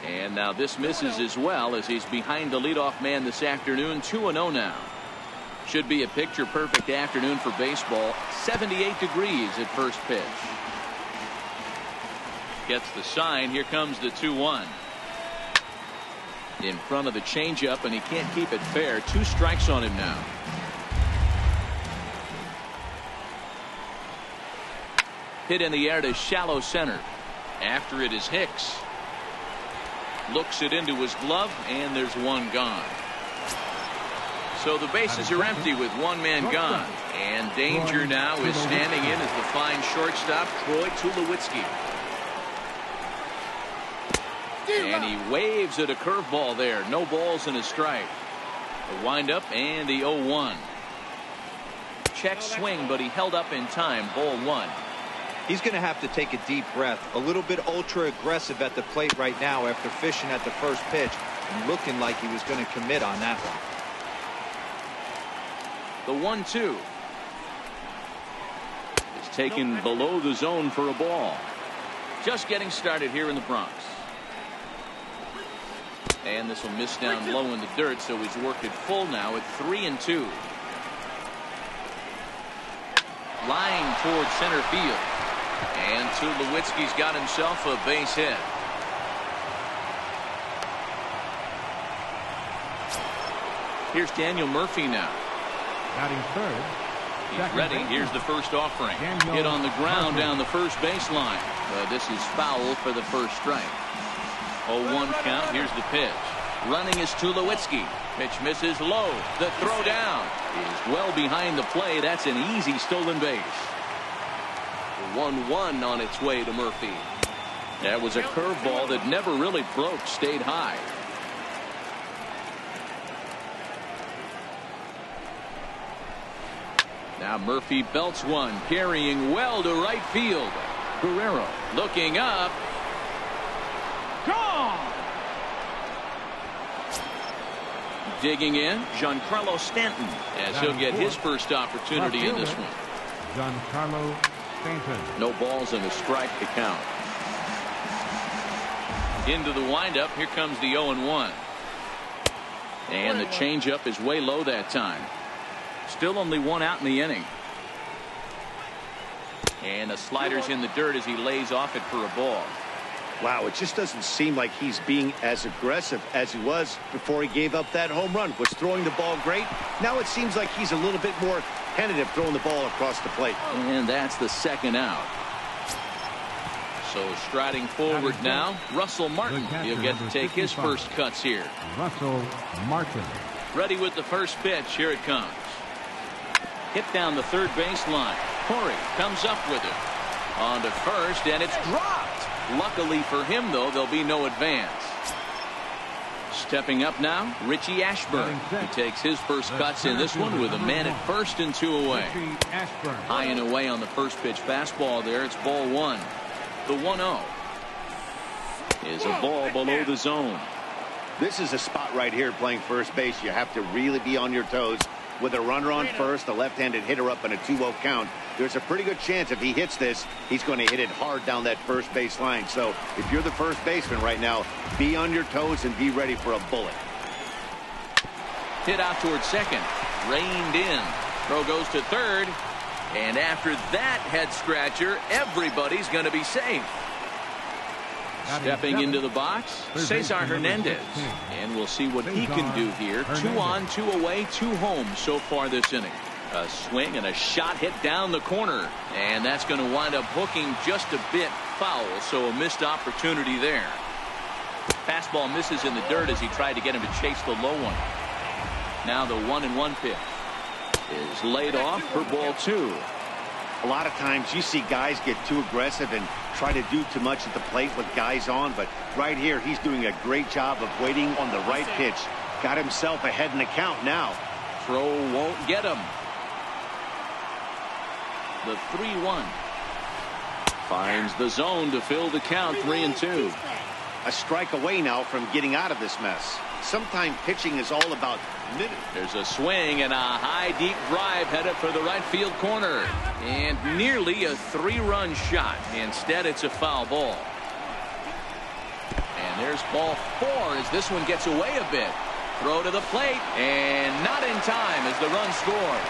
And now this misses as well, as he's behind the leadoff man this afternoon. 2-0 now. Should be a picture-perfect afternoon for baseball. 78 degrees at first pitch. Gets the sign. Here comes the 2-1. In front of the changeup, and he can't keep it fair. 2 strikes on him now. Hit in the air to shallow center. After it is Hicks. Looks it into his glove, and there's one gone. So the bases are empty with one man gone. And danger now is standing in as the fine shortstop, Troy Tulowitzki. And he waves at a curveball there. No balls and a strike. The windup and the 0-1. Check swing, but he held up in time. Ball one. He's going to have to take a deep breath. A little bit ultra aggressive at the plate right now after fishing at the first pitch and looking like he was going to commit on that one. The 1-2 is taken below the zone for a ball. Just getting started here in the Bronx. And this will miss down low in the dirt, so he's worked it full now at 3-2. Line towards center field. And Tulowitzki's got himself a base hit. Here's Daniel Murphy now. Batting third. He's ready. Here's the first offering. Hit on the ground down the first baseline. This is foul for the first strike. 0-1 count. Here's the pitch. Running is Tulowitzki. Pitch misses low. The throw down is well behind the play. That's an easy stolen base. 1-1 on its way to Murphy. That was a curveball that never really broke. Stayed high. Now Murphy belts one, carrying well to right field. Guerrero looking up. Gone. Digging in, Giancarlo Stanton, as he'll get his first opportunity in this one. Giancarlo Stanton. No balls and a strike to count. Into the windup. Here comes the 0-1. And the changeup is way low that time. Still only one out in the inning. And the slider's in the dirt as he lays off it for a ball. Wow, it just doesn't seem like he's being as aggressive as he was before he gave up that home run. Was throwing the ball great. Now it seems like he's a little bit more tentative throwing the ball across the plate. And that's the second out. So striding forward now, Russell Martin. He'll get to take his first cuts here. Russell Martin. Ready with the first pitch. Here it comes. Hit down the third baseline. Corey comes up with it. On to first, and it's dropped. Luckily for him, though, there'll be no advance. Stepping up now, Richie Ashburn. He takes his first cuts in this one with a man at first and 2 away. High and away on the first pitch fastball there. It's ball one. The 1-0 is a ball below the zone. This is a spot right here playing first base. You have to really be on your toes. With a runner on first, a left-handed hitter up in a 2-0 count, there's a pretty good chance if he hits this, he's going to hit it hard down that first base line. So if you're the first baseman right now, be on your toes and be ready for a bullet. Hit out towards second. Reined in. Throw goes to third. And after that head scratcher, everybody's going to be safe. Stepping into the box, Cesar Hernandez. And we'll see what he can do here. 2 on, 2 away, 2 home so far this inning. A swing and a shot hit down the corner. And that's going to wind up hooking just a bit foul. So a missed opportunity there. Fastball misses in the dirt as he tried to get him to chase the low one. Now the 1-1 pitch is laid off for ball 2. A lot of times you see guys get too aggressive and try to do too much at the plate with guys on, but right here he's doing a great job of waiting on the right pitch. Got himself ahead in the count now. Throw won't get him. The 3-1 finds the zone to fill the count. 3-2. A strike away now from getting out of this mess. Sometimes pitching is all about minutes. There's a swing and a high deep drive headed for the right field corner, and nearly a 3-run shot. Instead it's a foul ball. And there's ball 4 as this one gets away a bit. Throw to the plate and not in time as the run scores.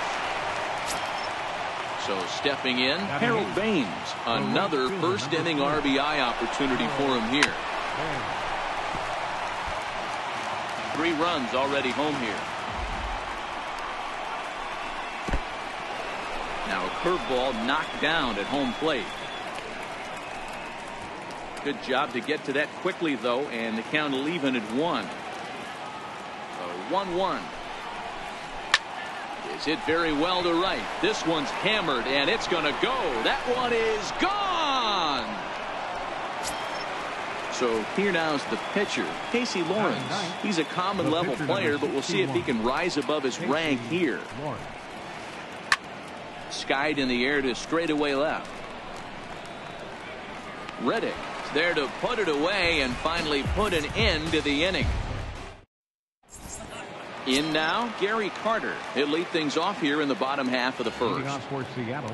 So stepping in, Harold Baines. Another first inning RBI opportunity for him here. 3 runs already home here. Now a curveball knocked down at home plate. Good job to get to that quickly though, and the count will even at 1. A 1-1. Is hit very well to right. This one's hammered and it's going to go. That one is gone. So here now is the pitcher, Casey Lawrence. He's a common level player, but we'll see if he can rise above his rank here. Skied in the air to straightaway left. Reddick is there to put it away and finally put an end to the inning. In now, Gary Carter. He'll lead things off here in the bottom half of the first.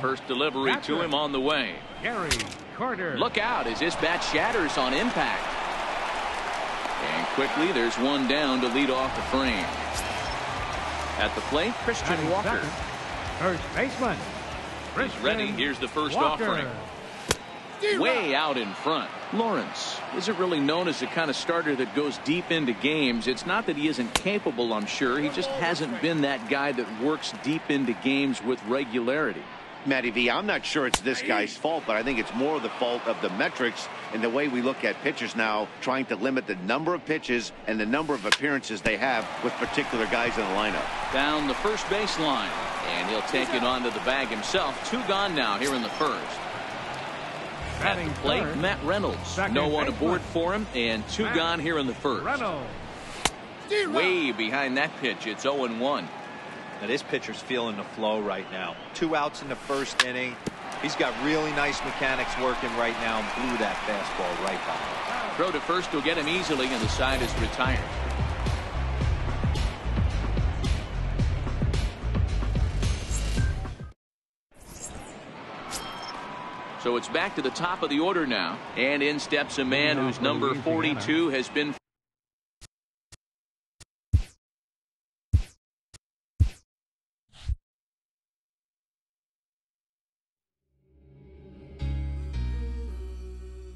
First delivery to him on the way. Gary Carter. Look out as this bat shatters on impact. And quickly there's one down to lead off the frame. At the plate, Christian Walker. First baseman. He's ready. Here's the first offering. Way out in front. Lawrence isn't really known as the kind of starter that goes deep into games. It's not that he isn't capable, I'm sure. He just hasn't been that guy that works deep into games with regularity. Matty V, I'm not sure it's this guy's fault, but I think it's more the fault of the metrics and the way we look at pitchers now, trying to limit the number of pitches and the number of appearances they have with particular guys in the lineup. Down the first baseline, and he'll take it onto the bag himself. 2 gone now here in the first. At the plate, Matt Reynolds. No one aboard for him, and 2 gone here in the first. Way behind that pitch, it's 0-1. Now this pitcher's feeling the flow right now. 2 outs in the first inning. He's got really nice mechanics working right now and blew that fastball right by. Throw to first will get him easily, and the side is retired. So it's back to the top of the order now, and in steps a man whose number 42 has been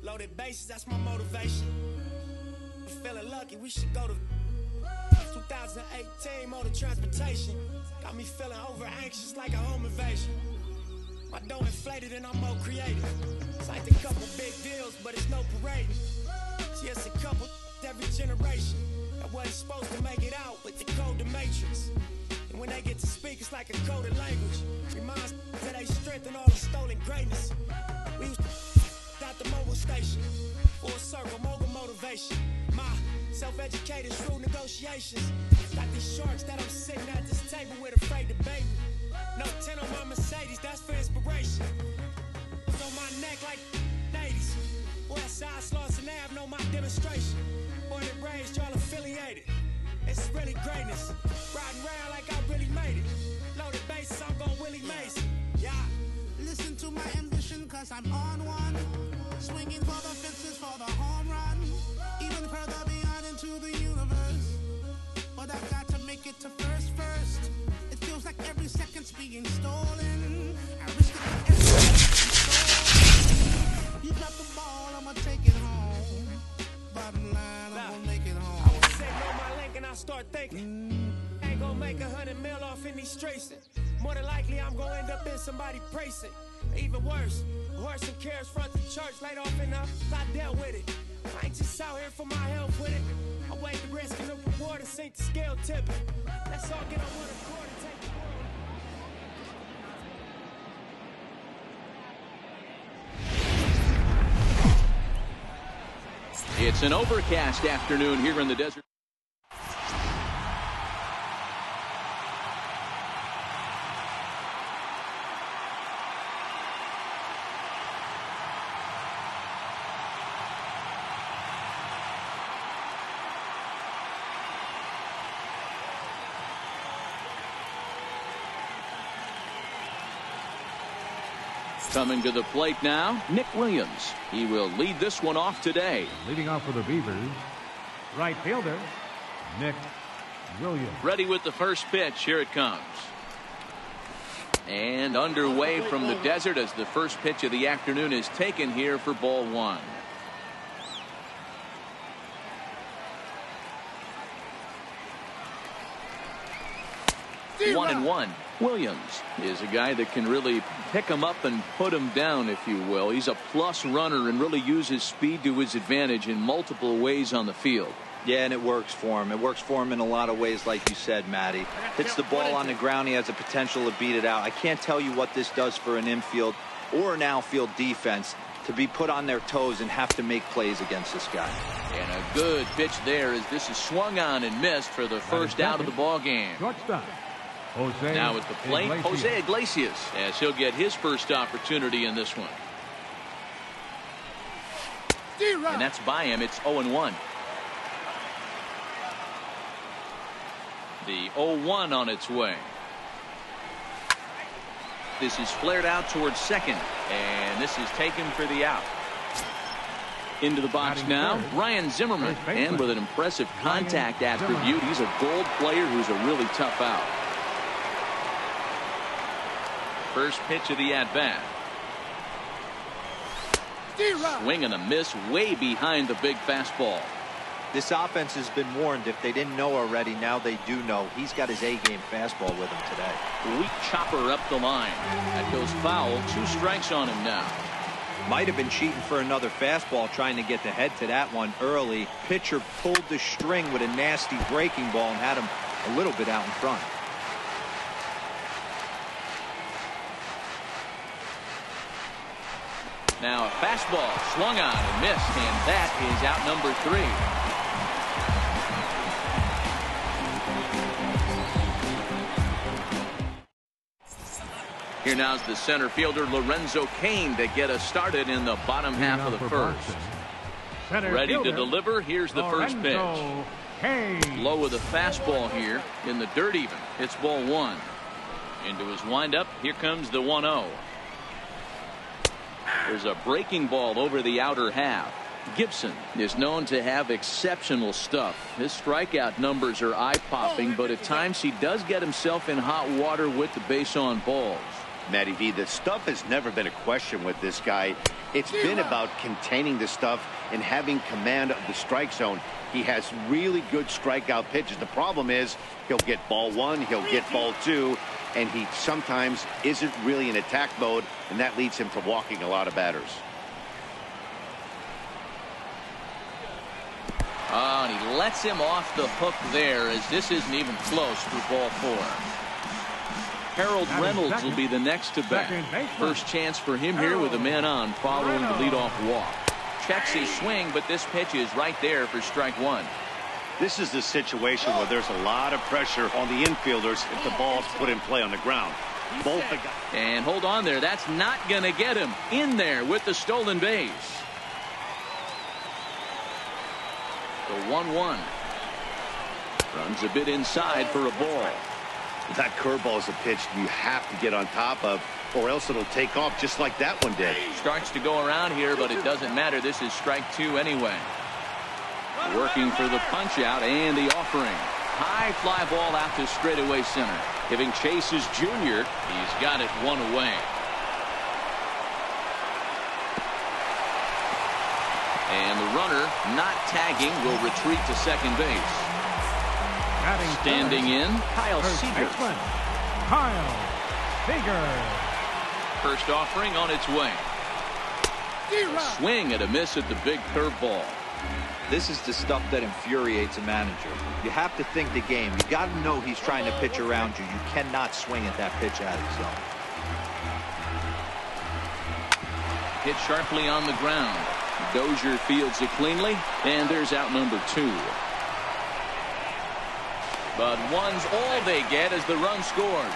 loaded bases, that's my motivation. I'm feeling lucky, we should go to 2018 motor transportation. Got me feeling over anxious like a home invasion. My dough inflated and I'm more creative. Signed a couple big deals, but it's no parade. Just a couple every generation that wasn't supposed to make it out with the code the matrix. And when they get to speak, it's like a coded language. Reminds that they strength and all the stolen greatness. We used to at the mobile station. Full circle, mogul motivation. My self-educated, shrewd negotiations. Got these sharks that I'm sitting at this table with, afraid to bait me. No 10 on my Mercedes, that's for inspiration. It's on my neck like 80s. Westside Slauson Ave, know my demonstration. Born and raised, y'all affiliated. It's really greatness. Riding around like I really made it. Loaded bases, I'm gon' Willie Mason. Yeah. Listen to my ambition, cause I'm on one. Swinging for the fences for the home run. Even further beyond into the universe. But I've got to make it to first. thinking. Ain't gonna make 100 mil off in these stracing. More than likely, I'm gonna end up in somebody bracing. Even worse, a horse and carriage front the church, laid off enough, I dealt with it. I ain't just out here for my health with it. I weigh the risk and the reward and sink the scale tipping. Let's all get on one accord and take the world. It's an overcast afternoon here in the desert. Coming to the plate now, Nick Williams. He will lead this one off today. Leading off for the Beavers, right fielder, Nick Williams. Ready with the first pitch. Here it comes. And underway from the desert as the first pitch of the afternoon is taken here for ball one. One and one. Williams is a guy that can really pick him up and put him down, if you will. He's a plus runner and really uses speed to his advantage in multiple ways on the field. Yeah, and it works for him. It works for him in a lot of ways, like you said, Matty. Hits the ball on the ground. He has the potential to beat it out. I can't tell you what this does for an infield or an outfield defense to be put on their toes and have to make plays against this guy. And a good pitch there as this is swung on and missed for the first out of the ball game. Shortstop, Jose now at the plate, Iglesias. Jose Iglesias, as he'll get his first opportunity in this one. And that's by him. It's 0-1. The 0-1 on its way. This is flared out towards second, and this is taken for the out. Into the box now, Ryan Zimmerman, and with an impressive contact attribute, he's a gold player who's a really tough out. First pitch of the at-bat. Swing and a miss way behind the big fastball. This offense has been warned. If they didn't know already, now they do know. He's got his A-game fastball with him today. Weak chopper up the line. That goes foul. 2 strikes on him now. Might have been cheating for another fastball, trying to get the head to that one early. Pitcher pulled the string with a nasty breaking ball and had him a little bit out in front. Now a fastball swung on and missed, and that is out number 3. Here now's the center fielder Lorenzo Cain to get us started in the bottom half of the first. Ready to deliver. Here's the first pitch. Low with a fastball here in the dirt even. It's ball 1. Into his windup. Here comes the 1-0. There's a breaking ball over the outer half. Gibson is known to have exceptional stuff. His strikeout numbers are eye-popping, but at times he does get himself in hot water with the base on balls. Matty V, the stuff has never been a question with this guy. It's been about containing the stuff and having command of the strike zone. He has really good strikeout pitches. The problem is he'll get ball 1, he'll get ball 2, and he sometimes isn't really in attack mode, and that leads him to walking a lot of batters. Oh, and he lets him off the hook there as this isn't even close for ball 4. Harold Reynolds will be the next to bat. First chance for him here with a man on following the leadoff walk. Checks his swing, but this pitch is right there for strike 1. This is the situation where there's a lot of pressure on the infielders if the ball's put in play on the ground. And hold on there. That's not going to get him in there with the stolen base. The 1-1. Runs a bit inside for a ball. That curveball is a pitch you have to get on top of, or else it'll take off just like that one did. Starts to go around here, but it doesn't matter. This is strike 2 anyway. Working for the punch out and the offering. High fly ball out to straightaway center. Giving chase his junior. He's got it 1 away. And the runner not tagging will retreat to second base. Standing in, Kyle Seager. Kyle Seager. First offering on its way. A swing and a miss at the big curveball. This is the stuff that infuriates a manager. You have to think the game. You got to know he's trying to pitch around you. You cannot swing at that pitch out of the zone. Hit sharply on the ground. Dozier fields it cleanly, and there's out number 2. But one's all they get as the run scores.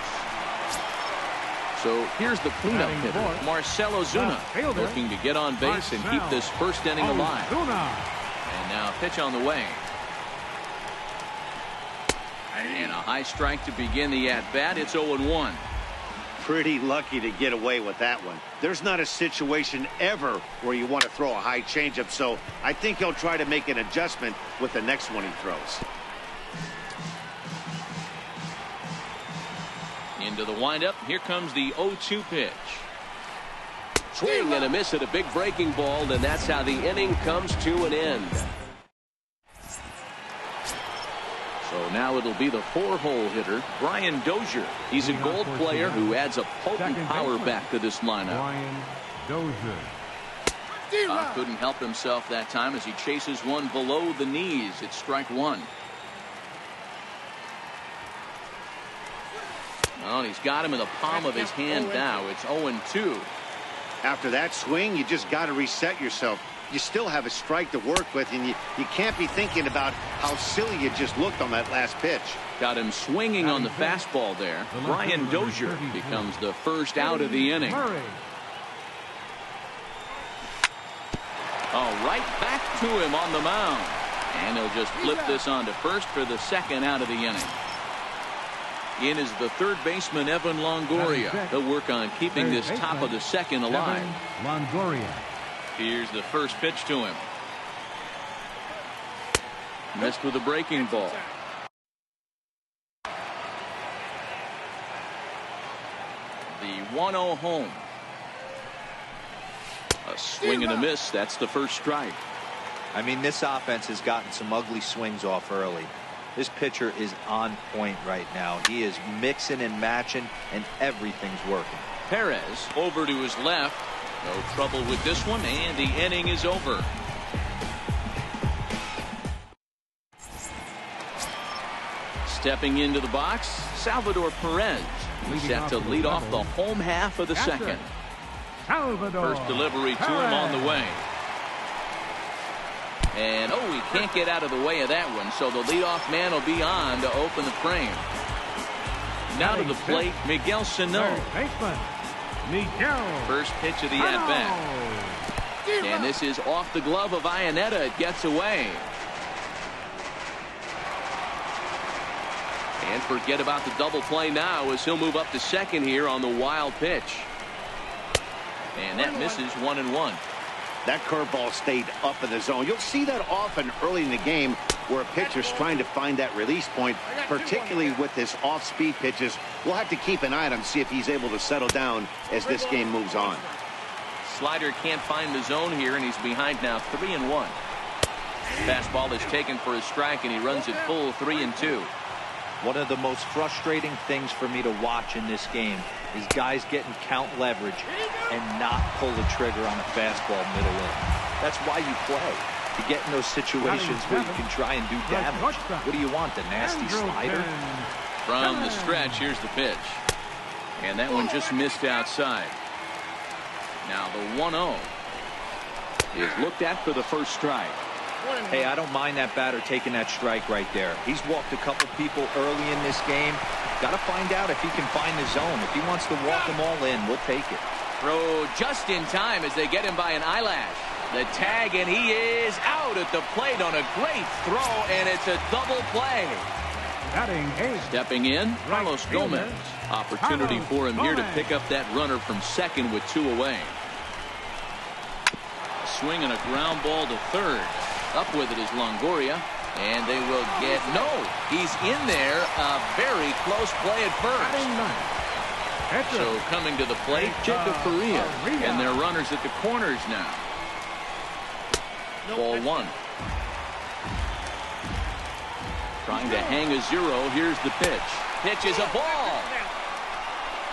So here's the cleanup hitter, Marcell Ozuna, looking to get on base and keep this first inning alive. And now pitch on the way. And a high strike to begin the at-bat. It's 0-1. Pretty lucky to get away with that one. There's not a situation ever where you want to throw a high changeup, so I think he'll try to make an adjustment with the next one he throws. Into the windup. Here comes the 0-2 pitch. Swing and a miss at a big breaking ball, and that's how the inning comes to an end. So now it'll be the 4-hole hitter, Brian Dozier. He's a Gold player who adds a potent power back to this lineup. Brian Dozier. Couldn't help himself that time as he chases one below the knees. It's strike 1. Well, he's got him in the palm of his hand now. It's 0-2. After that swing, you just got to reset yourself. You still have a strike to work with, and you can't be thinking about how silly you just looked on that last pitch. Got him swinging on the fastball there. Brian Dozier becomes the first out of the inning. Oh, right back to him on the mound. And he'll just flip this on to first for the second out of the inning. In is the third baseman, Evan Longoria. He'll work on keeping this top of the second alive. Longoria. Here's the first pitch to him. Missed with a breaking ball. The 1-0 home. A swing and a miss. That's the first strike. I mean, this offense has gotten some ugly swings off early. This pitcher is on point right now. He is mixing and matching, and everything's working. Perez over to his left. No trouble with this one, and the inning is over. Stepping into the box, Salvador Perez. Set to lead off the home half of the second. First delivery to him on the way. And, he can't get out of the way of that one, so the leadoff man will be on to open the frame. Now to the plate, Miguel Sano. First pitch of the at-bat. And this is off the glove of Iannetta. It gets away. And forget about the double play now as he'll move up to second here on the wild pitch. And that misses 1-1. That curveball stayed up in the zone. You'll see that often early in the game where a pitcher's trying to find that release point, particularly with his off-speed pitches. We'll have to keep an eye on him, see if he's able to settle down as this game moves on. Slider can't find the zone here, and he's behind now 3-1. Fastball is taken for a strike, and he runs it full 3-2. One of the most frustrating things for me to watch in this game is guys getting count leverage and not pull the trigger on a fastball middle in. That's why you play, to get in those situations where you can try and do damage. What do you want, the nasty slider? From the stretch, here's the pitch. And that one just missed outside. Now the 1-0 is looked at for the first strike. Hey, I don't mind that batter taking that strike right there. He's walked a couple people early in this game. Got to find out if he can find the zone. If he wants to walk them all in, we'll take it. Throw just in time as they get him by an eyelash. The tag, and he is out at the plate on a great throw, and it's a double play. Stepping in, Carlos Gomez. Opportunity for him here to pick up that runner from second with 2 away. A swing and a ground ball to third. Up with it is Longoria, and they will get he's in there. A very close play at first. So coming to the plate, Jacob Faria, and their runners at the corners now. Ball 1. Trying to hang a 0. Here's the pitch. Pitch is a ball.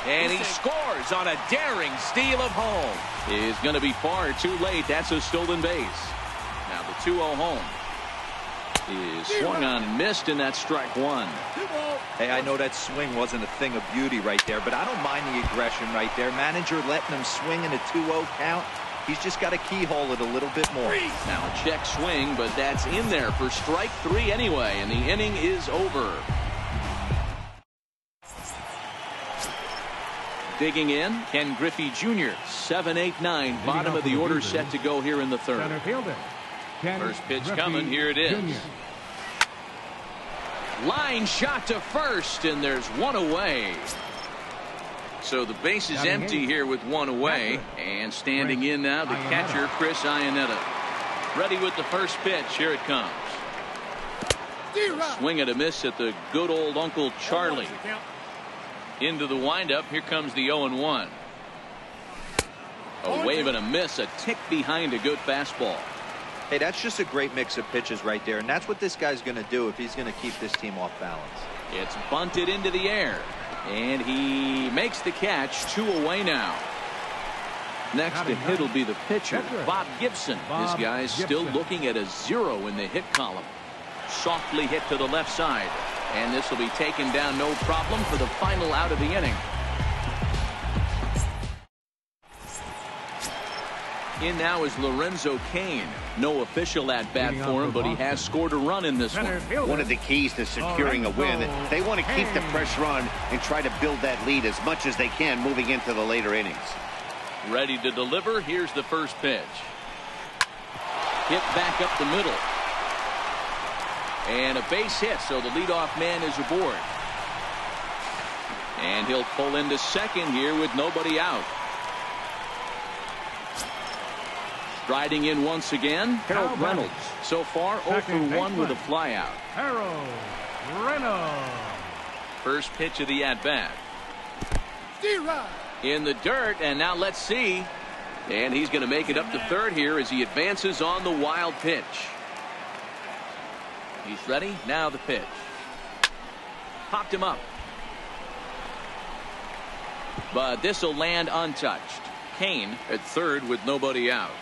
And he scores on a daring steal of home. Is going to be far too late. That's a stolen base. Now the 2-0 home is swung on and missed, and that's strike 1. Hey, I know that swing wasn't a thing of beauty right there, but I don't mind the aggression right there. Manager letting him swing in a 2-0 count. He's just got to keyhole it a little bit more. Now a check swing, but that's in there for strike 3 anyway, and the inning is over. Digging in, Ken Griffey Jr. 7-8-9, bottom of the order set to go here in the third. Center fielder, Ken First pitch Griffey coming. Here it is. Jr. Line shot to first, and there's one away. So the base is empty here with one away. And standing in now, the catcher, Chris Iannetta. Ready with the first pitch. Here it comes. Swing and a miss at the good old Uncle Charlie. Into the windup. Here comes the 0-1. A wave and a miss. A tick behind a good fastball. Hey, that's just a great mix of pitches right there, and that's what this guy's going to do if he's going to keep this team off balance. It's bunted into the air, and he makes the catch. 2 away now. Next to hit will be the pitcher, Bob Gibson. This guy's still looking at a 0 in the hit column. Softly hit to the left side, and this will be taken down no problem for the final out of the inning. In now is Lorenzo Cain. No official at bat for him, but he has scored a run in this one. One of the keys to securing a win, they want to keep the pressure on and try to build that lead as much as they can moving into the later innings. Ready to deliver. Here's the first pitch. Hit back up the middle. And a base hit, so the leadoff man is aboard. And he'll pull into second here with nobody out. Striding in once again, Harold Reynolds. So far 0 for 1 with a flyout. Harold Reynolds. First pitch of the at-bat. In the dirt, and now let's see. And he's going to make it up to third here as he advances on the wild pitch. He's ready. Now the pitch. Popped him up. But this will land untouched. Cain at third with nobody out.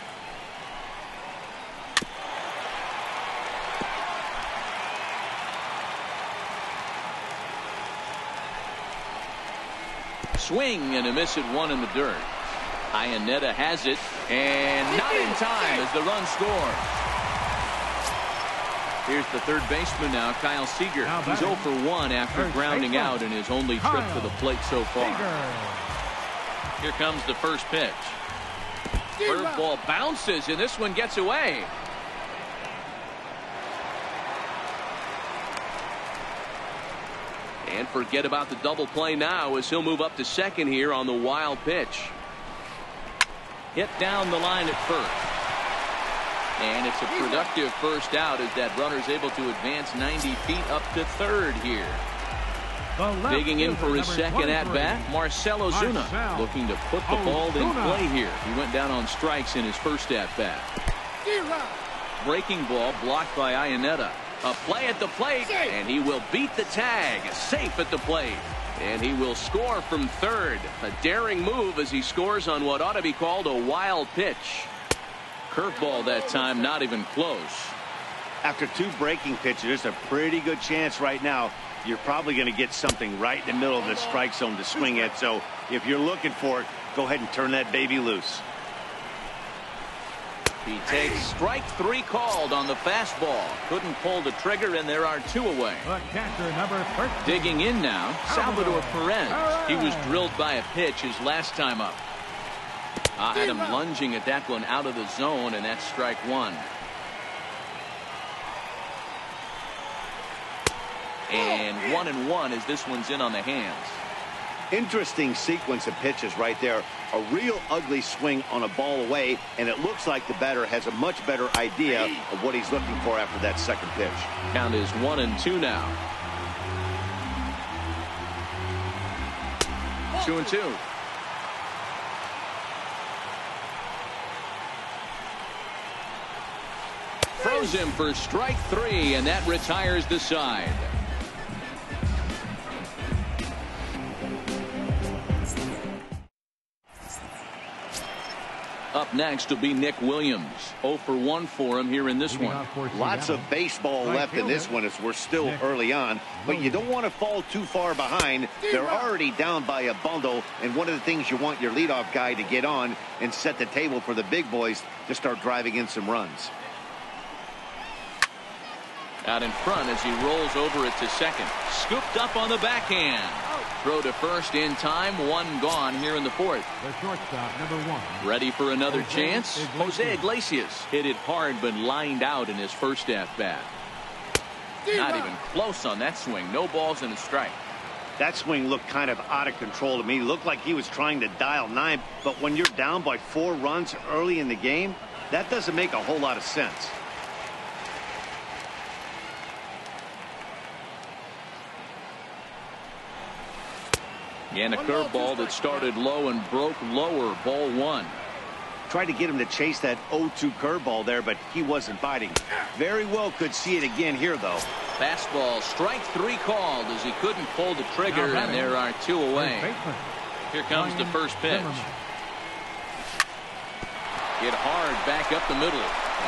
Swing and a miss at 1 in the dirt. Iannetta has it, and not in time as the run scores. Here's the third baseman now, Kyle Seager. He's 0 for 1 after grounding out in his only trip to the plate so far. Here comes the first pitch. Curveball bounces, and this one gets away. And forget about the double play now as he'll move up to second here on the wild pitch. Hit down the line at first. And it's a productive first out as that runner's able to advance 90 feet up to third here. Digging in for his second at-bat, Marcell Ozuna looking to put the ball in play here. He went down on strikes in his first at-bat. Breaking ball blocked by Iannetta. A play at the plate, and he will beat the tag. Safe at the plate. And he will score from third. A daring move as he scores on what ought to be called a wild pitch. Curveball that time, not even close. After 2 breaking pitches, there's a pretty good chance right now you're probably going to get something right in the middle of the strike zone to swing at. So if you're looking for it, go ahead and turn that baby loose. He takes strike 3 called on the fastball. Couldn't pull the trigger, and there are 2 away. Catcher number 13. Digging in now, Salvador Perez. He was drilled by a pitch his last time up. Had him lunging at that one out of the zone, and that's strike 1. And 1-1 as this one's in on the hands. Interesting sequence of pitches right there. A real ugly swing on a ball away, and it looks like the batter has a much better idea of what he's looking for after that second pitch. Count is 1-2 now. 2-2. throws him for strike 3, and that retires the side. Up next will be Nick Williams. 0 for 1 for him here in this one. Lots of baseball left in this one as we're still early on, but you don't want to fall too far behind. They're already down by a bundle, and one of the things you want your leadoff guy to get on and set the table for the big boys to start driving in some runs. Out in front as he rolls over it to second. Scooped up on the backhand. Throw to first in time. 1 gone here in the 4th. The shortstop, number 1. Ready for another chance? Jose Iglesias hit it hard but lined out in his first at-bat. Not even close on that swing. No balls and a strike. That swing looked kind of out of control to me. Looked like he was trying to dial 9, but when you're down by 4 runs early in the game, that doesn't make a whole lot of sense. And a curveball that started low and broke lower. Ball 1. Tried to get him to chase that 0-2 curveball there, but he wasn't biting. Very well could see it again here, though. Fastball, strike 3 called as he couldn't pull the trigger, and there are 2 away. Here comes the first pitch. Hit hard back up the middle.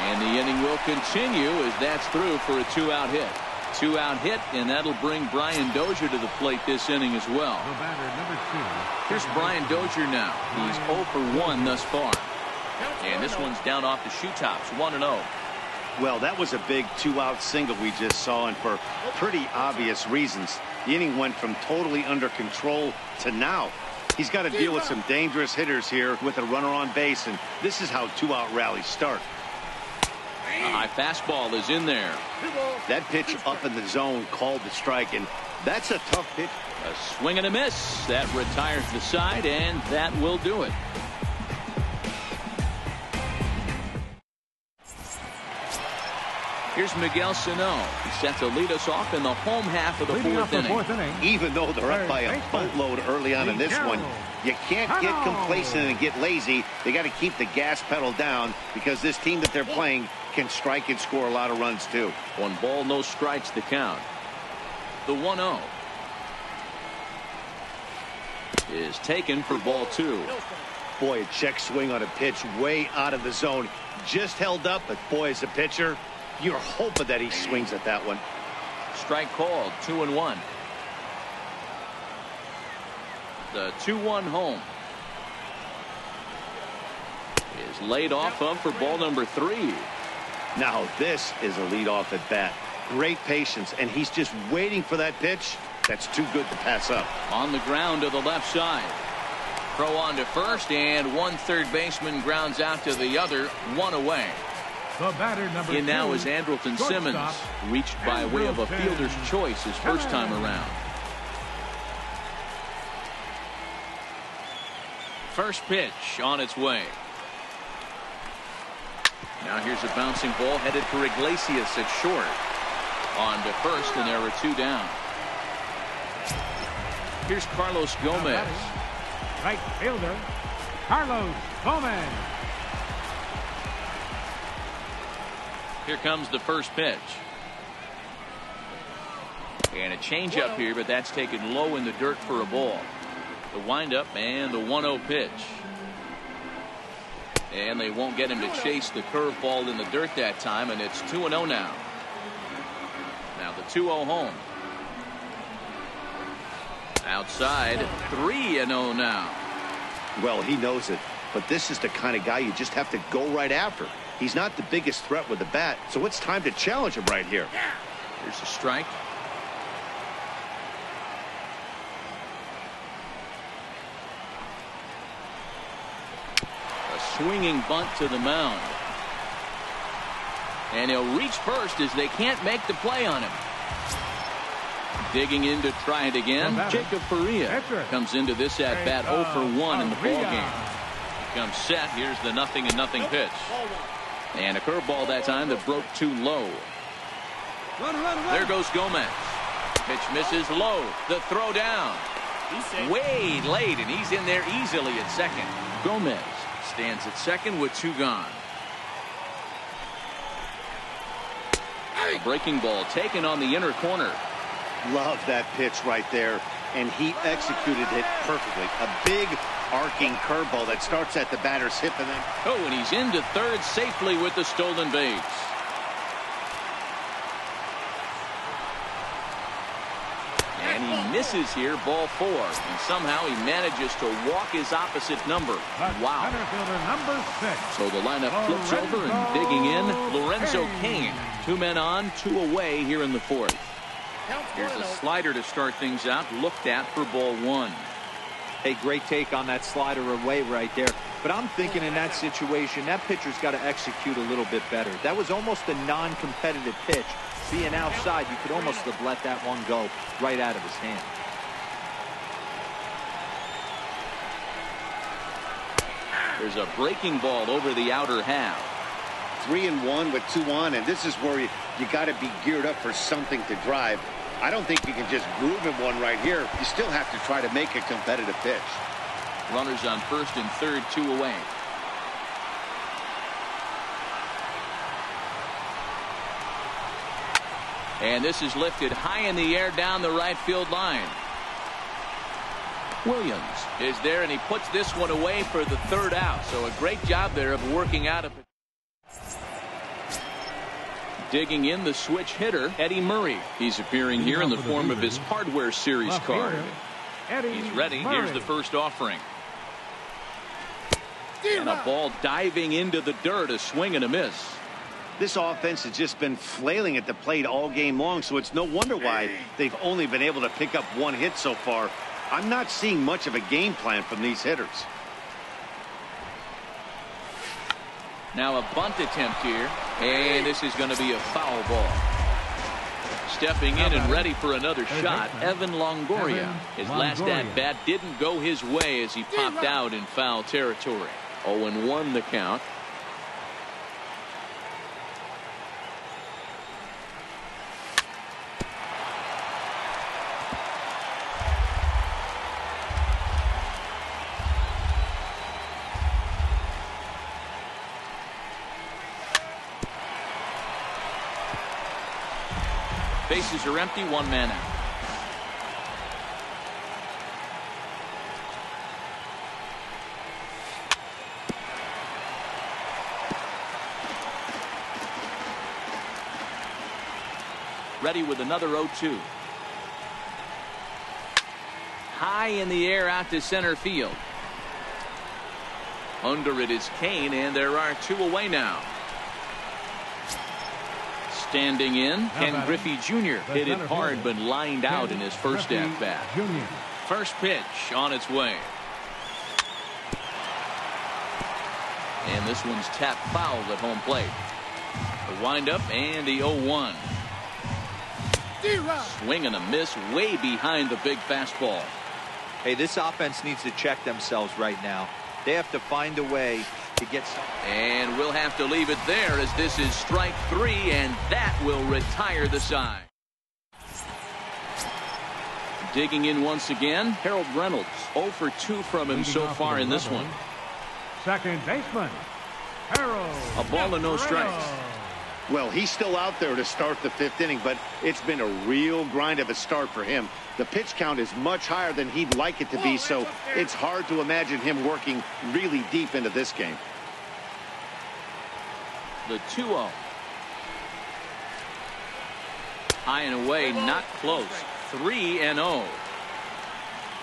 And the inning will continue as that's through for a 2-out hit. 2-out hit, and that'll bring Brian Dozier to the plate this inning as well. The batter, number 2. Here's Brian Dozier now. He's 0 for 1 thus far. And this one's down off the shoe tops, 1-0. Well, that was a big 2-out single we just saw, and for pretty obvious reasons. The inning went from totally under control to now. He's got to deal with some dangerous hitters here with a runner on base, and this is how 2-out rallies start. A high fastball is in there. That pitch up in the zone called the strike, and that's a tough pitch. A swing and a miss. That retires the side, and that will do it. Here's Miguel Sano. He's set to lead us off in the home half of the 4th inning. Even though they're up by a boatload early on in this one, you can't get complacent and get lazy. They got to keep the gas pedal down because this team that they're playing can strike and score a lot of runs too. 1 ball, no strikes the count. The 1-0 is taken for ball 2. Boy, a check swing on a pitch way out of the zone. Just held up, but boy, as a pitcher, you're hoping that he swings at that one. Strike called, 2-1. The 2-1 home is laid off of for ball number 3. Now this is a leadoff at bat. Great patience, and he's just waiting for that pitch. That's too good to pass up. On the ground to the left side. Throw on to first, and 1 third baseman grounds out to the other. 1 away. The batter, number 2. In now is Andrelton Simmons, reached by way of a fielder's choice his first time around. First pitch on its way. Now here's a bouncing ball headed for Iglesias at short. On to first, and there are 2 down. Here's Carlos Gomez. Right fielder, Carlos Gomez. Here comes the first pitch. And a changeup here, but that's taken low in the dirt for a ball. The windup and the 1-0 pitch. And they won't get him to chase the curveball in the dirt that time, and it's 2-0 now. Now the 2-0 home. Outside, 3-0 now. Well, he knows it, but this is the kind of guy you just have to go right after. He's not the biggest threat with the bat, so it's time to challenge him right here. Here's a strike. Swinging bunt to the mound. And he'll reach first as they can't make the play on him. Digging in to try it again. Jacob Faria comes into this at bat 0 for 1 in the ball game. Comes set. Here's the 0-0 pitch. And a curveball that time that broke too low. There goes Gomez. Pitch misses low. The throw down. Way late, and he's in there easily at second. Gomez stands at second with 2 gone. A breaking ball taken on the inner corner. Love that pitch right there, and he executed it perfectly. A big arcing curveball that starts at the batter's hip and then... Oh, and he's into third safely with the stolen base. And he misses here, ball 4. And somehow he manages to walk his opposite number. Wow. Center fielder number 6. So the lineup flips over and digging in, Lorenzo Cain. 2 men on, 2 away here in the 4th. Here's a slider to start things out, looked at for ball 1. Hey, great take on that slider away right there. But I'm thinking in that situation, that pitcher's got to execute a little bit better. That was almost a non-competitive pitch. Being outside, you could almost have let that one go right out of his hand. There's a breaking ball over the outer half. 3-1 with 2 on, and this is where you got to be geared up for something to drive. I don't think you can just groove him one right here. You still have to try to make a competitive pitch. Runners on first and third, 2 away. And this is lifted high in the air down the right field line. Williams is there, and he puts this one away for the 3rd out. So a great job there of working out of it. Digging in the switch hitter, Eddie Murray. He's appearing here in the form of his Hardware Series card. He's ready. Here's the first offering. And a ball diving into the dirt, a swing and a miss. This offense has just been flailing at the plate all game long, so it's no wonder why they've only been able to pick up 1 hit so far. I'm not seeing much of a game plan from these hitters. Now a bunt attempt here, and this is going to be a foul ball. Stepping in and ready for another shot, Evan Longoria. His last at-bat didn't go his way as he popped out in foul territory. 0-1 the count. Bases are empty, 1 man out. Ready with another 0-2. High in the air out to center field. Under it is Cain, and there are 2 away now. Standing in, Ken Griffey Jr. hit it hard but lined out in his first at-bat. First pitch on its way. And this one's tapped foul at home plate. The windup and the 0-1. Swing and a miss way behind the big fastball. Hey, this offense needs to check themselves right now. They have to find a way to get some. And we'll have to leave it there as this is strike 3, and that will retire the side. Digging in once again, Harold Reynolds. 0 for 2 from him so far in this one. Second baseman, Harold. A ball and no strikes. Well, he's still out there to start the 5th inning, but it's been a real grind of a start for him. The pitch count is much higher than he'd like it to be, so it's hard to imagine him working really deep into this game. The 2-0. High and away, not close. 3-0.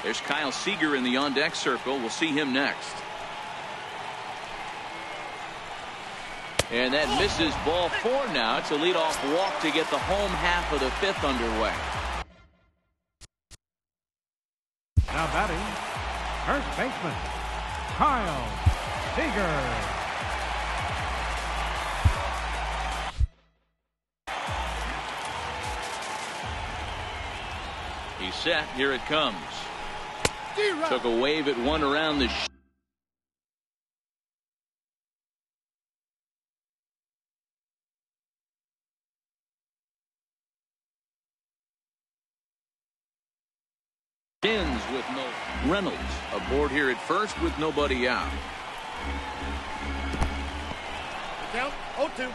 There's Kyle Seager in the on-deck circle. We'll see him next. And that misses ball 4 now. It's a leadoff walk to get the home half of the 5th underway. Now batting, first baseman, Kyle Seager. He's set. Here it comes. Took a wave at one around the Ends with no Reynolds aboard here at first with nobody out. Count 0-2.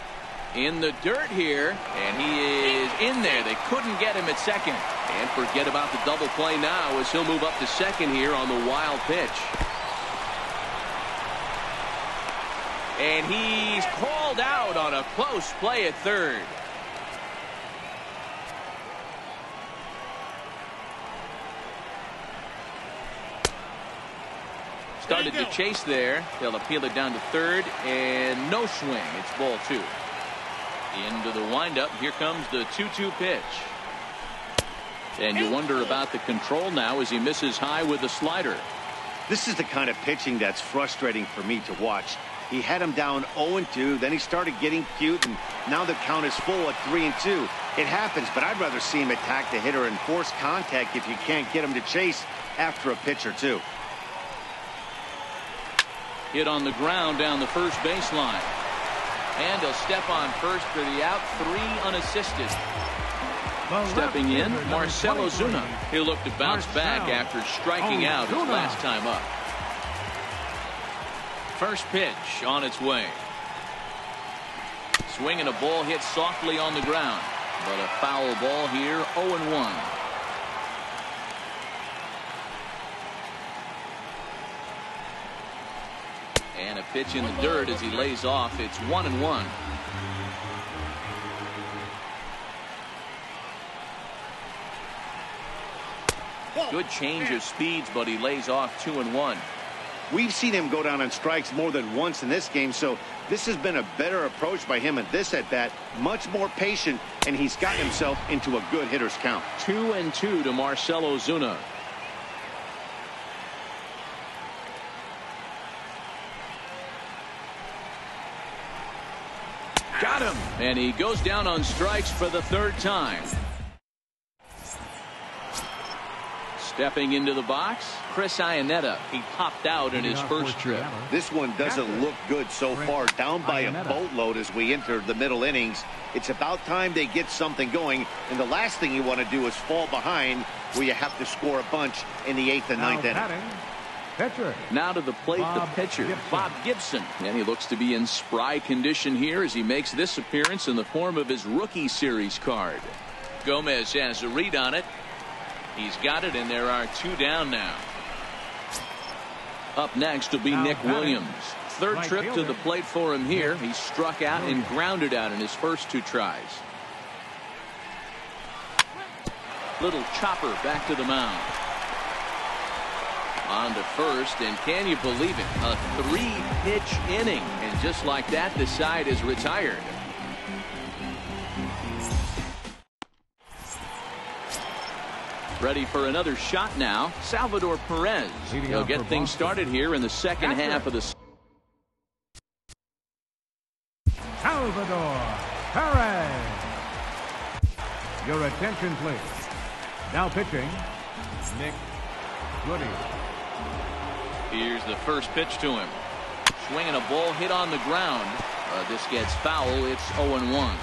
in the dirt here, and he is in there. They couldn't get him at second. And forget about the double play now as he'll move up to second here on the wild pitch. And he's called out on a close play at third. Started to chase there. They'll appeal it down to third, and no swing. It's ball 2. Into the windup. Here comes the 2-2 pitch. And you wonder about the control now as he misses high with the slider. This is the kind of pitching that's frustrating for me to watch. He had him down 0-2, then he started getting cute, and now the count is full at 3-2. It happens, but I'd rather see him attack the hitter and force contact if you can't get him to chase after a pitch or two. Hit on the ground down the first baseline. And he'll step on first for the out, 3 unassisted. Stepping in, Marcell Ozuna. He'll look to bounce back after striking out his last time up. First pitch on its way. Swinging a ball hit softly on the ground. But a foul ball here, 0-1. And a pitch in the dirt as he lays off. It's 1-1. Good change of speeds, but he lays off 2-1. We've seen him go down on strikes more than once in this game, so this has been a better approach by him at this at-bat. Much more patient, and he's gotten himself into a good hitter's count. 2-2 to Marcell Ozuna. Got him. And he goes down on strikes for the 3rd time. Stepping into the box, Chris Iannetta. He popped out in his first trip. This one doesn't look good so far. Down by a boatload as we enter the middle innings. It's about time they get something going. And the last thing you want to do is fall behind where you have to score a bunch in the 8th and 9th inning. Pitcher. Now to the plate, the pitcher, Bob Gibson. And he looks to be in spry condition here as he makes this appearance in the form of his rookie series card. Gomez has a read on it. He's got it, and there are 2 down now. Up next will be Nick Williams. 3rd trip to the plate for him here. He struck out and grounded out in his first 2 tries. Little chopper back to the mound. On to first, and can you believe it? A 3-pitch inning, and just like that, the side is retired. Ready for another shot now, Salvador Perez. He'll get things started here in the second half of the. Salvador Perez. Your attention, please. Now pitching, Nick Goody. Here's the first pitch to him. Swinging a ball hit on the ground. This gets foul. It's 0-1.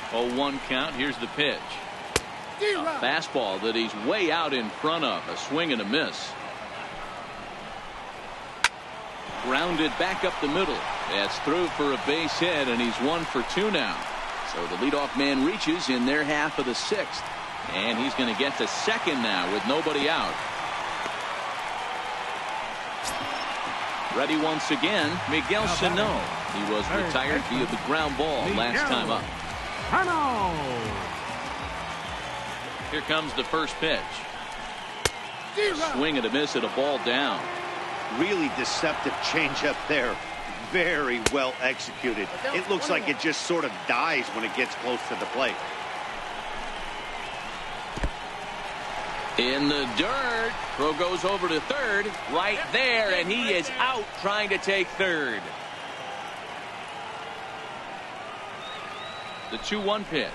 0-1 count. Here's the pitch. A fastball that he's way out in front of. A swing and a miss. Grounded back up the middle. That's through for a base hit, and he's 1 for 2 now. So the leadoff man reaches in their half of the 6th. And he's going to get to second now with nobody out. Ready once again, Miguel Sano. He was retired via the ground ball last time up. Here comes the first pitch. Swing and a miss at a ball down. Really deceptive changeup there. Very well executed. It looks like it just sort of dies when it gets close to the plate. In the dirt. Throw goes over to third. Right there, and he is out trying to take third. The 2-1 pitch.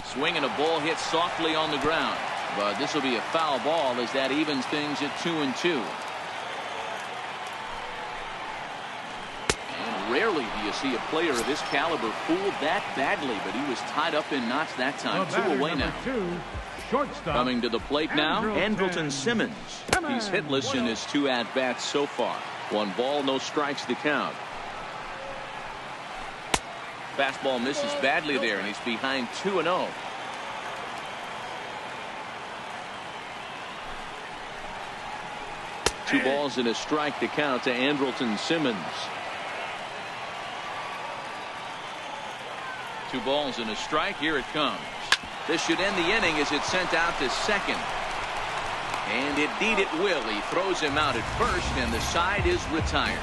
Swinging a ball hit softly on the ground. But this will be a foul ball as that evens things at 2-2. And rarely do you see a player of this caliber fooled that badly, but he was tied up in knots that time. 2 away now. Coming to the plate now, Andrelton Simmons. He's hitless in his 2 at-bats so far. 1 ball, no strikes to count. Fastball misses badly there, and he's behind 2-0. Two balls and a strike to count to Andrelton Simmons. 2 balls and a strike. Here it comes. This should end the inning as it's sent out to second. And indeed it will. He throws him out at first, and the side is retired.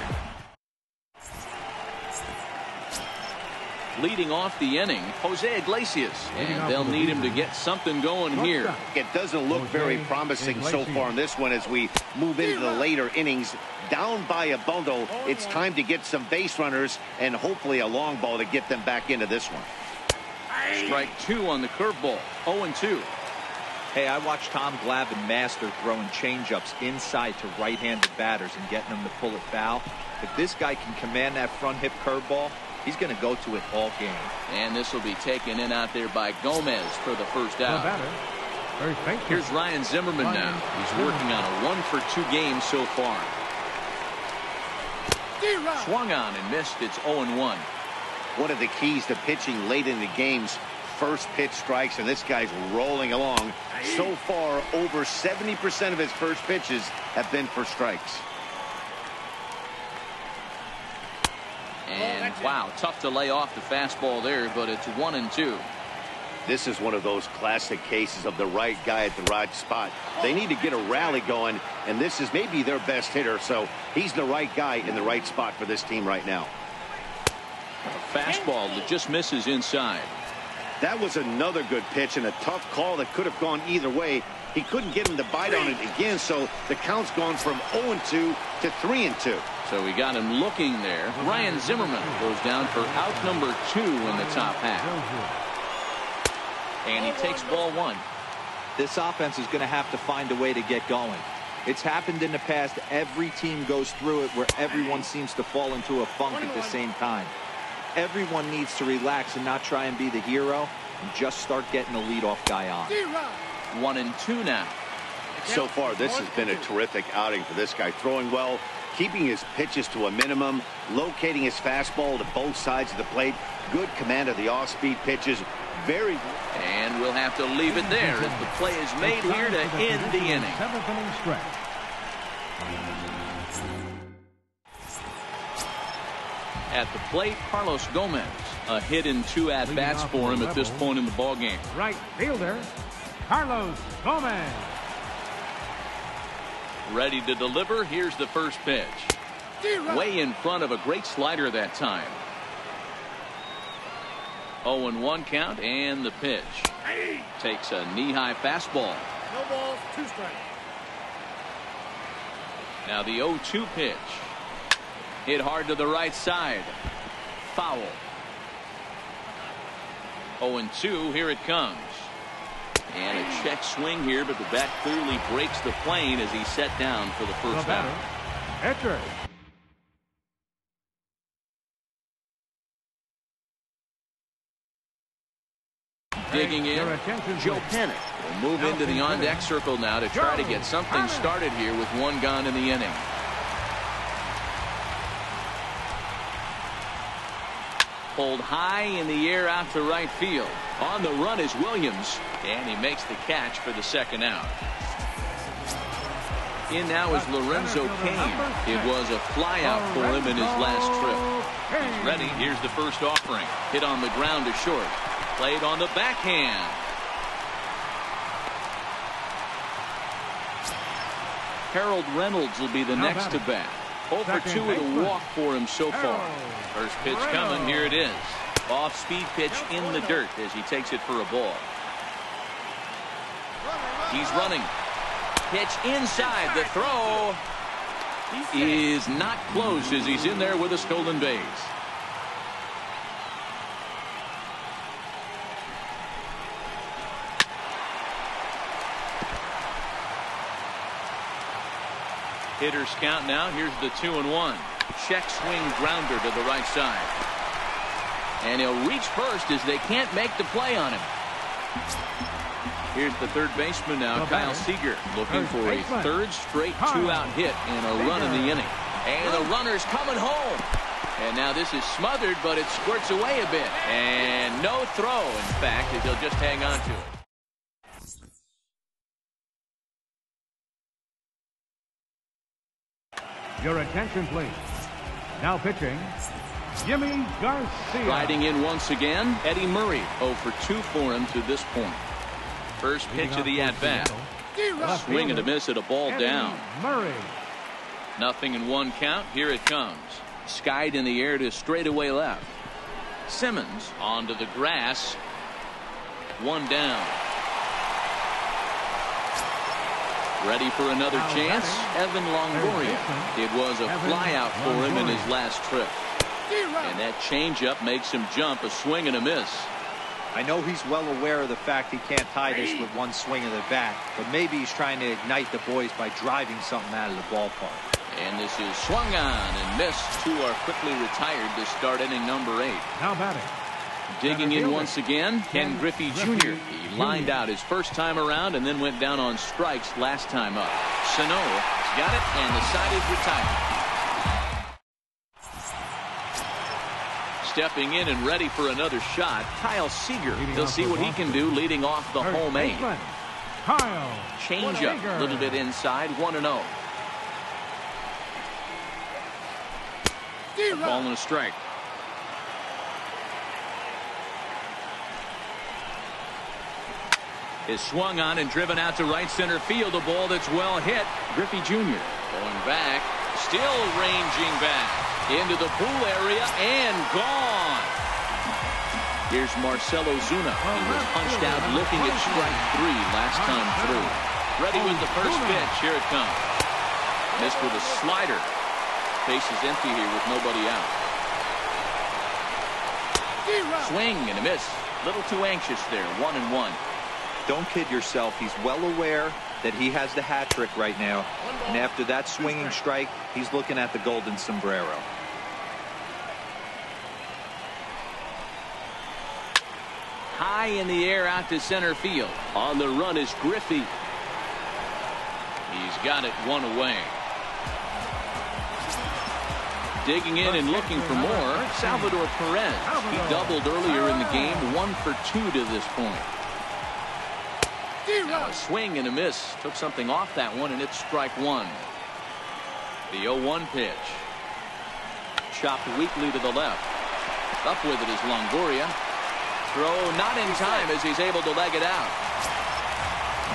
Leading off the inning, Jose Iglesias, and they'll need him to get something going here. It doesn't look very promising so far in this one as we move into the later innings. Down by a bundle, it's time to get some base runners and hopefully a long ball to get them back into this one. Strike 2 on the curveball. 0-2. Hey, I watched Tom Glavine master throwing changeups inside to right-handed batters and getting them to pull it foul. If this guy can command that front hip curveball, he's going to go to it all game. And this will be taken in out there by Gomez for the first out. Here's Ryan Zimmerman now. He's working on a 1-for-2 game so far. Swung on and missed. It's 0-1. One of the keys to pitching late in the game's first pitch strikes, and this guy's rolling along. So far, over 70% of his first pitches have been for strikes. And wow, tough to lay off the fastball there, but it's 1-2. This is one of those classic cases of the right guy at the right spot. They need to get a rally going, and this is maybe their best hitter, so he's the right guy in the right spot for this team right now. A fastball that just misses inside. That was another good pitch and a tough call that could have gone either way. He couldn't get him to bite on it again, so the count's gone from 0-2 to 3-2. So we got him looking there. Ryan Zimmerman goes down for out number 2 in the top half. And he takes ball 1. This offense is going to have to find a way to get going. It's happened in the past. Every team goes through it where everyone seems to fall into a funk at the same time. Everyone needs to relax and not try and be the hero and just start getting the leadoff guy on. 1-2 now. So far, this has been a terrific outing for this guy. Throwing well, keeping his pitches to a minimum, locating his fastball to both sides of the plate. Good command of the off-speed pitches. Very good. And we'll have to leave it there as the play is made here to end the inning. 7th inning stretch. At the plate, Carlos Gomez. A hit and 2 at-bats for him at this point in the ballgame. Right fielder, Carlos Gomez. Ready to deliver. Here's the first pitch. Way in front of a great slider that time. 0-1 count, and the pitch. Takes a knee-high fastball. No balls, 2 strikes. Now the 0-2 pitch. Hit hard to the right side. Foul. 0-2, here it comes. And a check swing here, but the bat clearly breaks the plane as he's set down for the first out. Etcher. Digging in, Joe Panik will move into the on-deck circle now to try to get something started here with 1 gone in the inning. Pulled high in the air out to right field. On the run is Williams, and he makes the catch for the second out. In now is Lorenzo Cain. It was a flyout for him in his last trip. He's ready. Here's the first offering. Hit on the ground to short. Played on the backhand. Harold Reynolds will be the next to bat. 0 for 2 with a walk for him so far. First pitch coming. Here it is. Off-speed pitch in the dirt as he takes it for a ball. He's running. Pitch inside. The throw is not close as he's in there with a stolen base. Hitters count now. Here's the 2-1. Check swing grounder to the right side. And he'll reach first as they can't make the play on him. Here's the third baseman now, Kyle Seager, looking for a third straight 2-out hit and a run in the inning. And the runner's coming home. And now this is smothered, but it squirts away a bit. And no throw, in fact, as he'll just hang on to it. Your attention, please. Now pitching, Jimmy Garcia. Riding in once again, Eddie Murray. 0 for 2 for him to this point. First pitch of the at-bat. Swing and a miss at a ball down. Murray. 0-1 count. Here it comes. Skied in the air to straightaway left. Simmons onto the grass. 1 down. Ready for another chance. Evan Longoria. It was a flyout for him in his last trip. And that changeup makes him jump. A swing and a miss. I know he's well aware of the fact he can't tie this with one swing of the bat, but maybe he's trying to ignite the boys by driving something out of the ballpark. And this is swung on and missed. 2 are quickly retired to start inning number 8. Now batting. Digging in once again, Ken Griffey Jr. He lined out his first time around and then went down on strikes last time up. Sano's got it, and the side is retired. Stepping in and ready for another shot, Kyle Seager. He'll see what he can do leading off the home 8. Kyle. Change up a little bit inside, 1-0. A ball and a strike. Is swung on and driven out to right center field. A ball that's well hit. Griffey Jr. going back, still ranging back into the pool area and gone. Here's Marcell Ozuna. He was punched out looking at strike 3 last time through. Ready with the first pitch. Here it comes. Missed with a slider. Base is empty here with nobody out. Swing and a miss. Little too anxious there. 1-1. Don't kid yourself. He's well aware that he has the hat trick right now. And after that swinging strike, he's looking at the golden sombrero. High in the air out to center field. On the run is Griffey. He's got it 1 away. Digging in and looking for more, Salvador Perez. He doubled earlier in the game, 1 for 2 to this point. Now a swing and a miss. Took something off that one, and it's strike 1. The 0-1 pitch. Chopped weakly to the left. Up with it is Longoria. Throw not in time as he's able to leg it out.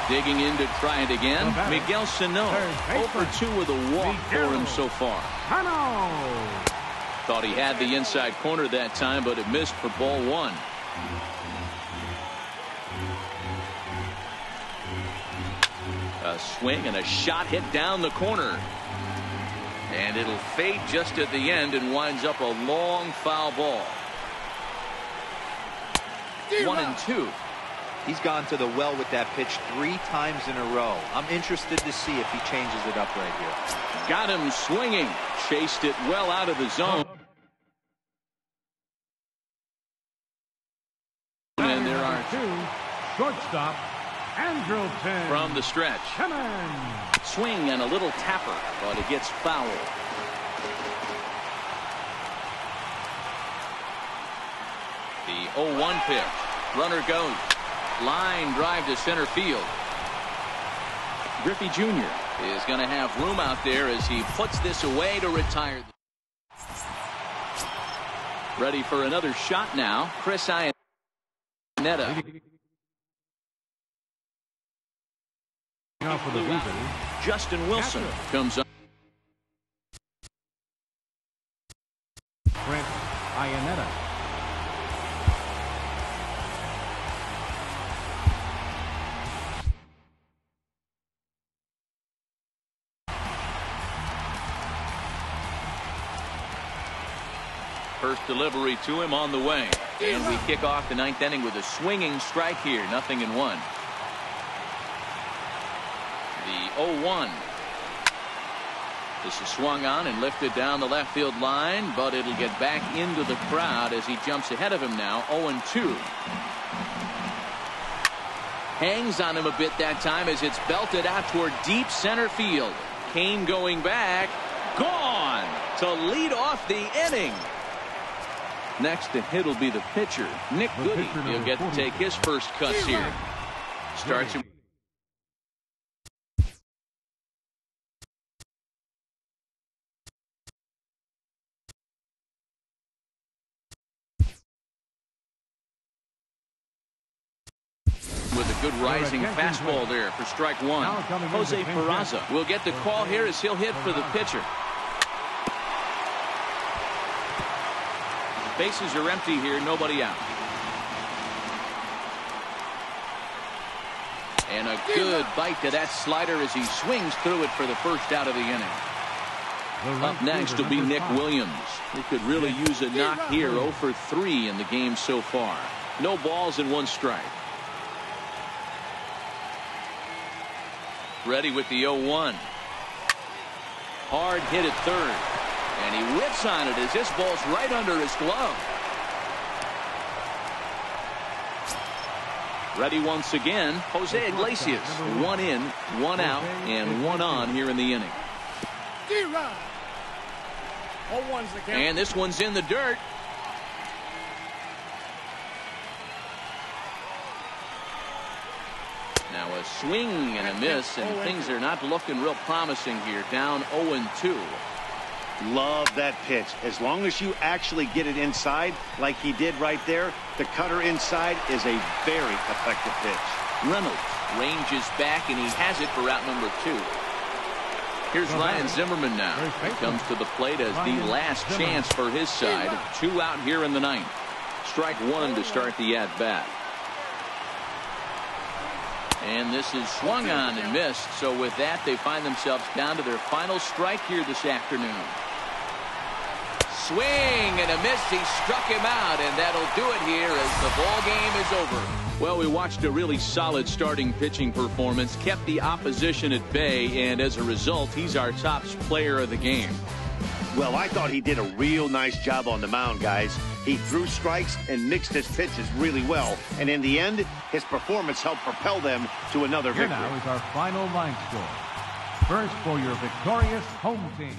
Digging in to try it again. Miguel Sano. 0 for 2 with a walk for him so far. Thought he had the inside corner that time, but it missed for ball 1. A swing and a shot hit down the corner. And it'll fade just at the end and winds up a long foul ball. 1-2. He's gone to the well with that pitch 3 times in a row. I'm interested to see if he changes it up right here. Got him swinging. Chased it well out of the zone. And there are 2. Shortstop Andrelton. From the stretch. Swing and a little tapper, but it gets fouled. The 0-1 pitch. Runner goes. Line drive to center field. Griffey Jr. is going to have room out there as he puts this away to retire. Ready for another shot now. Chris Iannetta. Now for the visitors. Justin Wilson comes up. Brent Iannetta. First delivery to him on the way. And we kick off the 9th inning with a swinging strike here. 0-1. The 0-1. This is swung on and lifted down the left field line, but it'll get back into the crowd as he jumps ahead of him now. 0-2. Hangs on him a bit that time as it's belted out toward deep center field. Kane going back. Gone to lead off the inning. Next to hit will be the pitcher, Nick Goody. He'll get to take his first cuts here. Starts him. With a good rising fastball there for strike one. Jose Peraza will get the call here as he'll hit for the pitcher. Bases are empty here, nobody out. And a good bite to that slider as he swings through it for the first out of the inning. Up next will be Nick Williams. He could really use a knock here. 0 for 3 in the game so far. No balls and 1 strike. Ready with the 0-1. Hard hit at third. And he whips on it as this ball's right under his glove. Ready once again, Jose Iglesias. 1 in, 1 out, and 1 on here in the inning. And this one's in the dirt. Now a swing and a miss, and things are not looking real promising here. Down 0-2. Love that pitch. As long as you actually get it inside like he did right there, the cutter inside is a very effective pitch. Reynolds ranges back, and he has it for route number 2. Here's Ryan Zimmerman now. He comes to the plate as the last chance for his side. 2 out here in the 9th. Strike 1 to start the at-bat. And this is swung on and missed. So with that, they find themselves down to their final strike here this afternoon. Swing and a miss. He struck him out, and that'll do it here as the ball game is over. Well, we watched a really solid starting pitching performance, kept the opposition at bay, and as a result, he's our top player of the game. Well, I thought he did a real nice job on the mound, guys. He threw strikes and mixed his pitches really well. And in the end, his performance helped propel them to another victory. Here now is our final line score. First for your victorious home team.